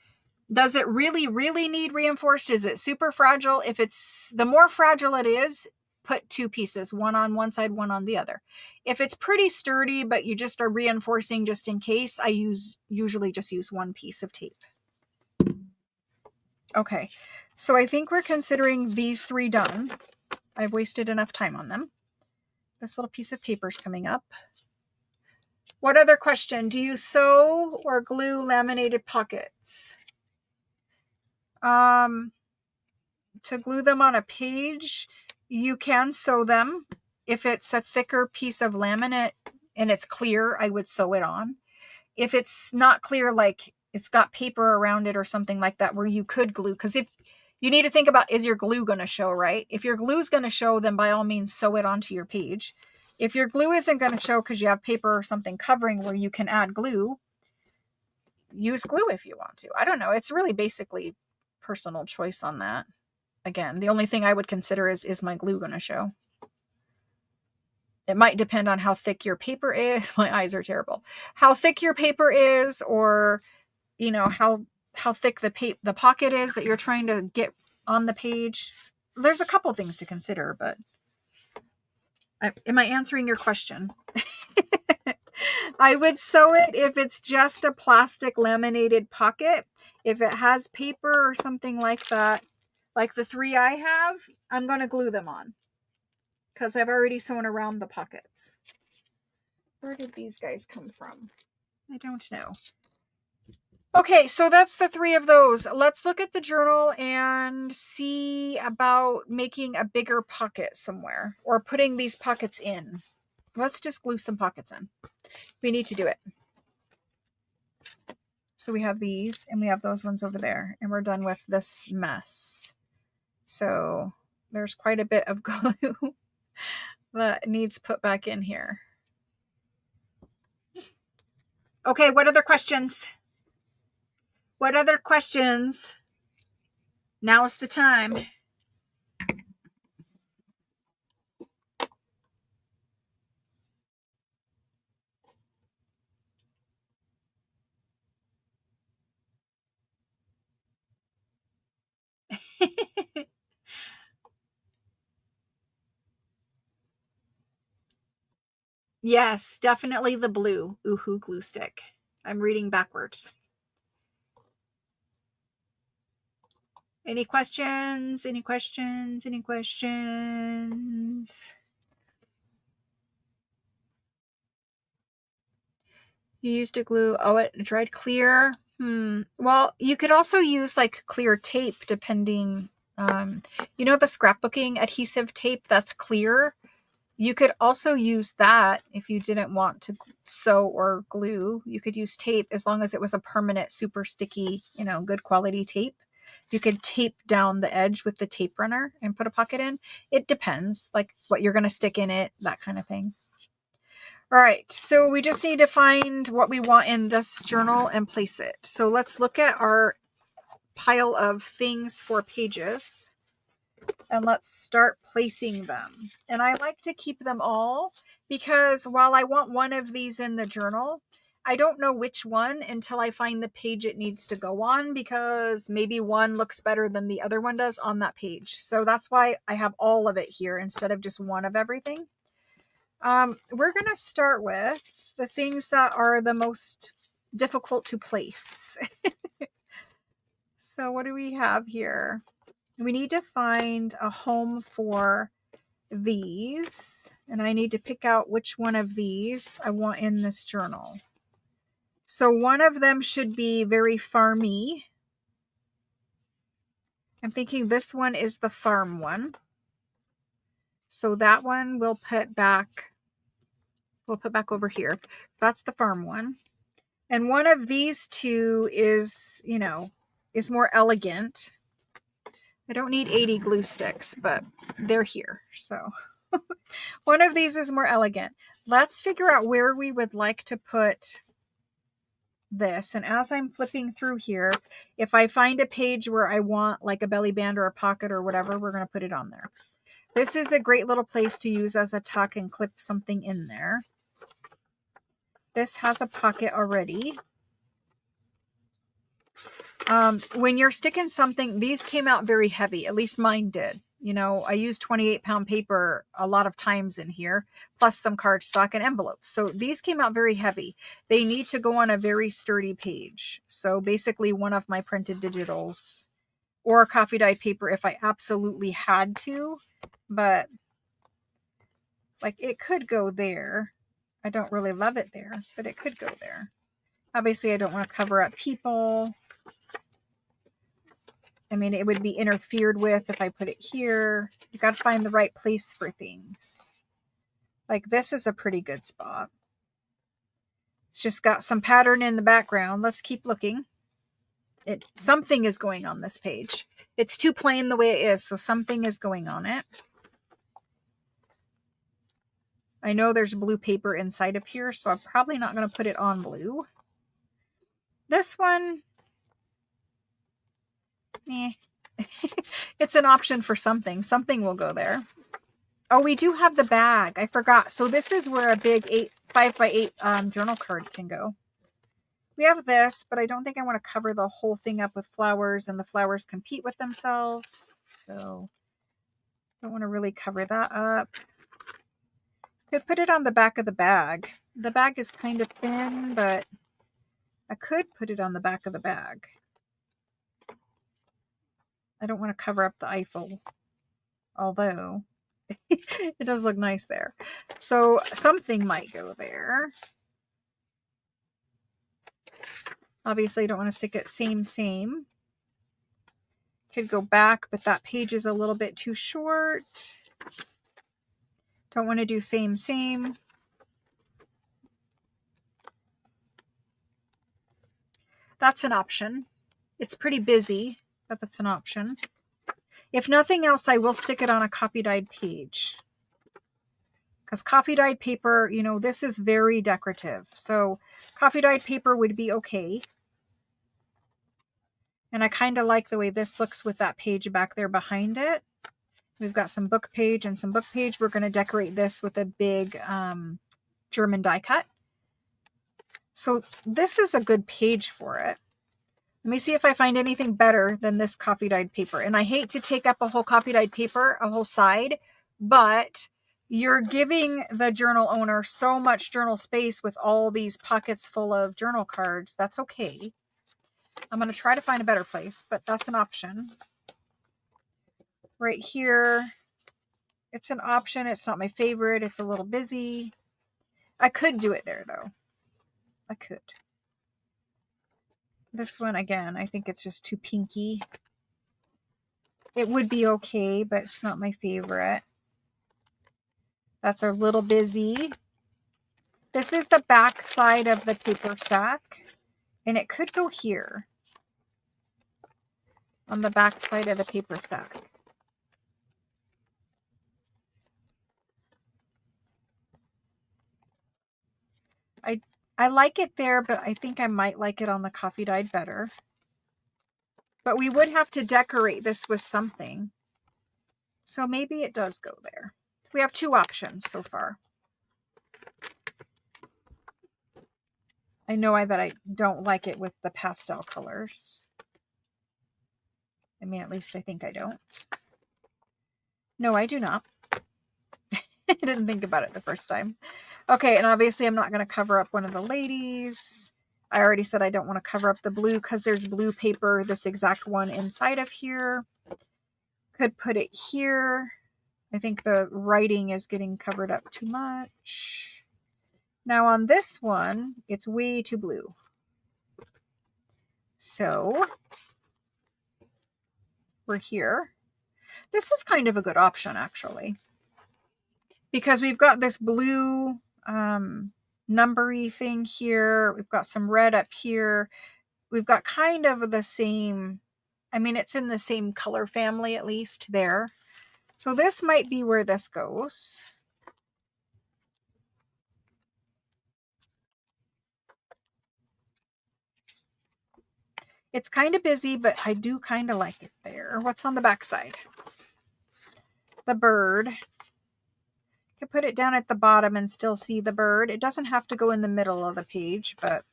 does it really, really need reinforced? Is it super fragile? If it's, the more fragile it is, put two pieces, one on one side, one on the other. If it's pretty sturdy, but you just are reinforcing just in case, I usually just use one piece of tape. Okay, so I think we're considering these three done. I've wasted enough time on them. This little piece of paper is coming up. What other question? Do you sew or glue laminated pockets? To glue them on a page, you can sew them. If it's a thicker piece of laminate and it's clear, I would sew it on. If it's not clear, like it's got paper around it or something like that where you could glue, because if you need to think about, is your glue going to show, right? If your glue is going to show, then by all means sew it onto your page. If your glue isn't going to show because you have paper or something covering where you can add glue, use glue if you want to. I don't know. It's really basically personal choice on that. Again, the only thing I would consider is my glue going to show? It might depend on how thick your paper is. My eyes are terrible. How thick your paper is, or, you know, how thick the pocket is that you're trying to get on the page. There's a couple things to consider, but am I answering your question? I would sew it if it's just a plastic laminated pocket. If it has paper or something like that, like the 3 I have, I'm going to glue them on because I've already sewn around the pockets. Where did these guys come from? I don't know. Okay, so that's the 3 of those. Let's look at the journal and see about making a bigger pocket somewhere or putting these pockets in. Let's just glue some pockets in. We need to do it. So we have these and we have those ones over there, and we're done with this mess. So there's quite a bit of glue that needs put back in here. Okay, what other questions? What other questions? Now's the time. Yes, definitely the blue Oohoo glue stick. I'm reading backwards. Any questions? Any questions? Any questions? You used to glue, it dried clear. Well, you could also use like clear tape depending, you know, the scrapbooking adhesive tape that's clear. You could also use that if you didn't want to sew or glue. You could use tape as long as it was a permanent, super sticky, you know, good quality tape. You could tape down the edge with the tape runner and put a pocket in. It depends, like what you're going to stick in it, that kind of thing. All right, so we just need to find what we want in this journal and place it. So let's look at our pile of things for pages and let's start placing them. And I like to keep them all because while I want one of these in the journal, I don't know which one until I find the page it needs to go on, because maybe one looks better than the other one does on that page. So that's why I have all of it here instead of just one of everything. We're going to start with the things that are the most difficult to place. So what do we have here? We need to find a home for these, and I need to pick out which one of these I want in this journal. So one of them should be very farmy. I'm thinking this one is the farm one. So that one we'll put back over here. That's the farm one. And one of these two is, you know, is more elegant. I don't need 80 glue sticks, but they're here. So one of these is more elegant. Let's figure out where we would like to put this. And as I'm flipping through here, if I find a page where I want like a belly band or a pocket or whatever, we're going to put it on there. This is a great little place to use as a tuck and clip something in there. This has a pocket already. When you're sticking something, these came out very heavy. At least mine did. You know, I used 28-pound paper a lot of times in here, plus some cardstock and envelopes. So these came out very heavy. They need to go on a very sturdy page. So basically one of my printed digitals or coffee dyed paper if I absolutely had to. But like it could go there. I don't really love it there, but it could go there. Obviously, I don't want to cover up people. I mean, it would be interfered with if I put it here. You got to find the right place for things. Like this is a pretty good spot. It's just got some pattern in the background. Let's keep looking. Something is going on this page. It's too plain the way it is, so something is going on it. I know there's blue paper inside of here, so I'm probably not going to put it on blue. This one, it's an option for something. Something will go there. Oh, we do have the bag. I forgot. So this is where a big 5x8 journal card can go. We have this, but I don't think I want to cover the whole thing up with flowers, and the flowers compete with themselves. So I don't want to really cover that up. Could put it on the back of the bag. The bag is kind of thin, but I could put it on the back of the bag. I don't want to cover up the Eiffel, although it does look nice there. So something might go there. Obviously, I don't want to stick it same. Could go back, but that page is a little bit too short. Don't want to do same. That's an option. It's pretty busy, but that's an option. If nothing else, I will stick it on a copy dyed page. Because copy dyed paper, you know, this is very decorative. So copy dyed paper would be okay. And I kind of like the way this looks with that page back there behind it. We've got some book page and some book page. We're going to decorate this with a big German die cut. So this is a good page for it. Let me see if I find anything better than this copy dyed paper. And I hate to take up a whole copy dyed paper, a whole side, but you're giving the journal owner so much journal space with all these pockets full of journal cards. That's okay. I'm going to try to find a better place, but that's an option. Right here, it's an option. It's not my favorite. It's a little busy. I could do it there, though. I could. This one, again, I think it's just too pinky. It would be okay, but it's not my favorite. That's a little busy. This is the back side of the paper sack, and it could go here on the back side of the paper sack. I like it there, but I think I might like it on the coffee dyed better. But we would have to decorate this with something. So maybe it does go there. We have two options so far. I know that I don't like it with the pastel colors. I mean, at least I think I don't. No, I do not. I didn't think about it the first time. Okay, and obviously I'm not going to cover up one of the ladies. I already said I don't want to cover up the blue because there's blue paper, this exact one inside of here. Could put it here. I think the writing is getting covered up too much. Now on this one, it's way too blue. So we're here. This is kind of a good option, actually, because we've got this blue numbery thing here. We've got some red up here. We've got kind of the same, I mean, it's in the same color family, at least there. So this might be where this goes. It's kind of busy, but I do kind of like it there. What's on the back side? The bird. Could put it down at the bottom and still see the bird. It doesn't have to go in the middle of the page, but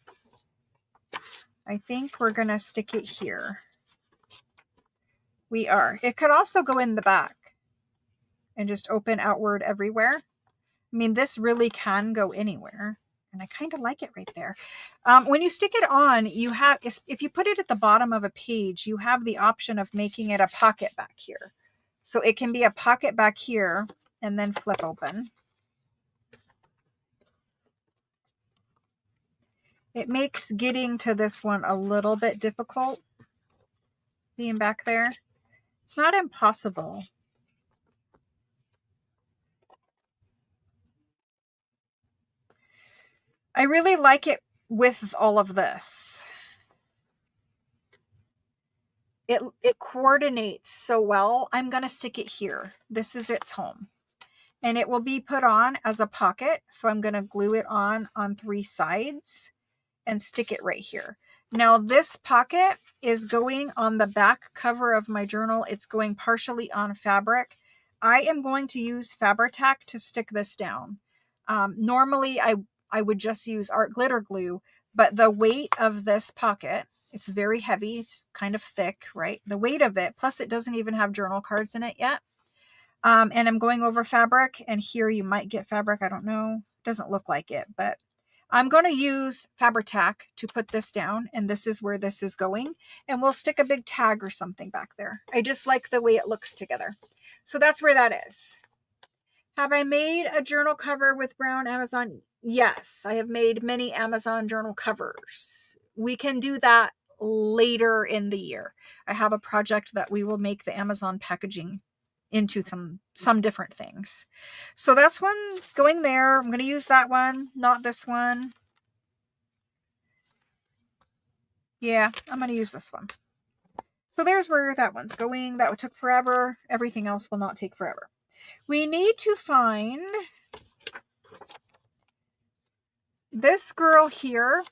I think we're going to stick it here. We are. It could also go in the back and just open outward everywhere. I mean, this really can go anywhere, and I kind of like it right there. When you stick it on, you have, if you put it at the bottom of a page, you have the option of making it a pocket back here. So it can be a pocket back here and then flip open. It makes getting to this one a little bit difficult, being back there. It's not impossible. I really like it with all of this. It coordinates so well. I'm going to stick it here. This is its home. And it will be put on as a pocket. So I'm going to glue it on 3 sides and stick it right here. Now this pocket is going on the back cover of my journal. It's going partially on fabric. I am going to use Fabri-Tac to stick this down. Normally I would just use art glitter glue, but the weight of this pocket, it's very heavy. It's kind of thick, right? The weight of it, plus it doesn't even have journal cards in it yet. And I'm going over fabric, and here you might get fabric. I don't know. Doesn't look like it, but I'm going to use Fabri-Tac to put this down, and this is where this is going. And we'll stick a big tag or something back there. I just like the way it looks together. So that's where that is. Have I made a journal cover with brown Amazon? Yes, I have made many Amazon journal covers. We can do that later in the year. I have a project that we will make the Amazon packaging into some different things. So that's one going there. I'm going to use that one, not this one. Yeah, I'm going to use this one. So there's where that one's going. That took forever. Everything else will not take forever. We need to find this girl here.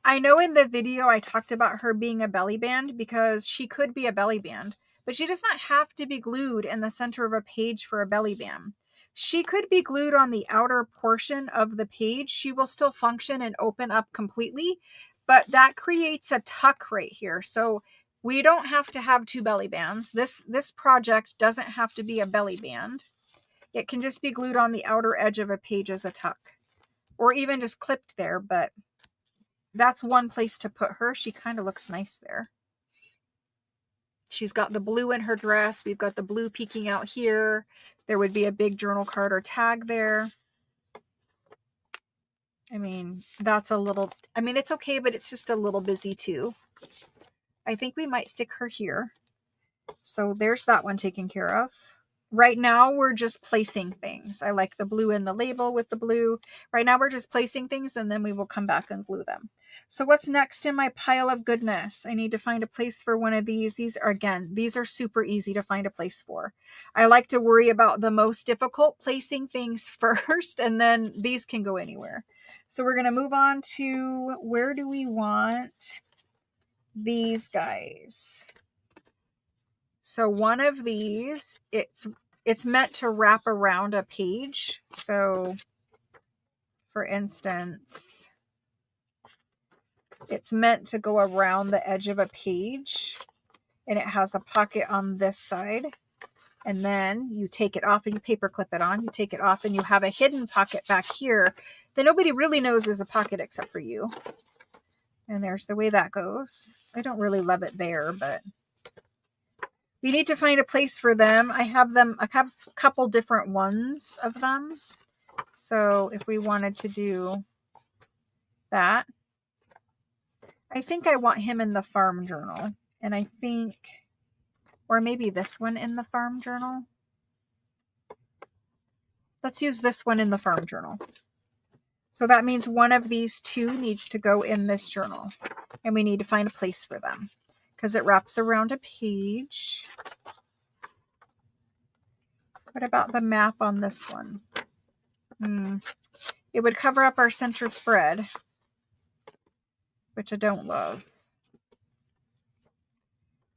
I know in the video I talked about her being a belly band because she could be a belly band, but she does not have to be glued in the center of a page for a belly band. She could be glued on the outer portion of the page. She will still function and open up completely, but that creates a tuck right here. So we don't have to have two belly bands. This project doesn't have to be a belly band. It can just be glued on the outer edge of a page as a tuck, or even just clipped there, but that's one place to put her. She kind of looks nice there. She's got the blue in her dress. We've got the blue peeking out here. There would be a big journal card or tag there. I mean, that's a little, I mean, it's okay, but it's just a little busy too. I think we might stick her here. So there's that one taken care of. Right now, we're just placing things. I like the blue in the label with the blue. Right now, we're just placing things, and then we will come back and glue them. So what's next in my pile of goodness? I need to find a place for one of these. These are, again, these are super easy to find a place for. I like to worry about the most difficult placing things first, and then these can go anywhere. So we're going to move on to, where do we want these guys? So one of these, it's meant to wrap around a page. So for instance, it's meant to go around the edge of a page, and it has a pocket on this side. And then you take it off and you paper clip it on. You take it off and you have a hidden pocket back here that nobody really knows is a pocket except for you. And there's the way that goes. I don't really love it there, but we need to find a place for them. I have a couple different ones of them. So if we wanted to do that, I think I want him in the farm journal. And I think, or maybe this one in the farm journal. Let's use this one in the farm journal. So that means one of these two needs to go in this journal. And we need to find a place for them because it wraps around a page. What about the map on this one? It would cover up our center spread, which I don't love.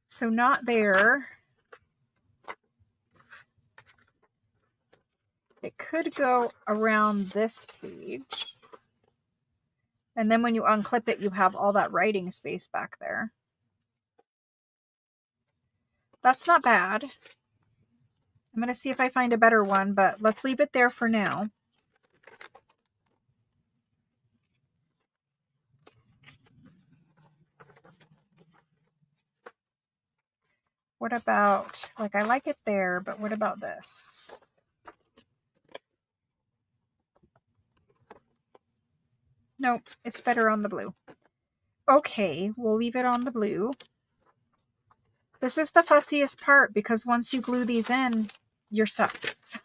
So not there. It could go around this page. And then when you unclip it, you have all that writing space back there. That's not bad. I'm going to see if I find a better one, but let's leave it there for now. What about, like, I like it there, but what about this? Nope, it's better on the blue. Okay, we'll leave it on the blue. This is the fussiest part because once you glue these in, you're stuck. So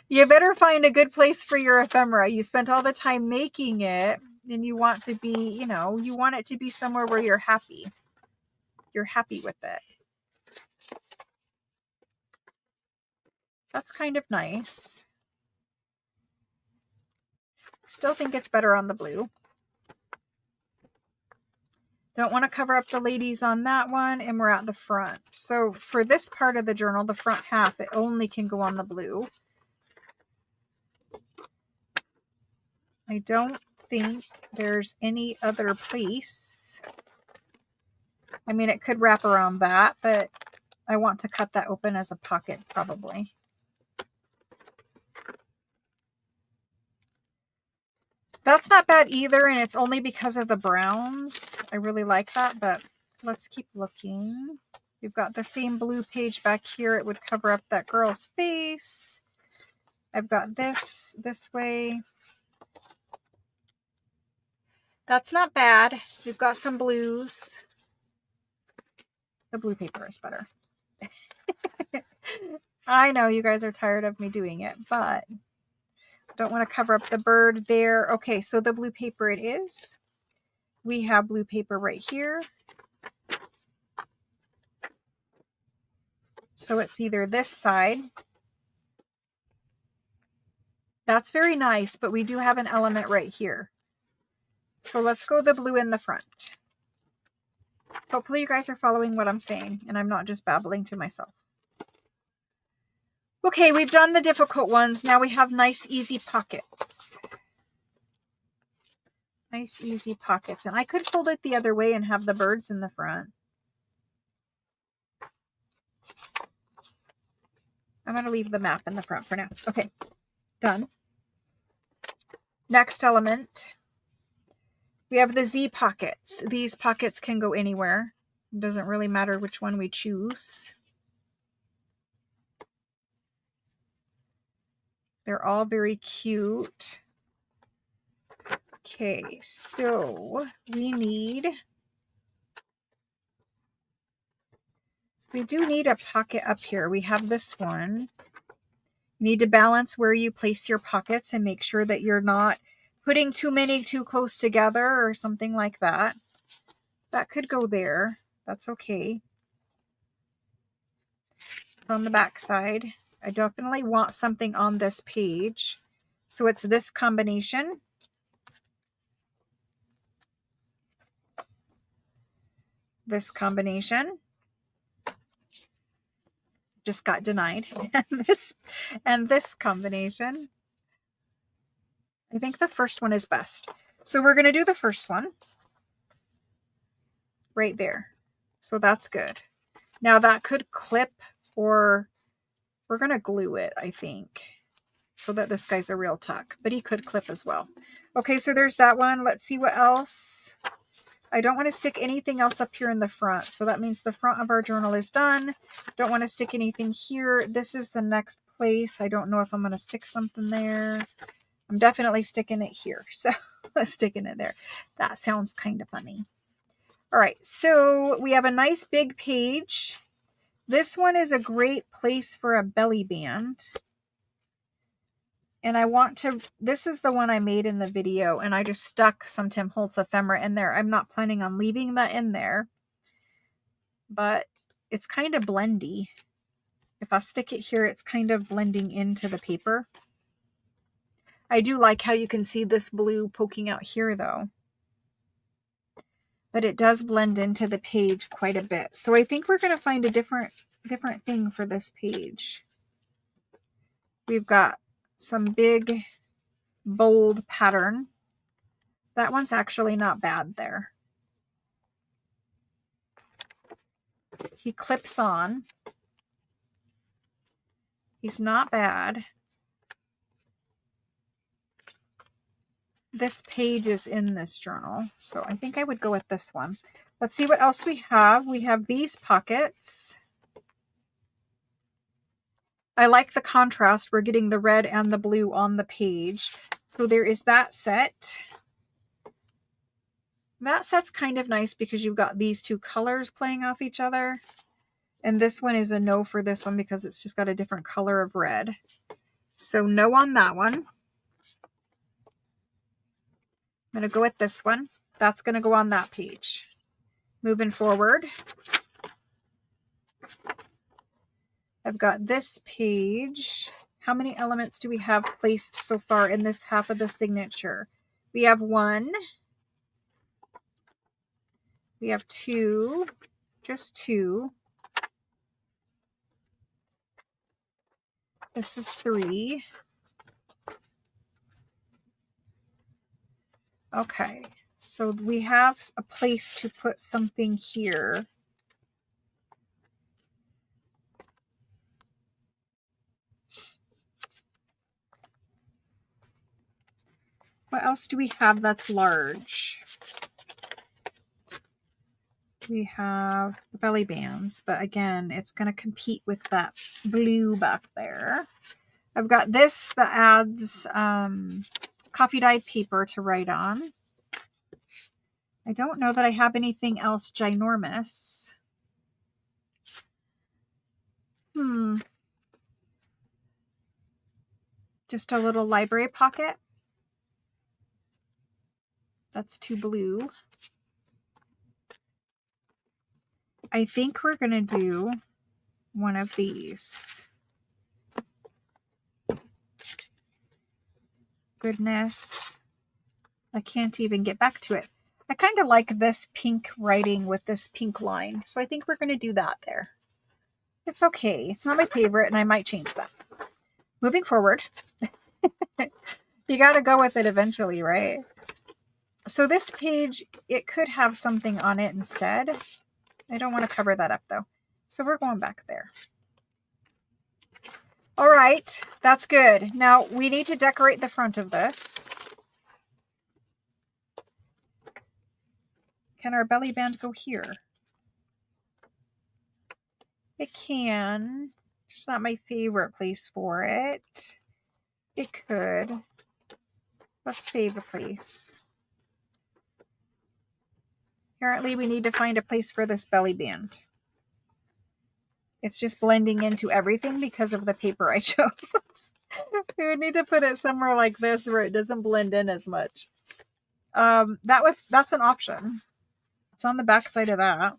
you better find a good place for your ephemera. You spent all the time making it and you want to be, you know, you want it to be somewhere where you're happy. You're happy with it. That's kind of nice. Still think it's better on the blue. Don't want to cover up the ladies on that one, and we're at the front. So for this part of the journal, the front half, it only can go on the blue. I don't think there's any other place. I mean, it could wrap around that, but I want to cut that open as a pocket probably. That's not bad either, and it's only because of the browns. I really like that, but let's keep looking. We've got the same blue page back here. It would cover up that girl's face. I've got this way. That's not bad. We've got some blues. The blue paper is better. I know you guys are tired of me doing it, but don't want to cover up the bird there. Okay, so the blue paper it is. We have blue paper right here. So it's either this side. That's very nice, but we do have an element right here. So let's go the blue in the front. Hopefully you guys are following what I'm saying and I'm not just babbling to myself. Okay, we've done the difficult ones. Now we have nice, easy pockets. Nice, easy pockets. And I could fold it the other way and have the birds in the front. I'm going to leave the map in the front for now. Okay, done. Next element. We have the Z pockets. These pockets can go anywhere. It doesn't really matter which one we choose. They're all very cute. Okay, so we do need a pocket up here. We have this one. You need to balance where you place your pockets and make sure that you're not putting too many too close together or something like that. That could go there. That's okay. On the back side, I definitely want something on this page. So it's this combination. This combination. Just got denied. and this combination. I think the first one is best. So we're going to do the first one. Right there. So that's good. Now that could clip, or we're going to glue it, I think, so that this guy's a real tuck, but he could clip as well. Okay, so there's that one. Let's see what else. I don't want to stick anything else up here in the front. So that means the front of our journal is done. Don't want to stick anything here. This is the next place. I don't know if I'm going to stick something there. I'm definitely sticking it here. So let's sticking it there. That sounds kind of funny. All right, so we have a nice big page. This one is a great place for a belly band. And I want to, this is the one I made in the video, and I just stuck some Tim Holtz ephemera in there. I'm not planning on leaving that in there, but it's kind of blendy. If I stick it here, it's kind of blending into the paper. I do like how you can see this blue poking out here though. But it does blend into the page quite a bit. So I think we're going to find a different thing for this page. We've got some big, bold pattern. That one's actually not bad there. He clips on. He's not bad. This page is in this journal, so I think I would go with this one. Let's see what else we have. We have these pockets. I like the contrast. We're getting the red and the blue on the page. So there is that set. That set's kind of nice because you've got these two colors playing off each other. And this one is a no for this one because it's just got a different color of red. So no on that one. I'm going to go with this one. That's going to go on that page. Moving forward, I've got this page. How many elements do we have placed so far in this half of the signature? We have 1, We have 2, just 2. This is 3. Okay, so we have a place to put something here. What else do we have that's large? We have the belly bands, but again, it's going to compete with that blue back there. I've got this that adds coffee dyed paper to write on. I don't know that I have anything else ginormous. Just a little library pocket. That's too blue. I think we're going to do one of these. Goodness. I can't even get back to it. I kind of like this pink writing with this pink line. So I think we're going to do that there. It's okay. It's not my favorite and I might change that. Moving forward. You got to go with it eventually, right? So this page, it could have something on it instead. I don't want to cover that up though. So we're going back there. All right, that's good. Now we need to decorate the front of this. Can our belly band go here? It can. It's not my favorite place for it. It could. Let's save a place. Apparently we need to find a place for this belly band. It's just blending into everything because of the paper I chose. We would need to put it somewhere like this where it doesn't blend in as much. That's an option. It's on the back side of that.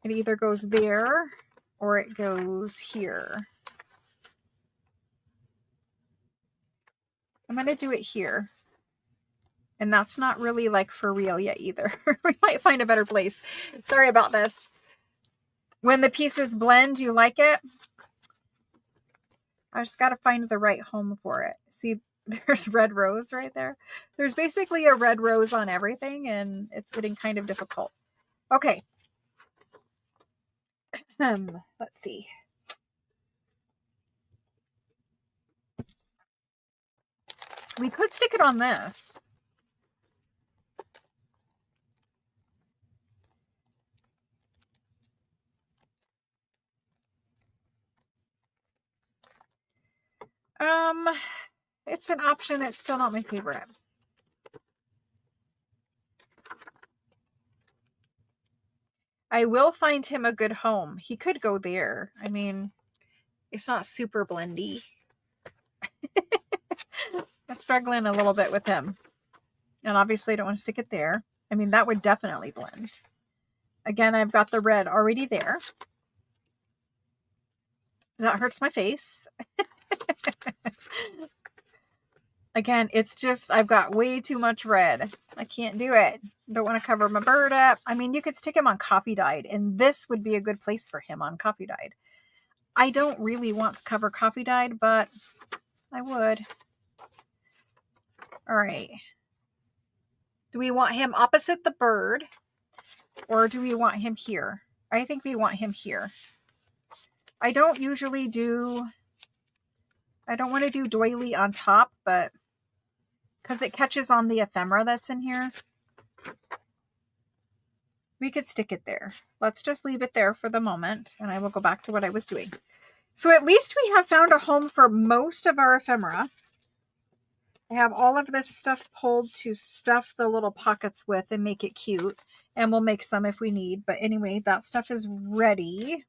It either goes there or it goes here. I'm going to do it here. And that's not really like for real yet either. We might find a better place. Sorry about this. When the pieces blend, you like it? I just got to find the right home for it. See, there's red rose right there. There's basically a red rose on everything and it's getting kind of difficult. Okay. Let's see. We could stick it on this. It's an option. It's still not my favorite. I will find him a good home. He could go there. I mean, it's not super blendy. I'm struggling a little bit with him. And obviously I don't want to stick it there. I mean, that would definitely blend. Again, I've got the red already there. That hurts my face. Again, it's just, I've got way too much red. I can't do it. Don't want to cover my bird up. I mean, you could stick him on coffee dyed, and this would be a good place for him on coffee dyed. I don't really want to cover coffee dyed, but I would. All right. Do we want him opposite the bird, or do we want him here? I think we want him here. I don't usually do, I don't want to do doily on top, but because it catches on the ephemera that's in here, we could stick it there. Let's just leave it there for the moment, and I will go back to what I was doing. So at least we have found a home for most of our ephemera. I have all of this stuff pulled to stuff the little pockets with and make it cute. And we'll make some if we need. But anyway, that stuff is ready.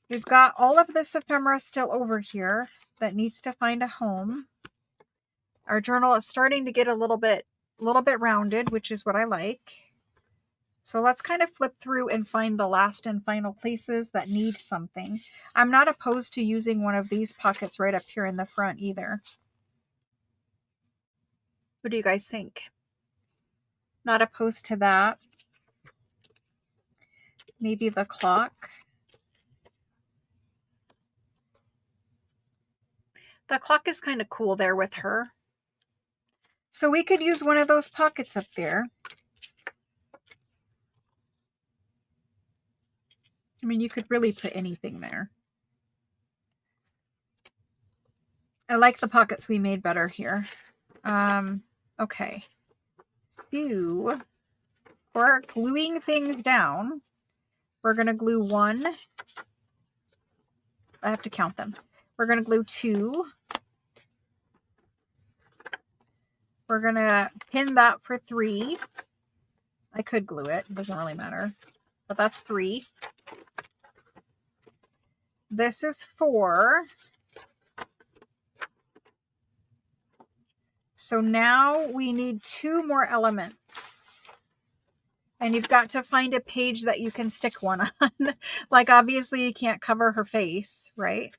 We've got all of this ephemera still over here that needs to find a home. Our journal is starting to get a little bit rounded, which is what I like. So let's kind of flip through and find the last and final places that need something. I'm not opposed to using one of these pockets right up here in the front either. What do you guys think? Not opposed to that. Maybe the clock. The clock is kind of cool there with her. So we could use one of those pockets up there. I mean, you could really put anything there. I like the pockets we made better here. Okay. So for gluing things down, we're going to glue 1. I have to count them. We're going to glue 2. We're going to pin that for 3. I could glue it. It doesn't really matter. But that's 3. This is 4. So now we need 2 more elements. And you've got to find a page that you can stick one on. Like, obviously, you can't cover her face, right?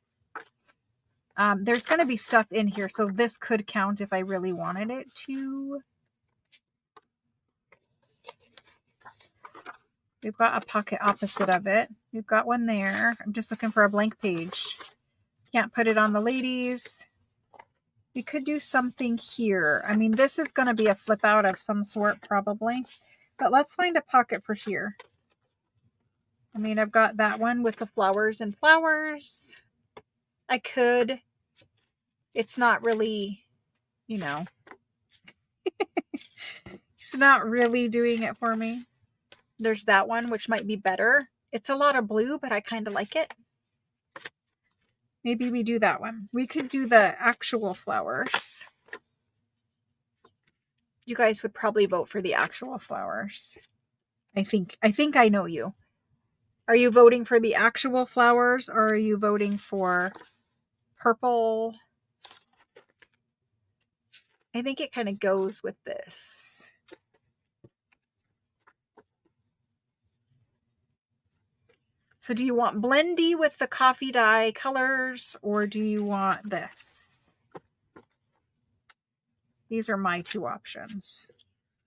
There's going to be stuff in here, so this could count if I really wanted it to. We've got a pocket opposite of it. We've got one there. I'm just looking for a blank page. Can't put it on the ladies. We could do something here. I mean, this is going to be a flip out of some sort probably. But let's find a pocket for here. I mean, I've got that one with the flowers and flowers. I could. It's not really, you know. It's not really doing it for me. There's that one, which might be better. It's a lot of blue, but I kind of like it. Maybe we do that one. We could do the actual flowers. You guys would probably vote for the actual flowers. I think I know you. Are you voting for the actual flowers or are you voting for purple? I think it kind of goes with this. So do you want blendy with the coffee dye colors or do you want this? These are my 2 options.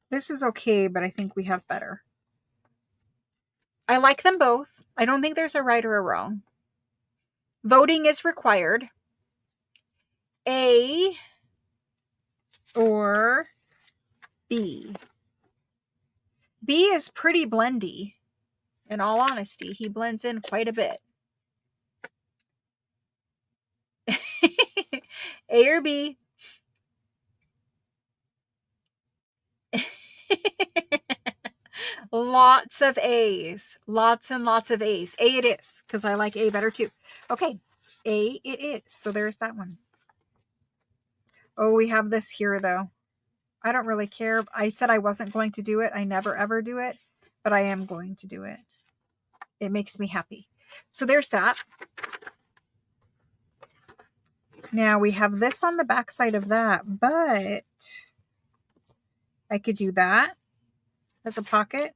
This is okay, but I think we have better. I like them both. I don't think there's a right or a wrong. Voting is required. A or B. B is pretty blendy. In all honesty, he blends in quite a bit. A or B? Lots of A's. Lots and lots of A's. A it is, because I like A better too. Okay, A it is. So there's that one. Oh, we have this here though. I don't really care. I said I wasn't going to do it. I never ever do it, but I am going to do it. It makes me happy. So there's that. Now we have this on the back side of that, but I could do that as a pocket.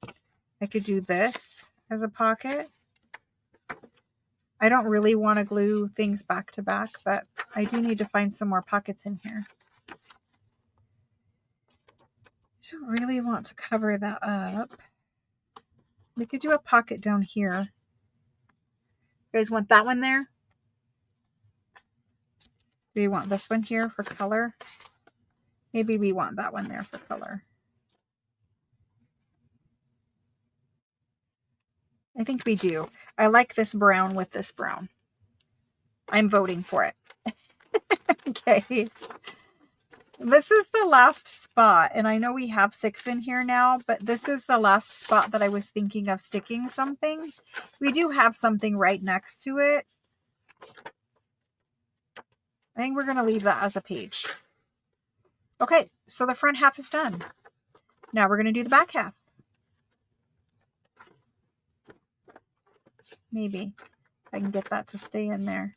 I could do this as a pocket. I don't really want to glue things back to back, but I do need to find some more pockets in here. I don't really want to cover that up. We could do a pocket down here. You guys want that one there? Do you want this one here for color? Maybe we want that one there for color. I think we do. I like this brown with this brown. I'm voting for it. Okay. This is the last spot, and I know we have 6 in here now, but this is the last spot that I was thinking of sticking something. We do have something right next to it. I think we're going to leave that as a page. Okay, so the front half is done. Now we're going to do the back half. Maybe I can get that to stay in there.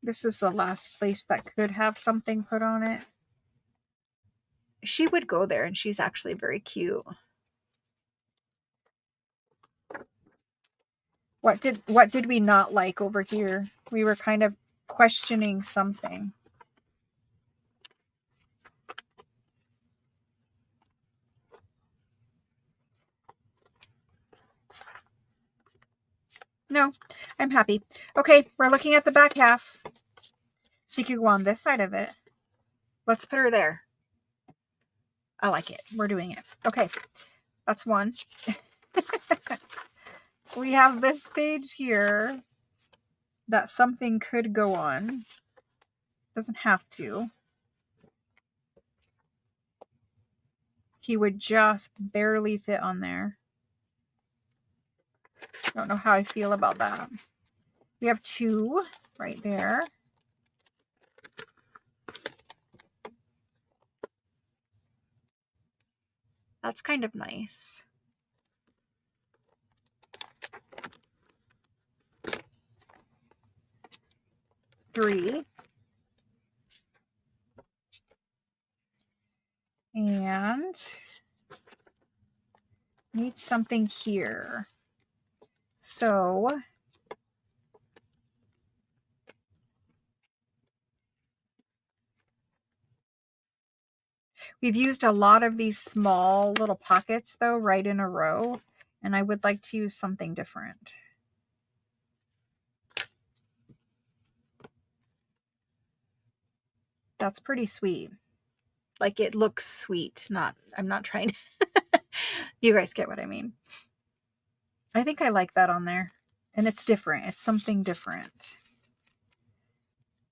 This is the last place that could have something put on it. She would go there, and she's actually very cute. What did we not like over here? We were kind of questioning something. No, I'm happy. Okay, we're looking at the back half. She could go on this side of it. Let's put her there. I like it. We're doing it. Okay, that's one. We have this page here that something could go on. Doesn't have to. He would just barely fit on there. Don't know how I feel about that. We have two right there. That's kind of nice. Three. And need something here. So we've used a lot of these small little pockets though, right in a row. And I would like to use something different. That's pretty sweet. Like it looks sweet. I'm not trying to, you guys get what I mean. I think I like that on there. And it's different. It's something different.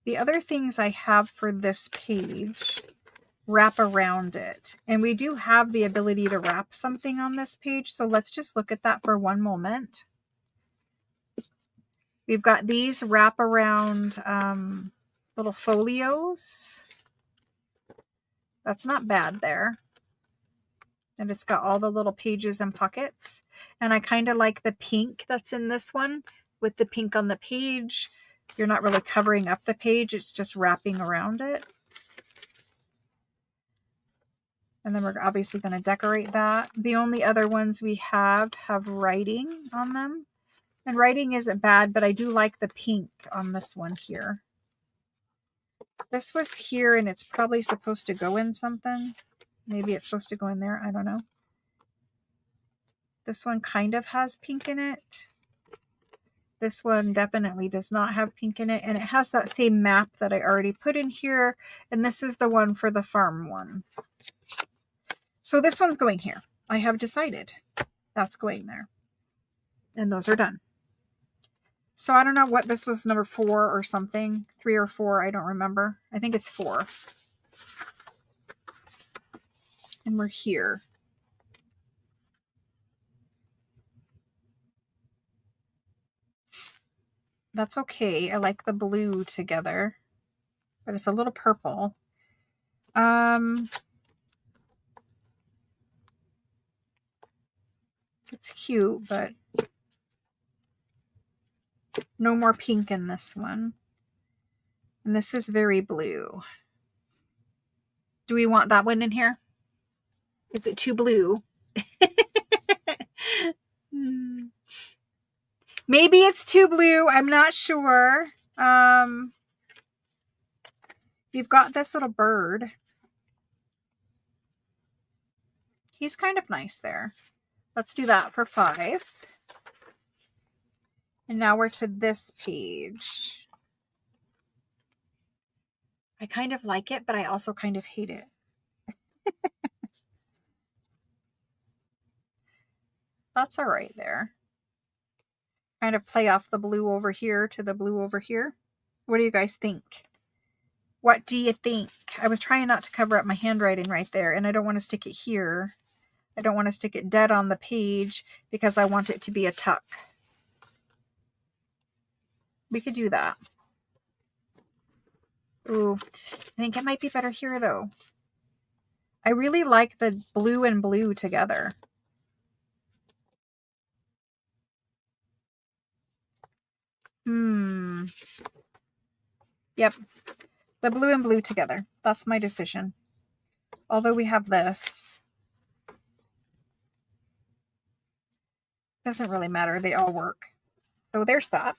The other things I have for this page wrap around it. And we do have the ability to wrap something on this page. So let's just look at that for one moment. We've got these wrap around little folios. That's not bad there. And it's got all the little pages and pockets. And I kind of like the pink that's in this one with the pink on the page. You're not really covering up the page. It's just wrapping around it. And then we're obviously going to decorate that. The only other ones we have writing on them. And writing isn't bad, but I do like the pink on this one here. This was here and it's probably supposed to go in something. Maybe it's supposed to go in there. I don't know. This one kind of has pink in it. This one definitely does not have pink in it. And it has that same map that I already put in here. And this is the one for the farm one. So this one's going here. I have decided that's going there. And those are done. So I don't know what this was, number 4 or something. 3 or 4, I don't remember. I think it's 4. And we're here. That's okay. I like the blue together. But it's a little purple. It's cute, but no more pink in this one. And this is very blue. Do we want that one in here? Is it too blue? Maybe it's too blue. I'm not sure. You've got this little bird. He's kind of nice there. Let's do that for 5. And now we're to this page. I kind of like it, but I also kind of hate it. That's all right there. Kind of play off the blue over here to the blue over here. What do you guys think? What do you think? I was trying not to cover up my handwriting right there, and I don't want to stick it here. I don't want to stick it dead on the page because I want it to be a tuck. We could do that. Ooh, I think it might be better here though. I really like the blue and blue together. Yep. The blue and blue together. That's my decision. Although we have this. Doesn't really matter. They all work. So there's that.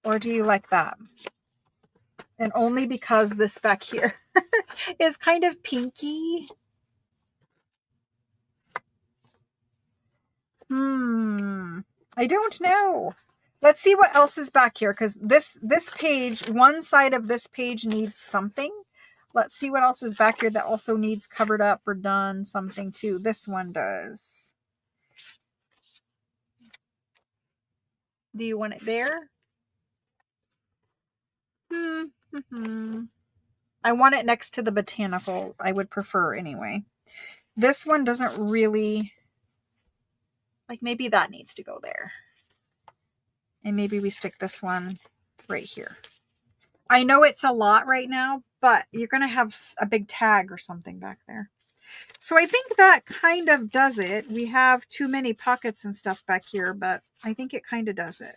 Or do you like that? And only because this back here is kind of pinky. I don't know. Let's see what else is back here, because this page, one side of this page needs something. Let's see what else is back here that also needs covered up or done something too. This one does. Do you want it there? I want it next to the botanical. I would prefer anyway. This one doesn't really, like, maybe that needs to go there. And maybe we stick this one right here. I know it's a lot right now, but you're going to have a big tag or something back there. So I think that kind of does it. We have too many pockets and stuff back here, but I think it kind of does it.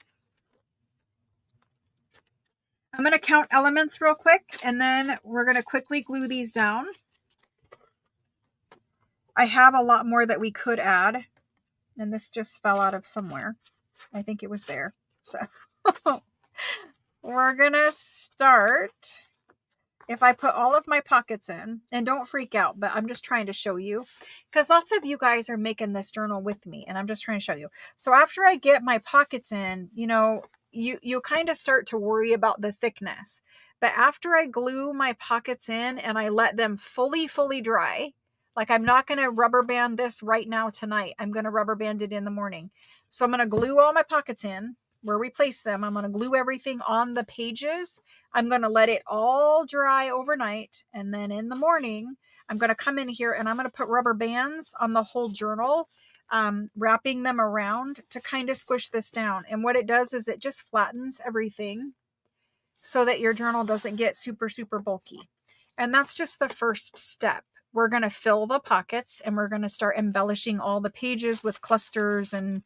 I'm going to count elements real quick, and then we're going to quickly glue these down. I have a lot more that we could add, and this just fell out of somewhere. I think it was there. So we're going to start. If I put all of my pockets in, and don't freak out, but I'm just trying to show you, because lots of you guys are making this journal with me, and I'm just trying to show you. So after I get my pockets in, you know, you kind of start to worry about the thickness. But after I glue my pockets in and I let them fully dry, like I'm not going to rubber band this right now tonight. I'm going to rubber band it in the morning. So I'm going to glue all my pockets in where we place them. I'm going to glue everything on the pages. I'm going to let it all dry overnight. And then in the morning, I'm going to come in here and I'm going to put rubber bands on the whole journal, wrapping them around to kind of squish this down. And what it does is it just flattens everything so that your journal doesn't get super bulky. And that's just the first step. We're going to fill the pockets and we're going to start embellishing all the pages with clusters and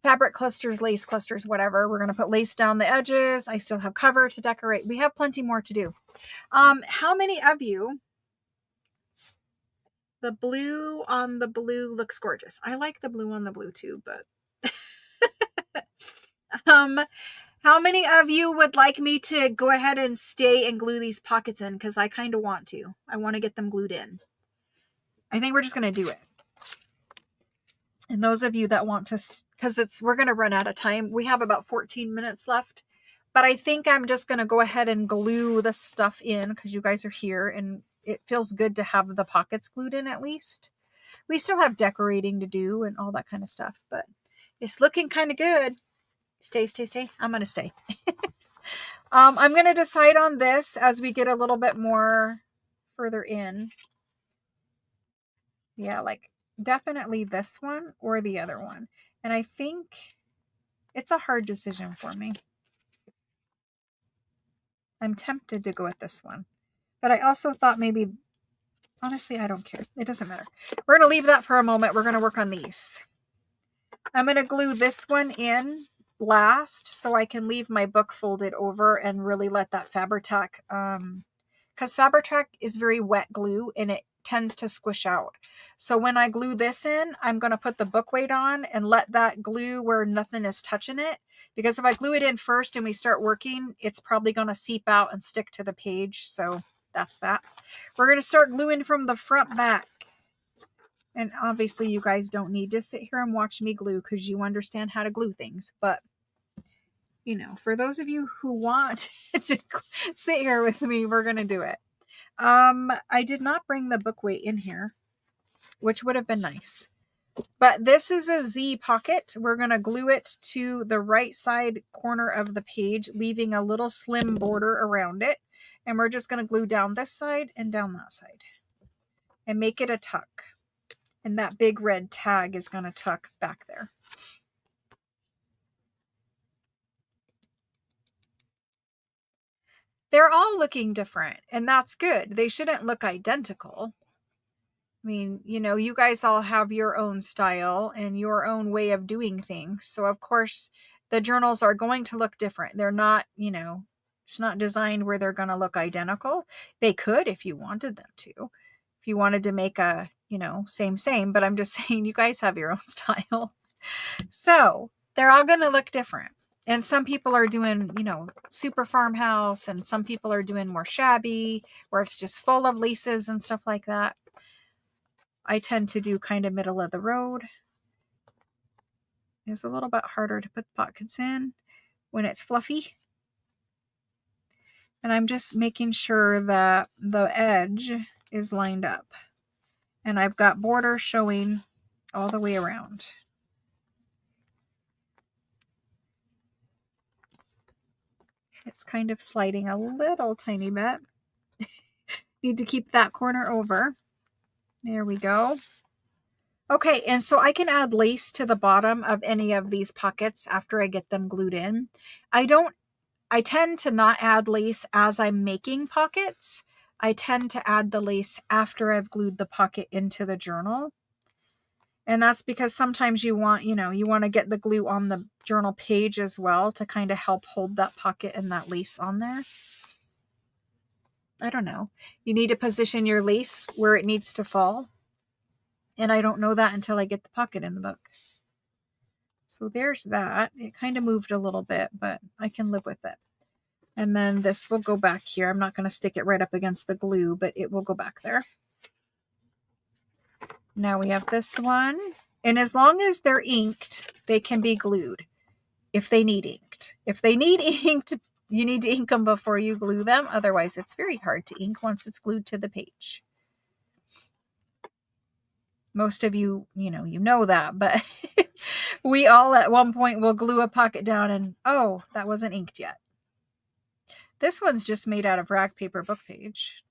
fabric clusters, lace clusters, whatever. We're going to put lace down the edges. I still have cover to decorate. We have plenty more to do. How many of you, the blue on the blue looks gorgeous. I like the blue on the blue too, but how many of you would like me to go ahead and stay and glue these pockets in? Because I kind of want to. I want to get them glued in. I think we're just going to do it. And those of you that want to, because we're going to run out of time. We have about 14 minutes left. But I think I'm just going to go ahead and glue the stuff in because you guys are here. And it feels good to have the pockets glued in at least. We still have decorating to do and all that kind of stuff. But it's looking kind of good. Stay. I'm going to stay. I'm going to decide on this as we get a little bit more further in. Yeah, like definitely this one or the other one. And I think it's a hard decision for me. I'm tempted to go with this one. But I also thought maybe, honestly, I don't care. It doesn't matter. We're going to leave that for a moment. We're going to work on these. I'm going to glue this one in last so I can leave my book folded over and really let that Fabri-Tac, because Fabri-Tac is very wet glue and it tends to squish out. So when I glue this in, I'm going to put the book weight on and let that glue where nothing is touching it. Because if I glue it in first and we start working, it's probably going to seep out and stick to the page. So that's that. We're going to start gluing from the front back. And obviously you guys don't need to sit here and watch me glue because you understand how to glue things. But, you know, for those of you who want to sit here with me, we're going to do it. I did not bring the book weight in here, which would have been nice. But this is a Z pocket. We're going to glue it to the right side corner of the page, leaving a little slim border around it. And we're just going to glue down this side and down that side and make it a tuck. And that big red tag is going to tuck back there. They're all looking different, and that's good. They shouldn't look identical. I mean, you know, you guys all have your own style and your own way of doing things. So, of course, the journals are going to look different. They're not, you know, it's not designed where they're going to look identical. They could if you wanted them to. If you wanted to make a, you know, same, but I'm just saying you guys have your own style. So they're all going to look different. And some people are doing, you know, super farmhouse, and some people are doing more shabby, where it's just full of laces and stuff like that. I tend to do kind of middle of the road. It's a little bit harder to put pockets in when it's fluffy. And I'm just making sure that the edge is lined up. And I've got border showing all the way around. It's kind of sliding a little tiny bit. Need to keep that corner over. There we go. Okay, and so I can add lace to the bottom of any of these pockets after I get them glued in. I tend to not add lace as I'm making pockets. I tend to add the lace after I've glued the pocket into the journal. And that's because sometimes you want, you know, you want to get the glue on the journal page as well to kind of help hold that pocket and that lace on there. I don't know. You need to position your lace where it needs to fall. And I don't know that until I get the pocket in the book. So there's that. It kind of moved a little bit, but I can live with it. And then this will go back here. I'm not going to stick it right up against the glue, but it will go back there. Now we have this one. And as long as they're inked, they can be glued if they need inked. If they need inked, you need to ink them before you glue them. Otherwise, it's very hard to ink once it's glued to the page. Most of you, you know that, but we all at one point will glue a pocket down and, oh, that wasn't inked yet. This one's just made out of rag paper book page.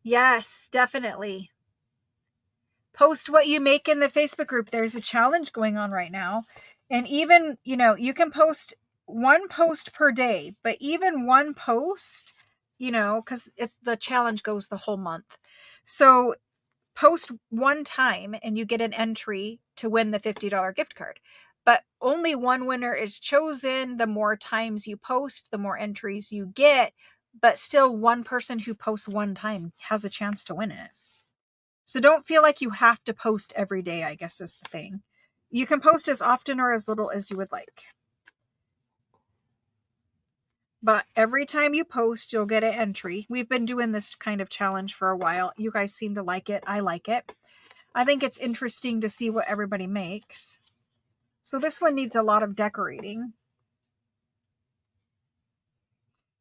Yes, definitely. Post what you make in the Facebook group. There's a challenge going on right now. And even, you know, you can post one post per day, but even one post, you know, because the challenge goes the whole month. So post one time and you get an entry to win the $50 gift card. But only one winner is chosen. The more times you post, the more entries you get. But still, one person who posts one time has a chance to win it. So don't feel like you have to post every day, I guess is the thing. You can post as often or as little as you would like. But every time you post, you'll get an entry. We've been doing this kind of challenge for a while. You guys seem to like it. I like it. I think it's interesting to see what everybody makes. So this one needs a lot of decorating.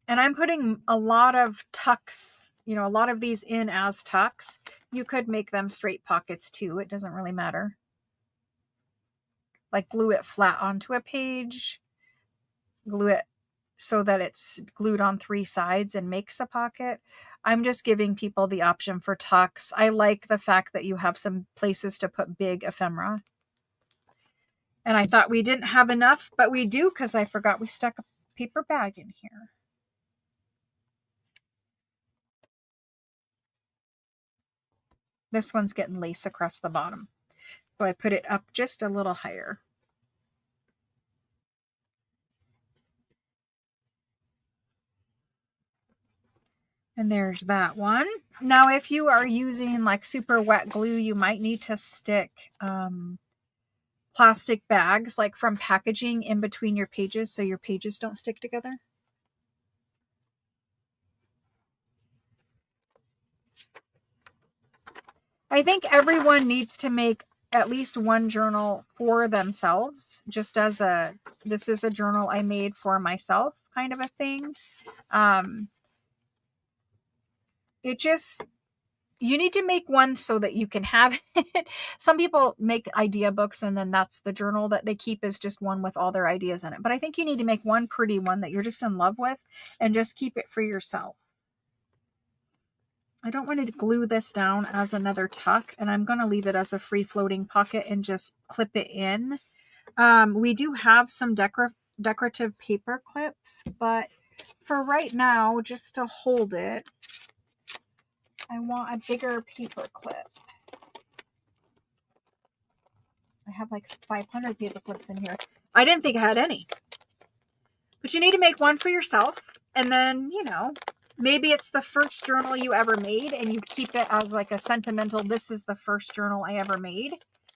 And I'm putting a lot of tucks, you know, a lot of these in as tucks. You could make them straight pockets too. It doesn't really matter. Like glue it flat onto a page. Glue it so that it's glued on 3 sides and makes a pocket. I'm just giving people the option for tucks. I like the fact that you have some places to put big ephemera. And I thought we didn't have enough, but we do because I forgot we stuck a paper bag in here. This one's getting lace across the bottom. So I put it up just a little higher. And there's that one. Now, if you are using like super wet glue, you might need to stick plastic bags like from packaging in between your pages so your pages don't stick together. I think everyone needs to make at least one journal for themselves, just as this is a journal I made for myself kind of a thing. You need to make one so that you can have it. Some people make idea books and then that's the journal that they keep is just one with all their ideas in it. But I think you need to make one pretty one that you're just in love with and just keep it for yourself. I don't want to glue this down as another tuck, and I'm going to leave it as a free floating pocket and just clip it in. We do have some decorative paper clips, but for right now, just to hold it, I want a bigger paper clip. I have like 500 paper clips in here. I didn't think I had any. But you need to make one for yourself. And then, you know, Maybe it's the first journal you ever made and you keep it as like a sentimental, this is the first journal I ever made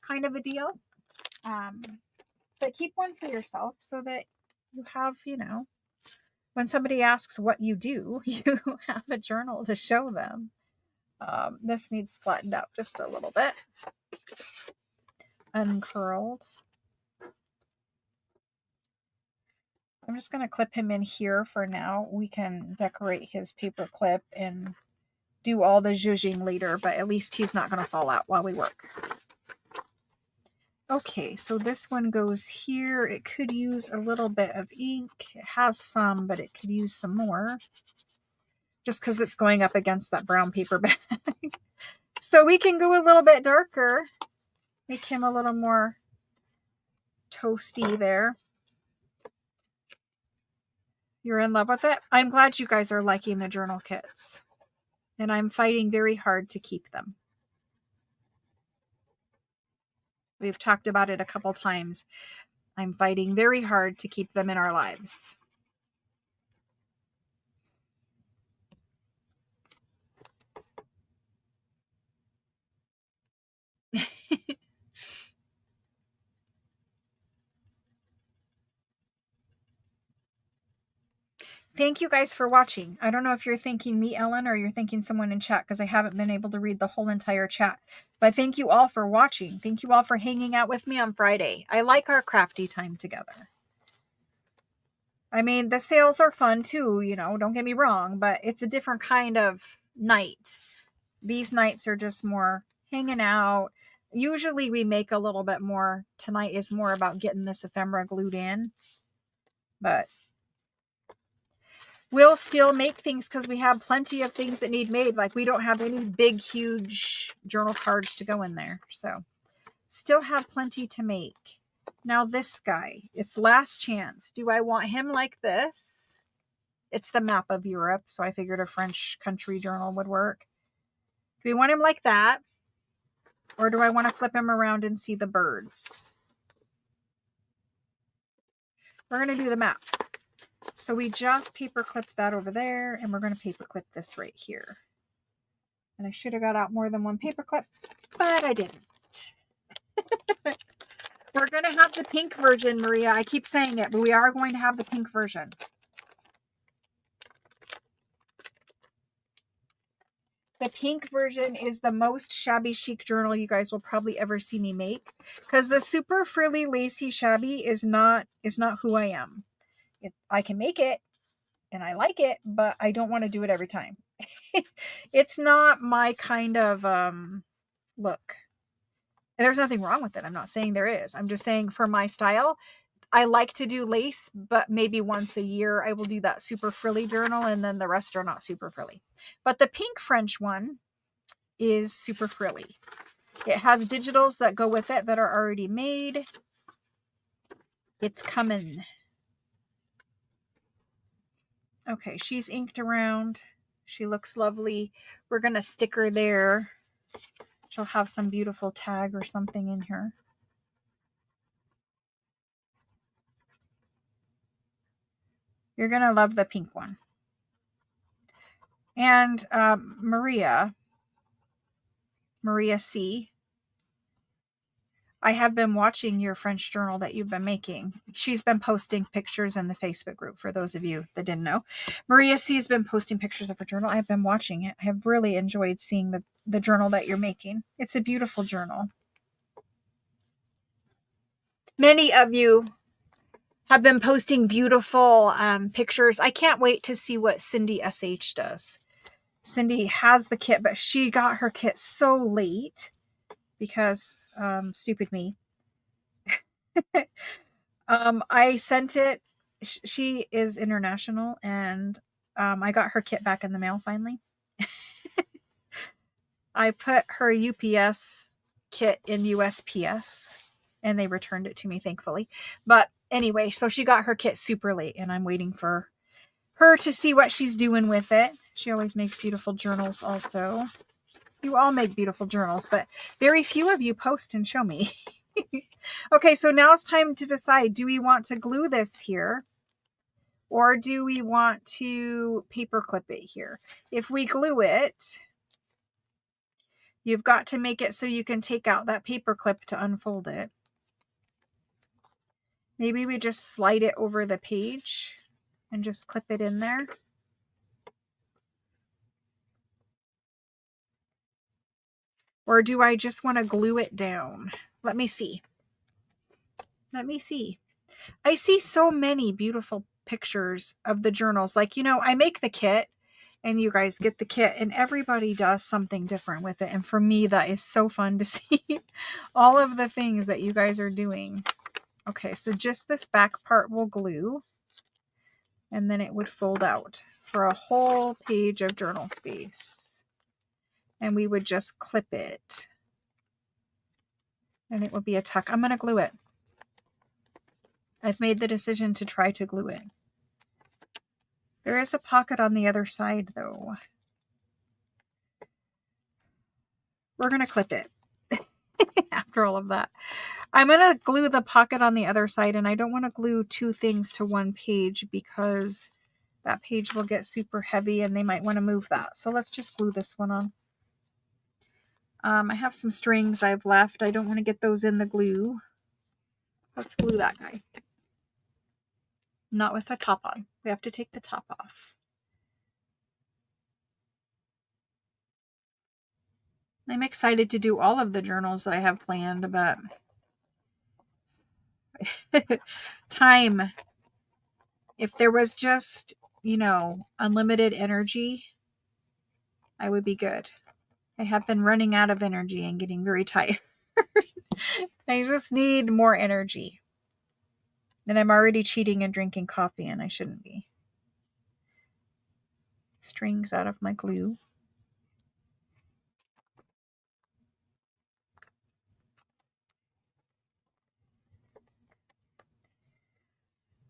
kind of a deal. But keep one for yourself so that you have, you know, when somebody asks what you do, you have a journal to show them. This needs flattened out just a little bit. Uncurled. I'm just going to clip him in here for now. We can decorate his paper clip and do all the zhuzhing later, but at least he's not going to fall out while we work. Okay, so this one goes here. It could use a little bit of ink. It has some, but it could use some more. Just because it's going up against that brown paper bag. So we can go a little bit darker. Make him a little more toasty there. You're in love with it? I'm glad you guys are liking the journal kits. And I'm fighting very hard to keep them. We've talked about it a couple times. I'm fighting very hard to keep them in our lives. Thank you guys for watching. I don't know if you're thanking me, Ellen, or you're thanking someone in chat because I haven't been able to read the whole entire chat. But thank you all for watching. Thank you all for hanging out with me on Friday. I like our crafty time together. I mean, the sales are fun too, you know, don't get me wrong, but it's a different kind of night. These nights are just more hanging out. Usually we make a little bit more. Tonight is more about getting this ephemera glued in. But we'll still make things because we have plenty of things that need made. Like we don't have any big, huge journal cards to go in there. So still have plenty to make. Now this guy, it's last chance. Do I want him like this? It's the map of Europe, so I figured a French country journal would work. Do we want him like that? Or do I want to flip him around and see the birds? We're going to do the map. So we just paper clipped that over there, and we're going to paper clip this right here. And I should have got out more than one paper clip, but I didn't. We're going to have the pink version, Maria. I keep saying it, but we are going to have the pink version. The pink version is the most shabby chic journal you guys will probably ever see me make, because the super frilly, lacy, shabby is not who I am. I can make it and I like it, but I don't want to do it every time. It's not my kind of look. There's nothing wrong with it. I'm not saying there is. I'm just saying for my style, I like to do lace, but maybe once a year I will do that super frilly journal, and then the rest are not super frilly. But the pink French one is super frilly. It has digitals that go with it that are already made. It's coming. Okay, she's inked around. She looks lovely. We're going to stick her there. She'll have some beautiful tag or something in her. You're going to love the pink one. And Maria C., I have been watching your French journal that you've been making. She's been posting pictures in the Facebook group, for those of you that didn't know. Maria C. has been posting pictures of her journal. I have been watching it. I have really enjoyed seeing the journal that you're making. It's a beautiful journal. Many of you have been posting beautiful pictures. I can't wait to see what Cindy SH does. Cindy has the kit, but she got her kit so late because stupid me. I sent it. She is international, and I got her kit back in the mail finally. I put her UPS kit in USPS, and they returned it to me, thankfully. But anyway, so she got her kit super late, and I'm waiting for her to see what she's doing with it. She always makes beautiful journals also. You all make beautiful journals, but very few of you post and show me. Okay, so now it's time to decide. Do we want to glue this here? Or do we want to paper clip it here? If we glue it, you've got to make it so you can take out that paper clip to unfold it. Maybe we just slide it over the page and just clip it in there. Or do I just want to glue it down? Let me see. Let me see. I see so many beautiful pictures of the journals. Like, I make the kit and you guys get the kit and everybody does something different with it. And for me, that is so fun to see all of the things that you guys are doing. Okay, so just this back part will glue and then it would fold out for a whole page of journal space. And we would just clip it and it would be a tuck. I'm going to glue it. I've made the decision to try to glue it. There is a pocket on the other side though. We're going to clip it after all of that. I'm going to glue the pocket on the other side, and I don't want to glue two things to one page because that page will get super heavy and they might want to move that. So let's just glue this one on. I have some strings I've left. I don't want to get those in the glue. Let's glue that guy. Not with the top on. We have to take the top off. I'm excited to do all of the journals that I have planned, but time. If there was just, unlimited energy, I would be good. I have been running out of energy and getting very tired. I just need more energy. And I'm already cheating and drinking coffee, and I shouldn't be. Strings out of my glue.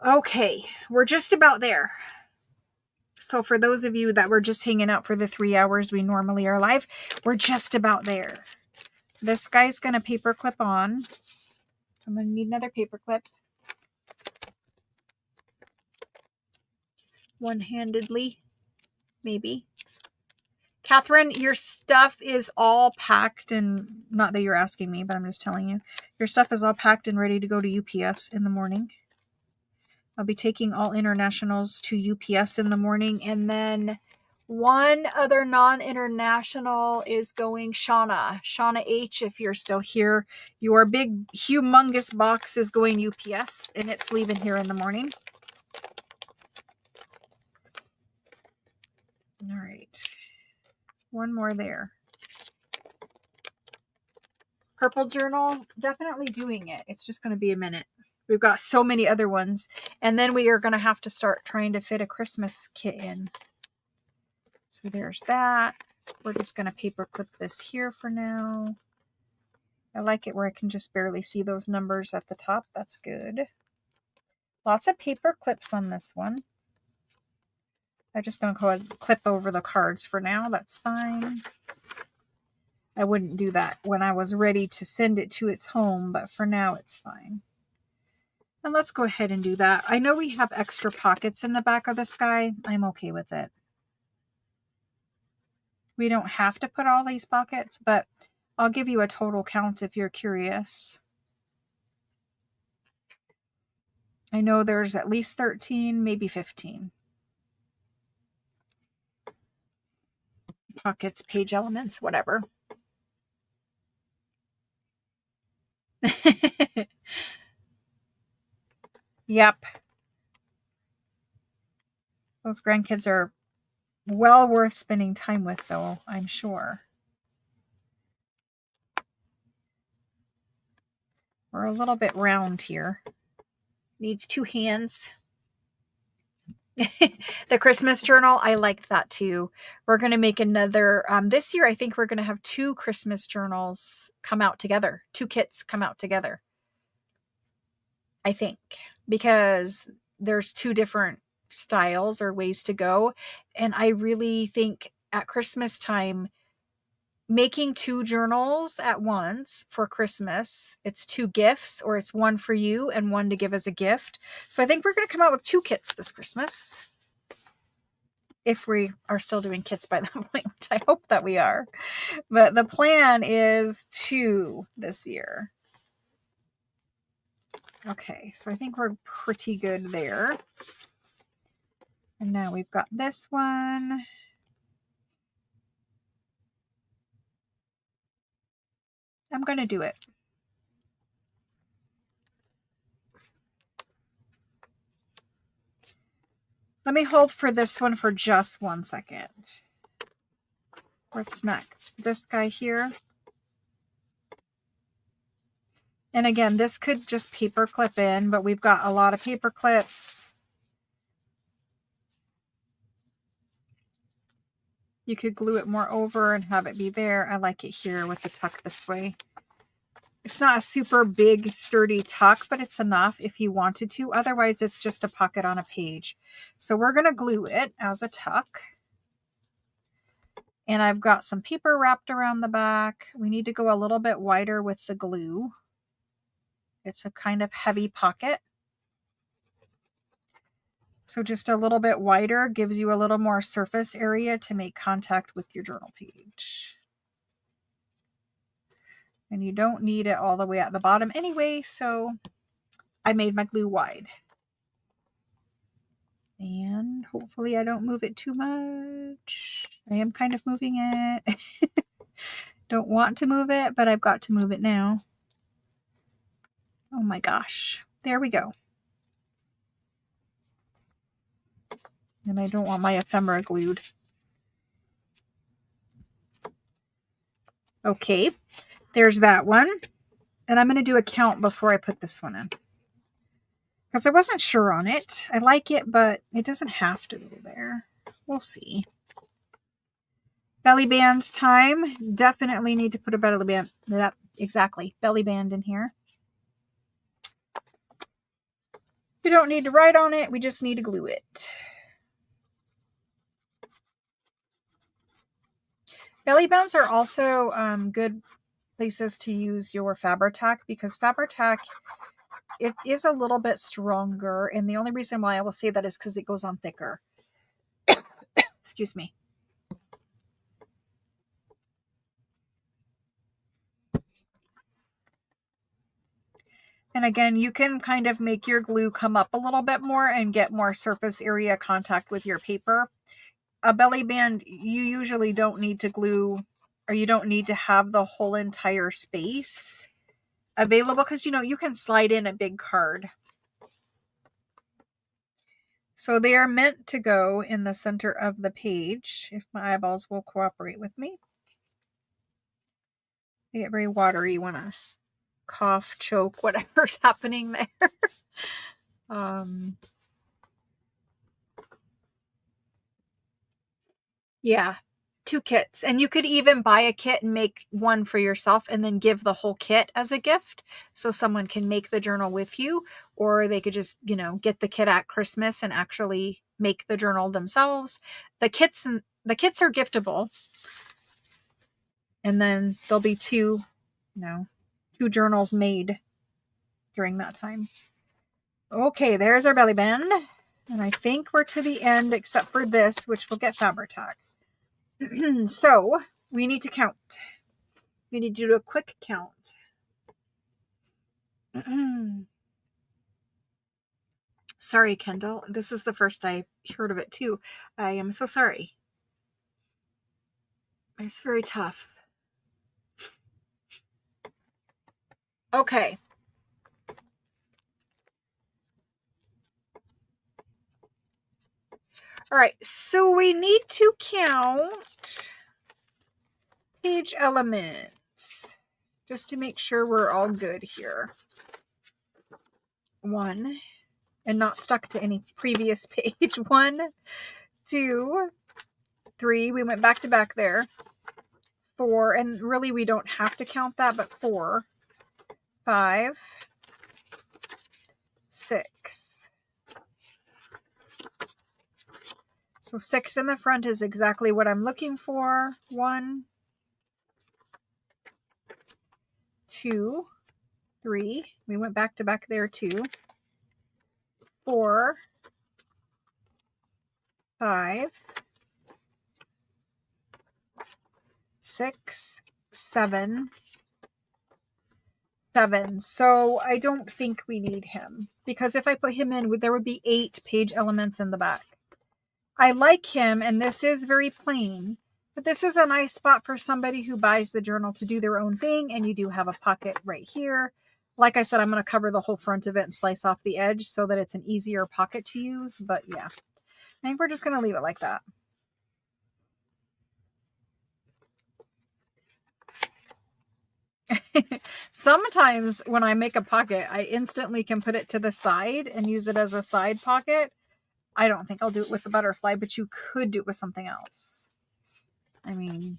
Okay, we're just about there. So for those of you that were just hanging out for the 3 hours we normally are live, we're just about there. This guy's going to paper clip on. I'm going to need another paper clip. One-handedly, maybe. Catherine, your stuff is all packed, and not that you're asking me, but I'm just telling you. Your stuff is all packed and ready to go to UPS in the morning. I'll be taking all internationals to UPS in the morning, and then one other non-international is going Shauna H, if you're still here. Your big, humongous box is going UPS, and it's leaving here in the morning. All right. One more there. Purple journal, definitely doing it. It's just going to be a minute. We've got so many other ones. And then we are going to have to start trying to fit a Christmas kit in. So there's that. We're just going to paper clip this here for now. I like it where I can just barely see those numbers at the top. That's good. Lots of paper clips on this one. I'm just going to go ahead and clip over the cards for now. That's fine. I wouldn't do that when I was ready to send it to its home, but for now it's fine. And let's go ahead and do that. I know we have extra pockets in the back of this guy. I'm okay with it. We don't have to put all these pockets, but I'll give you a total count if you're curious. I know there's at least 13, maybe 15. Pockets, page elements, whatever. Yep. Those grandkids are well worth spending time with, though, I'm sure. We're a little bit round here. Needs 2 hands. The Christmas journal, I liked that too. We're going to make another. This year, I think we're going to have 2 Christmas journals come out together. 2 kits come out together. I think. Because there's 2 different styles or ways to go. And I really think at Christmas time, making 2 journals at once for Christmas. It's 2 gifts, or it's one for you and one to give as a gift. So I think we're going to come out with 2 kits this Christmas. If we are still doing kits by that point, which I hope that we are. But the plan is 2 this year. Okay, so I think we're pretty good there. And now we've got this one. I'm going to do it. Let me hold for this one for just 1 second. What's next? This guy here. And again, this could just paper clip in, but we've got a lot of paper clips. You could glue it more over and have it be there. I like it here with the tuck this way. It's not a super big, sturdy tuck, but it's enough if you wanted to. Otherwise, it's just a pocket on a page. So we're going to glue it as a tuck. And I've got some paper wrapped around the back. We need to go a little bit wider with the glue. It's a kind of heavy pocket. So just a little bit wider gives you a little more surface area to make contact with your journal page. And you don't need it all the way at the bottom anyway, so I made my glue wide. And hopefully I don't move it too much. I am kind of moving it. Don't want to move it, but I've got to move it now. Oh my gosh. There we go. And I don't want my ephemera glued. Okay, there's that one. And I'm going to do a count before I put this one in. Because I wasn't sure on it. I like it, but it doesn't have to go there. We'll see. Belly band time. Definitely need to put a belly band. Yep, exactly. Belly band in here. We don't need to write on it. We just need to glue it. Belly bands are also good places to use your Fabri-Tac, because Fabri-Tac, it is a little bit stronger, and the only reason why I will say that is because it goes on thicker. Excuse me. And again, you can kind of make your glue come up a little bit more and get more surface area contact with your paper. A belly band, you usually don't need to glue, or you don't need to have the whole entire space available, because, you know, you can slide in a big card. So they are meant to go in the center of the page, if my eyeballs will cooperate with me. I get very watery when I cough, choke, whatever's happening there. Yeah, 2 kits. And you could even buy a kit and make one for yourself and then give the whole kit as a gift, so someone can make the journal with you, or they could just, you know, get the kit at Christmas and actually make the journal themselves. The kits are giftable. And then there'll be 2 journals made during that time. Okay, there's our belly band. And I think we're to the end, except for this, which will get Fabri-Tac. So we need to count. We need to do a quick count. Sorry, Kendall. This is the first I heard of it too. I am so sorry. It's very tough. Okay. All right. So we need to count page elements just to make sure we're all good here. 1, and not stuck to any previous page. 1, 2, 3. We went back to back there. 4, and really we don't have to count that, but 4, 5, 6. So 6 in the front is exactly what I'm looking for. 1, 2, 3. We went back to back there, 2, 4, 5, 6, 7. So I don't think we need him, because if I put him in, there would be 8 page elements in the back. I like him, and this is very plain, but this is a nice spot for somebody who buys the journal to do their own thing, and you do have a pocket right here. Like I said, I'm going to cover the whole front of it and slice off the edge so that it's an easier pocket to use, but yeah, I think we're just going to leave it like that. Sometimes when I make a pocket, I instantly can put it to the side and use it as a side pocket. I don't think I'll do it with the butterfly, but you could do it with something else. I mean,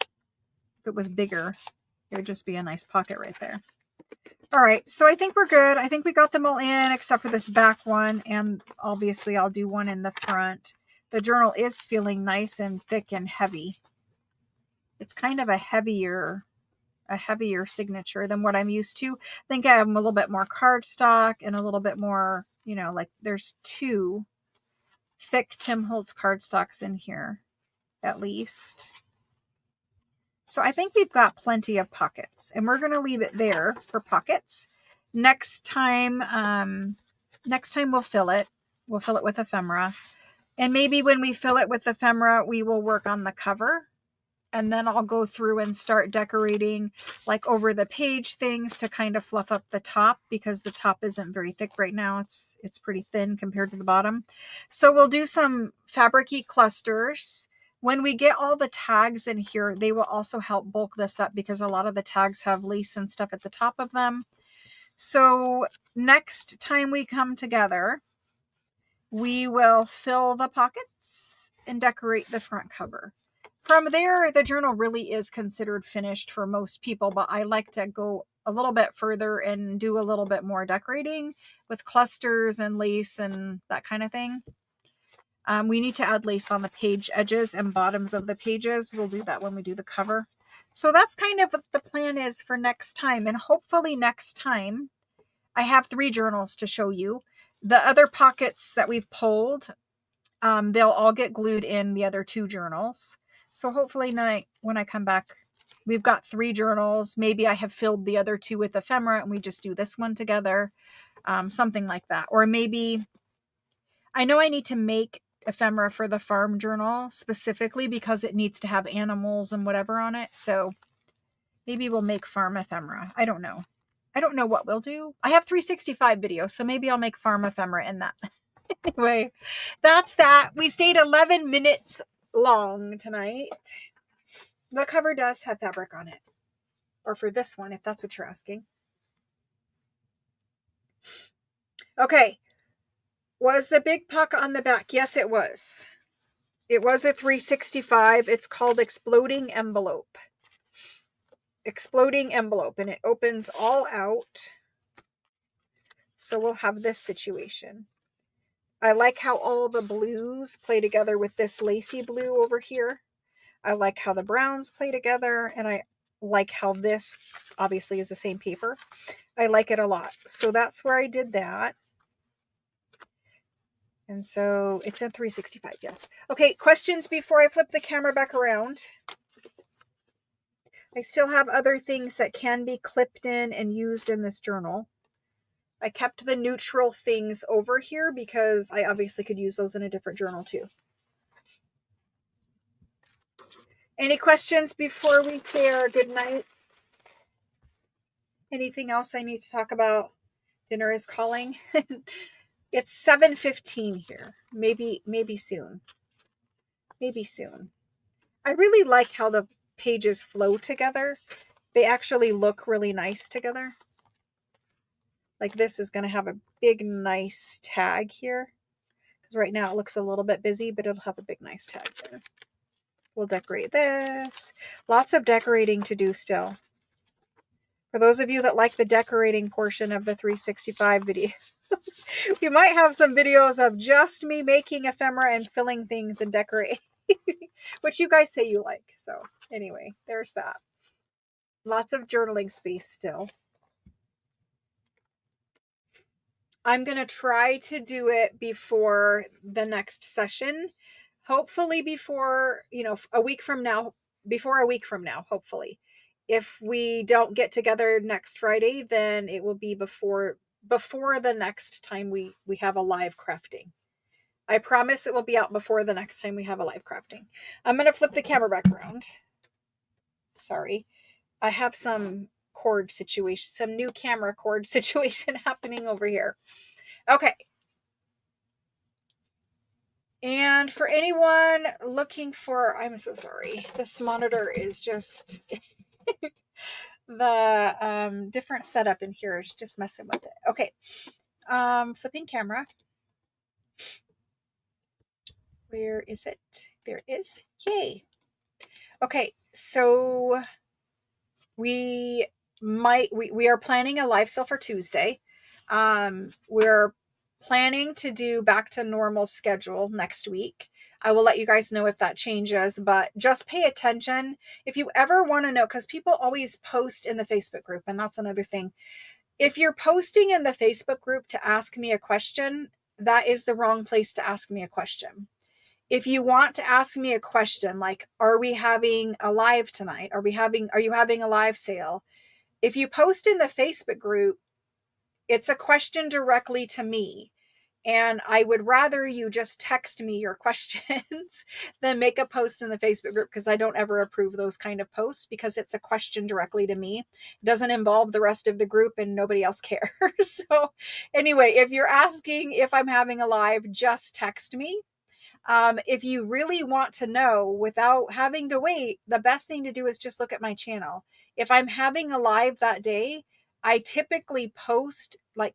if it was bigger, it would just be a nice pocket right there. All right, so I think we're good. I think we got them all in except for this back one, and obviously I'll do one in the front. The journal is feeling nice and thick and heavy. It's kind of a heavier signature than what I'm used to. I think I have a little bit more cardstock and a little bit more, you know, like there's 2 thick Tim Holtz cardstocks in here, at least. So I think we've got plenty of pockets, and we're going to leave it there for pockets. Next time we'll fill it. We'll fill it with ephemera. And maybe when we fill it with ephemera, we will work on the cover. And then I'll go through and start decorating like over the page things to kind of fluff up the top, because the top isn't very thick right now. It's pretty thin compared to the bottom. So we'll do some fabric-y clusters. When we get all the tags in here, they will also help bulk this up, because a lot of the tags have lace and stuff at the top of them. So next time we come together, we will fill the pockets and decorate the front cover. From there, the journal really is considered finished for most people, but I like to go a little bit further and do a little bit more decorating with clusters and lace and that kind of thing. We need to add lace on the page edges and bottoms of the pages. We'll do that when we do the cover. So that's kind of what the plan is for next time. And hopefully next time I have 3 journals to show you. The other pockets that we've pulled, they'll all get glued in the other 2 journals. So hopefully when I come back, we've got 3 journals. Maybe I have filled the other 2 with ephemera and we just do this one together. Something like that. Or maybe, I know I need to make ephemera for the farm journal specifically because it needs to have animals and whatever on it. So maybe we'll make farm ephemera. I don't know. I don't know what we'll do. I have 365 videos, so maybe I'll make farm ephemera in that. Anyway, that's that. We stayed 11 minutes long tonight. The cover does have fabric on it. Or for this one, if that's what you're asking. Okay. Was the big puck on the back? Yes, it was. It was a 365. It's called Exploding Envelope. Exploding Envelope. And it opens all out. So we'll have this situation. I like how all the blues play together with this lacy blue over here. I like how the browns play together. And I like how this obviously is the same paper. I like it a lot. So that's where I did that. And so it's a 365, yes. Okay, questions before I flip the camera back around? I still have other things that can be clipped in and used in this journal. I kept the neutral things over here because I obviously could use those in a different journal too. Any questions before we say our good night? Anything else I need to talk about? Dinner is calling. It's 7:15 here. Maybe soon. Maybe soon. I really like how the pages flow together. They actually look really nice together. Like this is going to have a big, nice tag here. Because right now it looks a little bit busy, but it'll have a big, nice tag there. We'll decorate this. Lots of decorating to do still. For those of you that like the decorating portion of the 365 videos, we might have some videos of just me making ephemera and filling things and decorating, which you guys say you like. So anyway, there's that. Lots of journaling space still. I'm going to try to do it before the next session. Hopefully before, a week from now, hopefully. If we don't get together next Friday, then it will be before the next time we have a live crafting. I promise it will be out before the next time we have a live crafting. I'm going to flip the camera back around. Sorry. I have some new camera cord situation happening over here. Okay. And for anyone looking for, I'm so sorry, this monitor is just, the different setup in here is just messing with it. Okay. Flipping camera. Where is it? There it is. Yay. Okay. So we are planning a live sale for Tuesday. We're planning to do back to normal schedule next week. I will let you guys know if that changes, but just pay attention if you ever want to know, because people always post in the Facebook group, and that's another thing. If you're posting in the Facebook group to ask me a question, that is the wrong place to ask me a question. If you want to ask me a question like, are we having a live tonight? Are you having a live sale? If you post in the Facebook group, it's a question directly to me. And I would rather you just text me your questions than make a post in the Facebook group, because I don't ever approve those kind of posts, because it's a question directly to me. It doesn't involve the rest of the group and nobody else cares. So anyway, if you're asking if I'm having a live, just text me. If you really want to know without having to wait, the best thing to do is just look at my channel. If I'm having a live that day, I typically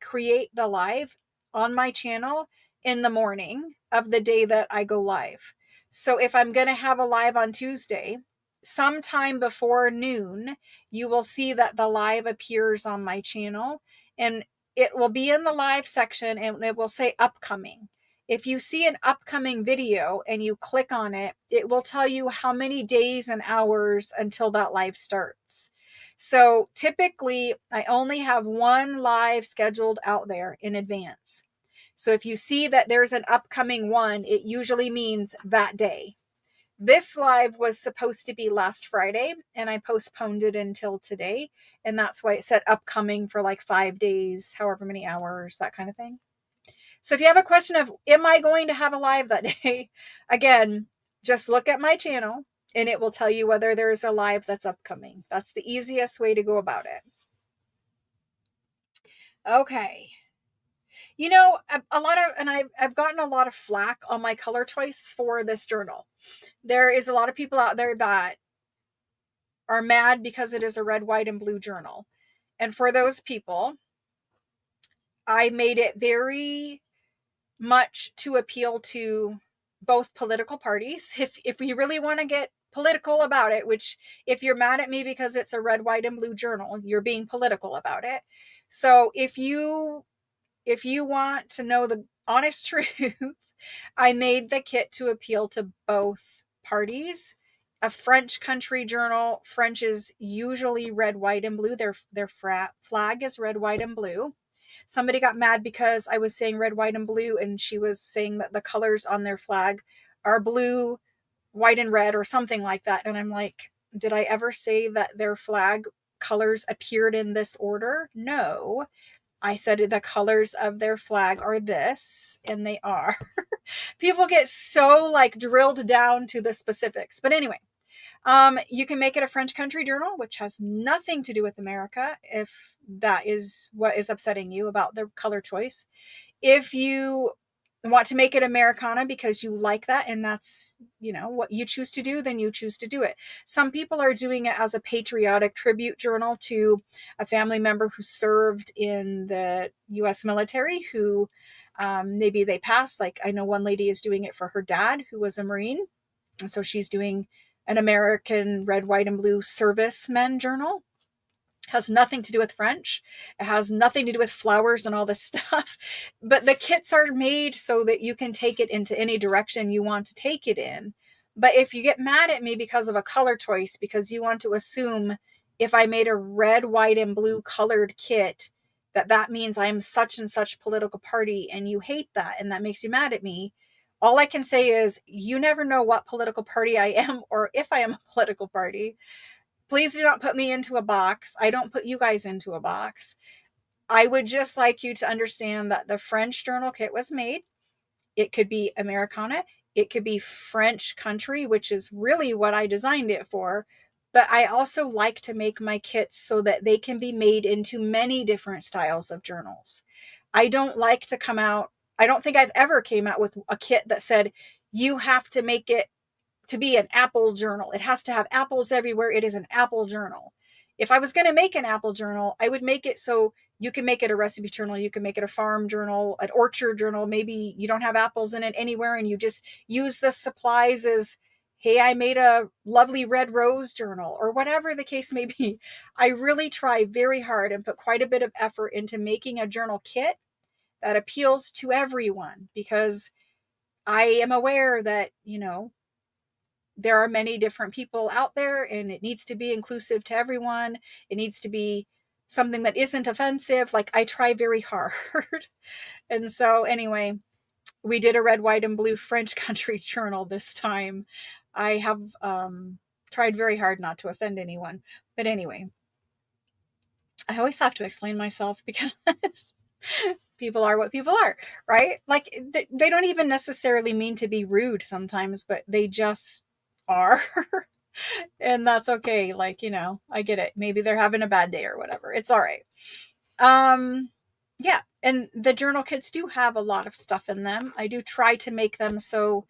create the live on my channel in the morning of the day that I go live. So if I'm going to have a live on Tuesday, sometime before noon, you will see that the live appears on my channel, and it will be in the live section and it will say upcoming. If you see an upcoming video and you click on it, it will tell you how many days and hours until that live starts. So typically, I only have one live scheduled out there in advance. So if you see that there's an upcoming one, it usually means that day. This live was supposed to be last Friday, and I postponed it until today. And that's why it said upcoming for like 5 days, however many hours, that kind of thing. So if you have a question of, am I going to have a live that day? Again, just look at my channel and it will tell you whether there's a live that's upcoming. That's the easiest way to go about it. Okay. I've gotten a lot of flack on my color choice for this journal. There is a lot of people out there that are mad because it is a red, white, and blue journal. And for those people, I made it very much to appeal to both political parties. If you really want to get political about it, which if you're mad at me because it's a red, white, and blue journal, you're being political about it. So if you want to know the honest truth, I made the kit to appeal to both parties. A French country journal, French is usually red, white, and blue. Their flag is red, white, and blue. Somebody got mad because I was saying red, white, and blue, and she was saying that the colors on their flag are blue, white, and red, or something like that. And I'm like, did I ever say that their flag colors appeared in this order? No. I said the colors of their flag are this, and they are. People get so drilled down to the specifics. But anyway, you can make it a French country journal, which has nothing to do with America, if that is what is upsetting you about the color choice. If you want to make it Americana because you like that and that's, what you choose to do, then you choose to do it. Some people are doing it as a patriotic tribute journal to a family member who served in the U.S. military, who maybe they passed. Like I know one lady is doing it for her dad, who was a Marine. And so she's doing an American red, white, and blue servicemen journal. Has nothing to do with French. It has nothing to do with flowers and all this stuff. But the kits are made so that you can take it into any direction you want to take it in. But if you get mad at me because of a color choice, because you want to assume if I made a red, white, and blue colored kit, that means I'm such and such political party and you hate that and that makes you mad at me. All I can say is you never know what political party I am or if I am a political party. Please do not put me into a box. I don't put you guys into a box. I would just like you to understand that the French journal kit was made. It could be Americana. It could be French country, which is really what I designed it for. But I also like to make my kits so that they can be made into many different styles of journals. I don't like to come out, I don't think I've ever came out with a kit that said, you have to make it to be an apple journal. It has to have apples everywhere. It is an apple journal. If I was going to make an apple journal, I would make it so you can make it a recipe journal. You can make it a farm journal, an orchard journal. Maybe you don't have apples in it anywhere and you just use the supplies as, hey, I made a lovely red rose journal or whatever the case may be. I really try very hard and put quite a bit of effort into making a journal kit that appeals to everyone because I am aware that, there are many different people out there and it needs to be inclusive to everyone. It needs to be something that isn't offensive. Like I try very hard. And so anyway, we did a red, white, and blue French country journal this time. I have tried very hard not to offend anyone. But anyway, I always have to explain myself because people are what people are, right? Like they don't even necessarily mean to be rude sometimes, but they just are. And that's okay. Like, I get it. Maybe they're having a bad day or whatever. It's all right. Yeah. And the journal kits do have a lot of stuff in them. I do try to make them so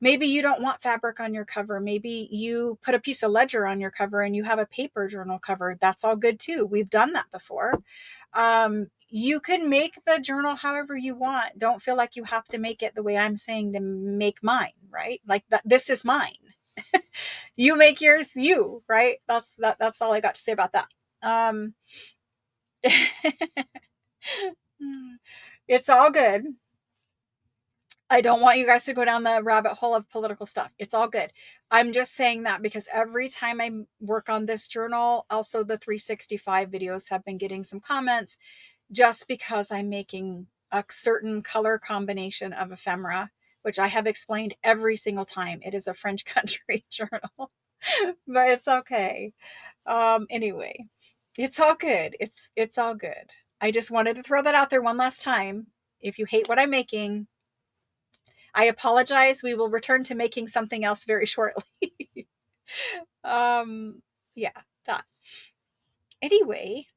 maybe you don't want fabric on your cover. Maybe you put a piece of ledger on your cover and you have a paper journal cover. That's all good too. We've done that before. You can make the journal however you want. Don't feel like you have to make it the way I'm saying to make mine, right? Like that, this is mine. You make yours, right? That's all I got to say about that. It's all good. I don't want you guys to go down the rabbit hole of political stuff. It's all good. I'm just saying that because every time I work on this journal, also the 365 videos have been getting some comments just because I'm making a certain color combination of ephemera, which I have explained every single time. It is a French country journal, but it's okay. Anyway, it's all good. It's all good. I just wanted to throw that out there one last time. If you hate what I'm making, I apologize. We will return to making something else very shortly. Yeah, that. Anyway,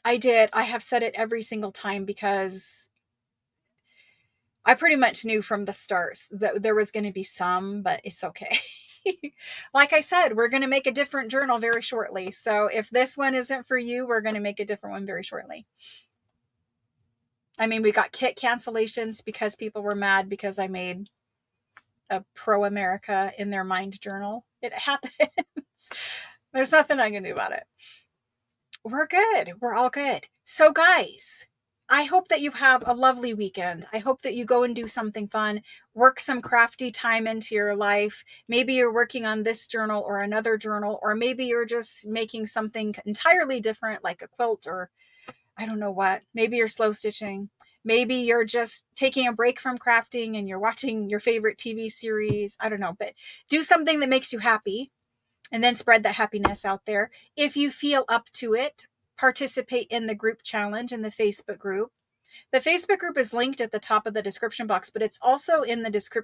I did. I have said it every single time because I pretty much knew from the start that there was going to be some, but it's okay. Like I said, we're going to make a different journal very shortly. So if this one isn't for you, we're going to make a different one very shortly. I mean, we got kit cancellations because people were mad because I made a pro-America in their mind journal. It happens. There's nothing I can do about it. We're good. We're all good. So guys, I hope that you have a lovely weekend. I hope that you go and do something fun, work some crafty time into your life. Maybe you're working on this journal or another journal, or maybe you're just making something entirely different, like a quilt or I don't know what. Maybe you're slow stitching. Maybe you're just taking a break from crafting and you're watching your favorite TV series. I don't know, but do something that makes you happy and then spread that happiness out there. If you feel up to it, participate in the group challenge in the Facebook group. The Facebook group is linked at the top of the description box, but it's also in the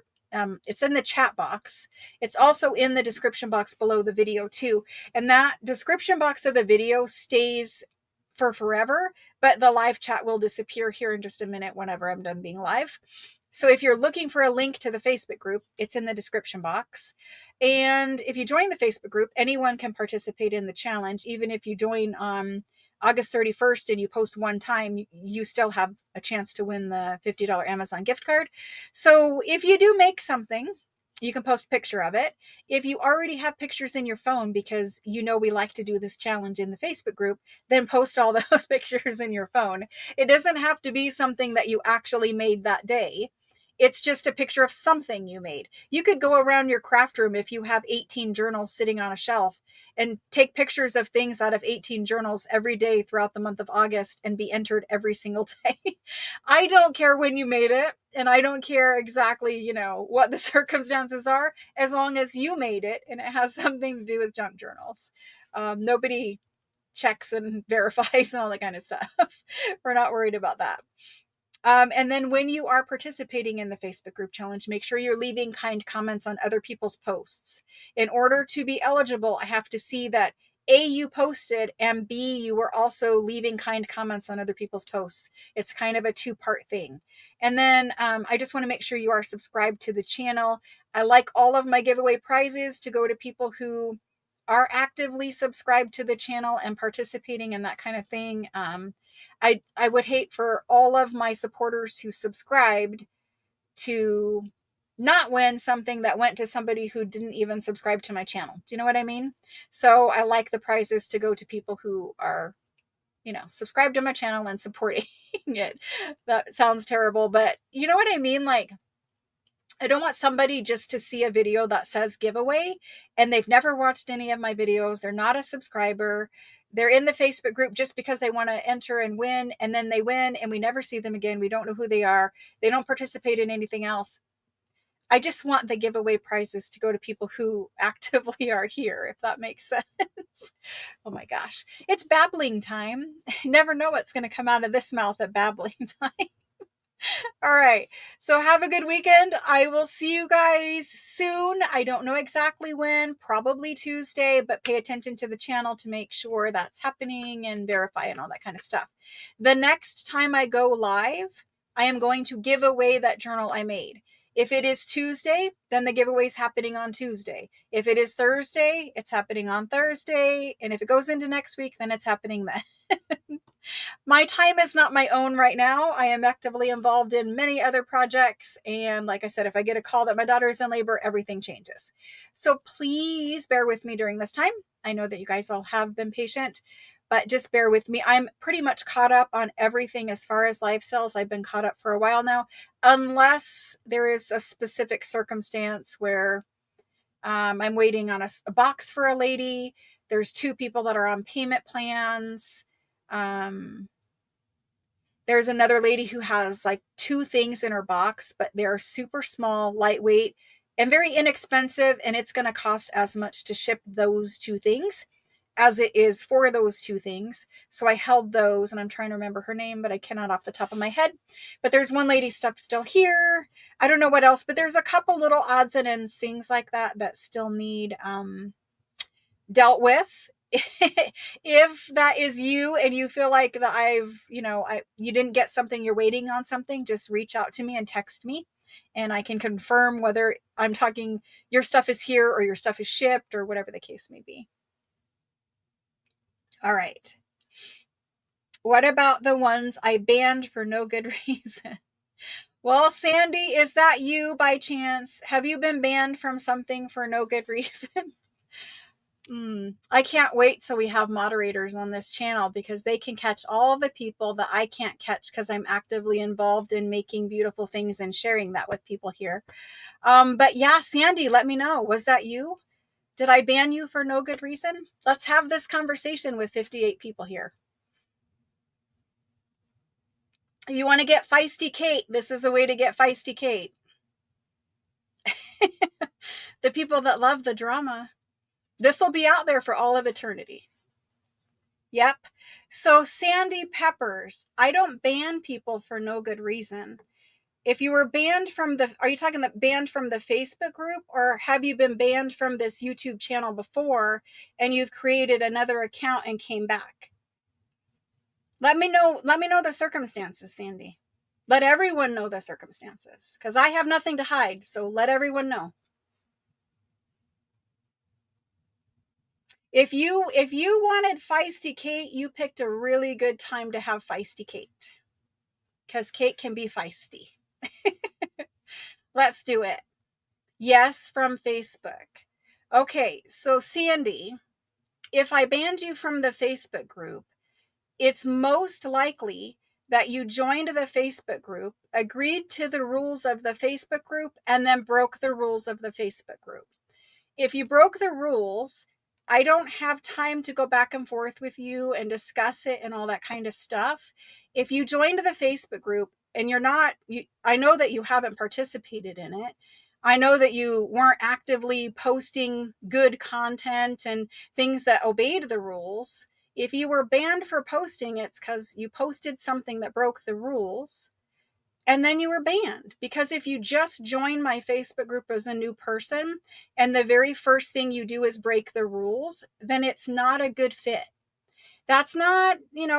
it's in the chat box. It's also in the description box below the video too. And that description box of the video stays for forever, but the live chat will disappear here in just a minute whenever I'm done being live. So if you're looking for a link to the Facebook group, it's in the description box. And if you join the Facebook group, anyone can participate in the challenge. Even if you join on August 31st and you post one time, you still have a chance to win the $50 Amazon gift card. So if you do make something, you can post a picture of it. If you already have pictures in your phone, because we like to do this challenge in the Facebook group, then post all those pictures in your phone. It doesn't have to be something that you actually made that day. It's just a picture of something you made. You could go around your craft room if you have 18 journals sitting on a shelf and take pictures of things out of 18 journals every day throughout the month of August and be entered every single day. I don't care when you made it, and I don't care exactly, what the circumstances are, as long as you made it and it has something to do with junk journals. Nobody checks and verifies and all that kind of stuff. We're not worried about that. And then when you are participating in the Facebook group challenge, make sure you're leaving kind comments on other people's posts. In order to be eligible, I have to see that A, you posted, and B, you were also leaving kind comments on other people's posts. It's kind of a two-part thing. And then I just want to make sure you are subscribed to the channel. I like all of my giveaway prizes to go to people who are actively subscribed to the channel and participating in that kind of thing. I would hate for all of my supporters who subscribed to not win something that went to somebody who didn't even subscribe to my channel. Do you know what I mean? So I like the prizes to go to people who are, subscribed to my channel and supporting it. That sounds terrible, but you know what I mean? Like, I don't want somebody just to see a video that says giveaway and they've never watched any of my videos. They're not a subscriber. They're in the Facebook group just because they want to enter and win, and then they win and we never see them again. We don't know who they are. They don't participate in anything else. I just want the giveaway prizes to go to people who actively are here, if that makes sense. Oh my gosh. It's babbling time. Never know what's going to come out of this mouth at babbling time. All right. So have a good weekend. I will see you guys soon. I don't know exactly when, probably Tuesday, but pay attention to the channel to make sure that's happening and verify and all that kind of stuff. The next time I go live, I am going to give away that journal I made. If it is Tuesday, then the giveaway is happening on Tuesday. If it is Thursday, it's happening on Thursday. And if it goes into next week, then it's happening then. My time is not my own right now. I am actively involved in many other projects. And like I said, if I get a call that my daughter is in labor, everything changes. So please bear with me during this time. I know that you guys all have been patient, but just bear with me. I'm pretty much caught up on everything as far as live sales. I've been caught up for a while now, unless there is a specific circumstance where I'm waiting on a box for a lady. There's 2 people that are on payment plans. There's another lady who has like 2 things in her box, but they're super small, lightweight, and very inexpensive. And it's going to cost as much to ship those 2 things as it is for those 2 things. So I held those, and I'm trying to remember her name, but I cannot off the top of my head. But there's one lady stuff still here. I don't know what else, but there's a couple little odds and ends, things like that still need dealt with. If that is you and you feel like that you didn't get something, you're waiting on something, just reach out to me and text me, and I can confirm whether I'm talking your stuff is here or your stuff is shipped or whatever the case may be. All right. What about the ones I banned for no good reason? Well, Sandy, is that you by chance? Have you been banned from something for no good reason? I can't wait till we have moderators on this channel, because they can catch all the people that I can't catch because I'm actively involved in making beautiful things and sharing that with people here. But yeah, Sandy, let me know. Was that you? Did I ban you for no good reason? Let's have this conversation with 58 people here. If you want to get feisty Kate, this is a way to get feisty Kate. The people that love the drama. This will be out there for all of eternity. Yep. So Sandy Peppers, I don't ban people for no good reason. If you were banned from are you talking banned from the Facebook group, or have you been banned from this YouTube channel before and you've created another account and came back? Let me know the circumstances, Sandy. Let everyone know the circumstances, because I have nothing to hide. So let everyone know. If you wanted feisty Kate, you picked a really good time to have feisty Kate, because Kate can be feisty. Let's do it. Yes, from Facebook. Okay, so Sandy, if I banned you from the Facebook group, it's most likely that you joined the Facebook group, agreed to the rules of the Facebook group, and then broke the rules of the Facebook group. If you broke the rules, I don't have time to go back and forth with you and discuss it and all that kind of stuff. If you joined the Facebook group and I know that you haven't participated in it. I know that you weren't actively posting good content and things that obeyed the rules. If you were banned for posting, it's because you posted something that broke the rules and then you were banned. Because if you just join my Facebook group as a new person and the very first thing you do is break the rules, then it's not a good fit. That's not,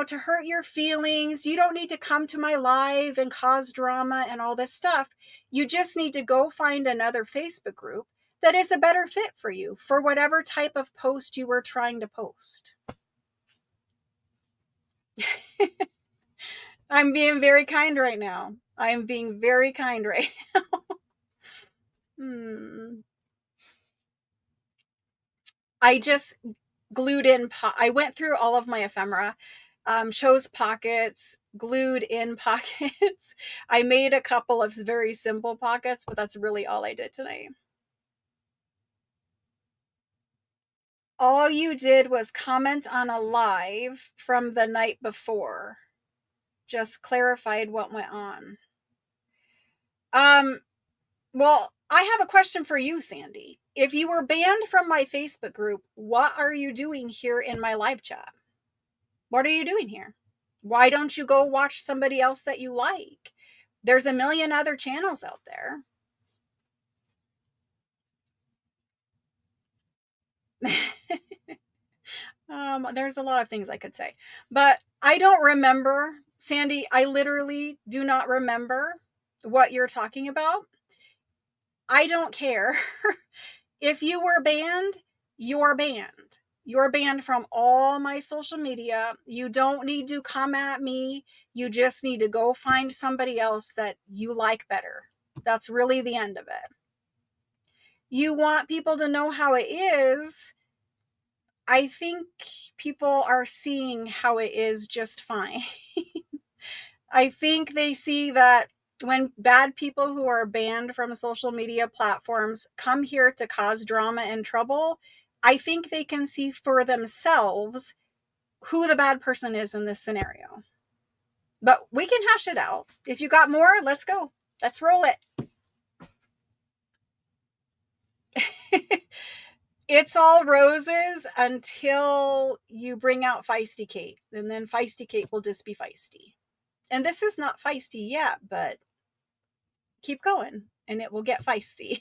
to hurt your feelings. You don't need to come to my live and cause drama and all this stuff. You just need to go find another Facebook group that is a better fit for you, for whatever type of post you were trying to post. I'm being very kind right now. I'm being very kind right now. I just glued in, I went through all of my ephemera, chose pockets, glued in pockets. I made a couple of very simple pockets, but that's really all I did tonight. All you did was comment on a live from the night before. Just clarified what went on. Well, I have a question for you, Sandy. If you were banned from my Facebook group, what are you doing here in my live chat? What are you doing here? Why don't you go watch somebody else that you like? There's a million other channels out there. There's a lot of things I could say, but I don't remember, Sandy. I literally do not remember what you're talking about. I don't care. If you were banned, you're banned. You're banned from all my social media. You don't need to come at me. You just need to go find somebody else that you like better. That's really the end of it. You want people to know how it is. I think people are seeing how it is just fine. I think they see that when bad people who are banned from social media platforms come here to cause drama and trouble, I think they can see for themselves who the bad person is in this scenario. But we can hash it out. If you got more, let's go. Let's roll it. It's all roses until you bring out Feisty Kate. And then Feisty Kate will just be feisty. And this is not feisty yet, but keep going and it will get feisty.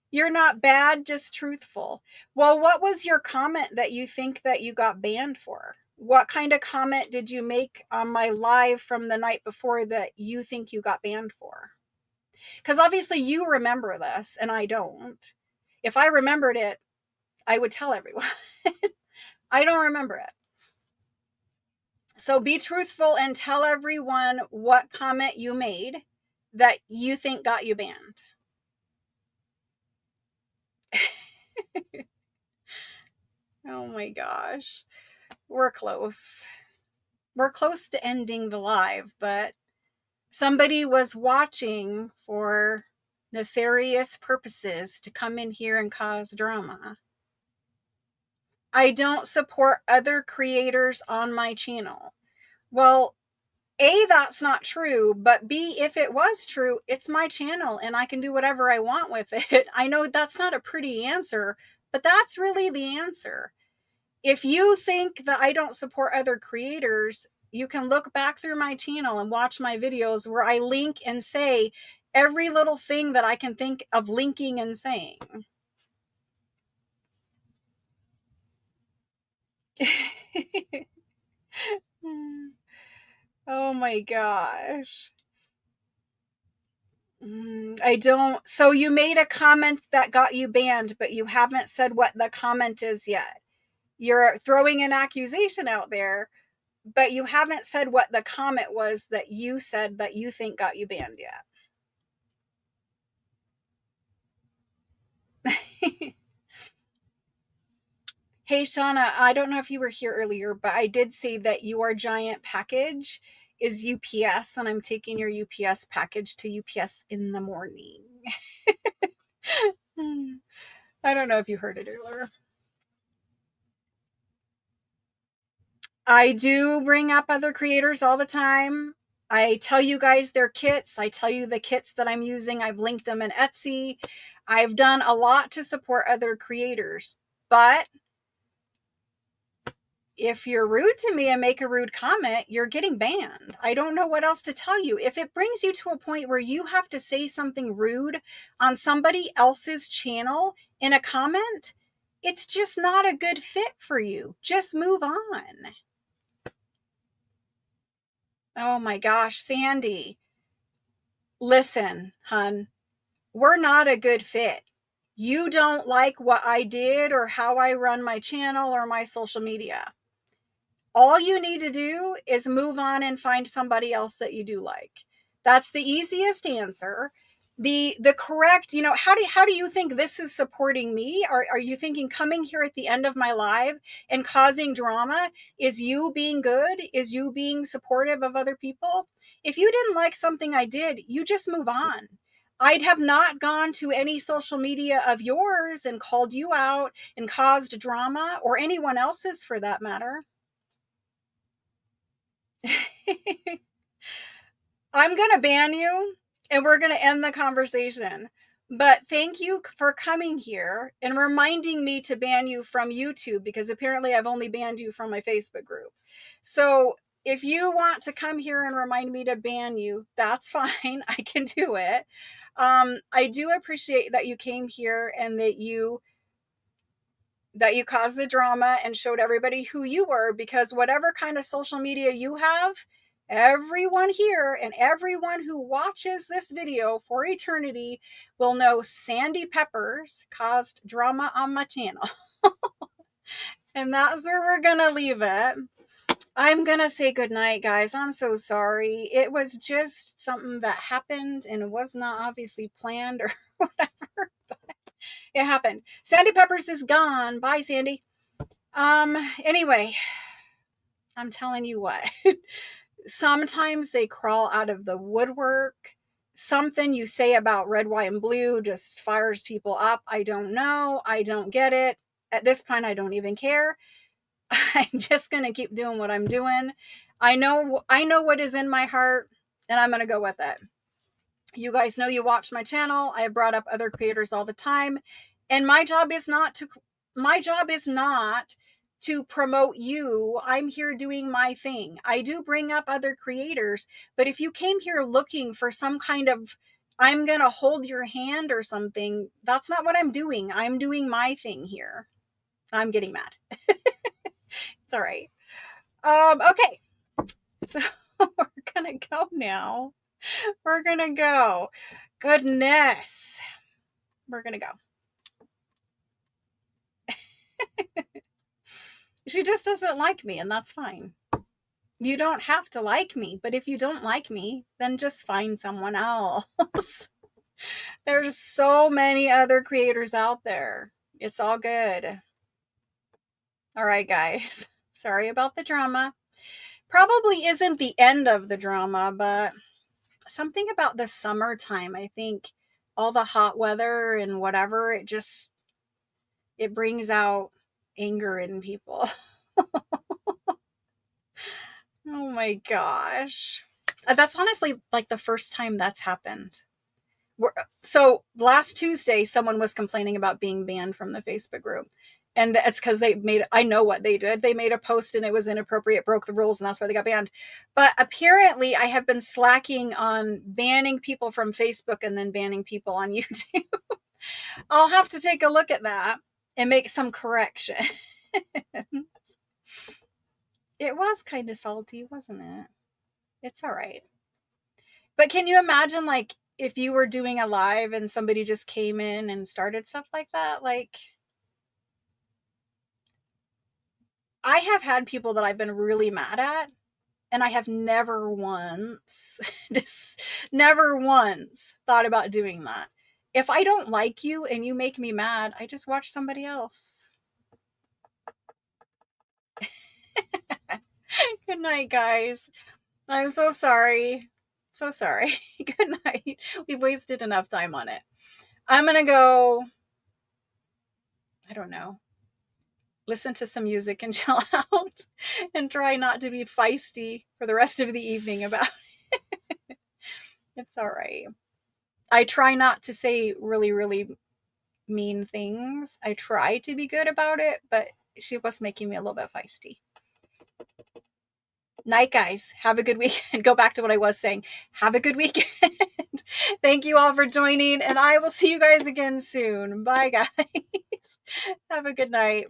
You're not bad, just truthful. Well, what was your comment that you think that you got banned for? What kind of comment did you make on my live from the night before that you think you got banned for? Because obviously you remember this and I don't. If I remembered it, I would tell everyone. I don't remember it. So be truthful and tell everyone what comment you made that you think got you banned. Oh my gosh. We're close. We're close to ending the live, but somebody was watching for nefarious purposes to come in here and cause drama. I don't support other creators on my channel. Well, A, that's not true, but B, if it was true, it's my channel and I can do whatever I want with it. I know that's not a pretty answer, but that's really the answer. If you think that I don't support other creators, you can look back through my channel and watch my videos where I link and say every little thing that I can think of linking and saying. Oh my gosh. I don't. So you made a comment that got you banned, but you haven't said what the comment is yet. You're throwing an accusation out there, but you haven't said what the comment was that you said that you think got you banned yet. Hey, Shauna, I don't know if you were here earlier, but I did say that your giant package is UPS, and I'm taking your UPS package to UPS in the morning. I don't know if you heard it earlier. I do bring up other creators all the time. I tell you guys their kits. I tell you the kits that I'm using. I've linked them in Etsy. I've done a lot to support other creators. But if you're rude to me and make a rude comment, you're getting banned. I don't know what else to tell you. If it brings you to a point where you have to say something rude on somebody else's channel in a comment, it's just not a good fit for you. Just move on. Oh my gosh, Sandy. Listen, hun, we're not a good fit. You don't like what I did or how I run my channel or my social media. All you need to do is move on and find somebody else that you do like. That's the easiest answer. The correct, how do you think this is supporting me? Are you thinking coming here at the end of my live and causing drama is you being good? Is you being supportive of other people? If you didn't like something I did, you just move on. I'd have not gone to any social media of yours and called you out and caused drama, or anyone else's for that matter. I'm going to ban you and we're going to end the conversation. But thank you for coming here and reminding me to ban you from YouTube, because apparently I've only banned you from my Facebook group. So if you want to come here and remind me to ban you, that's fine. I can do it. I do appreciate that you came here and that you caused the drama and showed everybody who you were, because whatever kind of social media you have, everyone here and everyone who watches this video for eternity will know Sandy Peppers caused drama on my channel. And that's where we're gonna leave it. I'm gonna say goodnight, guys. I'm so sorry. It was just something that happened and it was not obviously planned or whatever. It happened. Sandy Peppers is gone. Bye, Sandy. Anyway, I'm telling you what. Sometimes they crawl out of the woodwork. Something you say about red, white, and blue just fires people up. I don't know. I don't get it. At this point, I don't even care. I'm just going to keep doing what I'm doing. I know what is in my heart, and I'm going to go with it. You guys know you watch my channel. I have brought up other creators all the time, and my job is not to promote you. I'm here doing my thing. I do bring up other creators, but if you came here looking for some kind of I'm going to hold your hand or something, that's not what I'm doing. I'm doing my thing here. I'm getting mad. It's all right. Okay. So we're going to go now. We're going to go. Goodness. We're going to go. She just doesn't like me, and that's fine. You don't have to like me, but if you don't like me, then just find someone else. There's so many other creators out there. It's all good. All right, guys. Sorry about the drama. Probably isn't the end of the drama, but something about the summertime, I think all the hot weather and whatever, it brings out anger in people. Oh my gosh. That's honestly like the first time that's happened. So last Tuesday, someone was complaining about being banned from the Facebook group. And it's because I know what they did. They made a post and it was inappropriate, broke the rules, and that's why they got banned. But apparently I have been slacking on banning people from Facebook and then banning people on YouTube. I'll have to take a look at that and make some corrections. It was kind of salty, wasn't it? It's all right. But can you imagine, like, if you were doing a live and somebody just came in and started stuff like that? Like, I have had people that I've been really mad at, and I have never once, never once thought about doing that. If I don't like you and you make me mad, I just watch somebody else. Good night, guys. I'm so sorry. So sorry. Good night. We've wasted enough time on it. I'm going to go, I don't know, listen to some music and chill out and try not to be feisty for the rest of the evening about it. It's all right. I try not to say really, really mean things. I try to be good about it, but she was making me a little bit feisty. Night, guys. Have a good weekend. Go back to what I was saying. Have a good weekend. Thank you all for joining, and I will see you guys again soon. Bye, guys. Have a good night.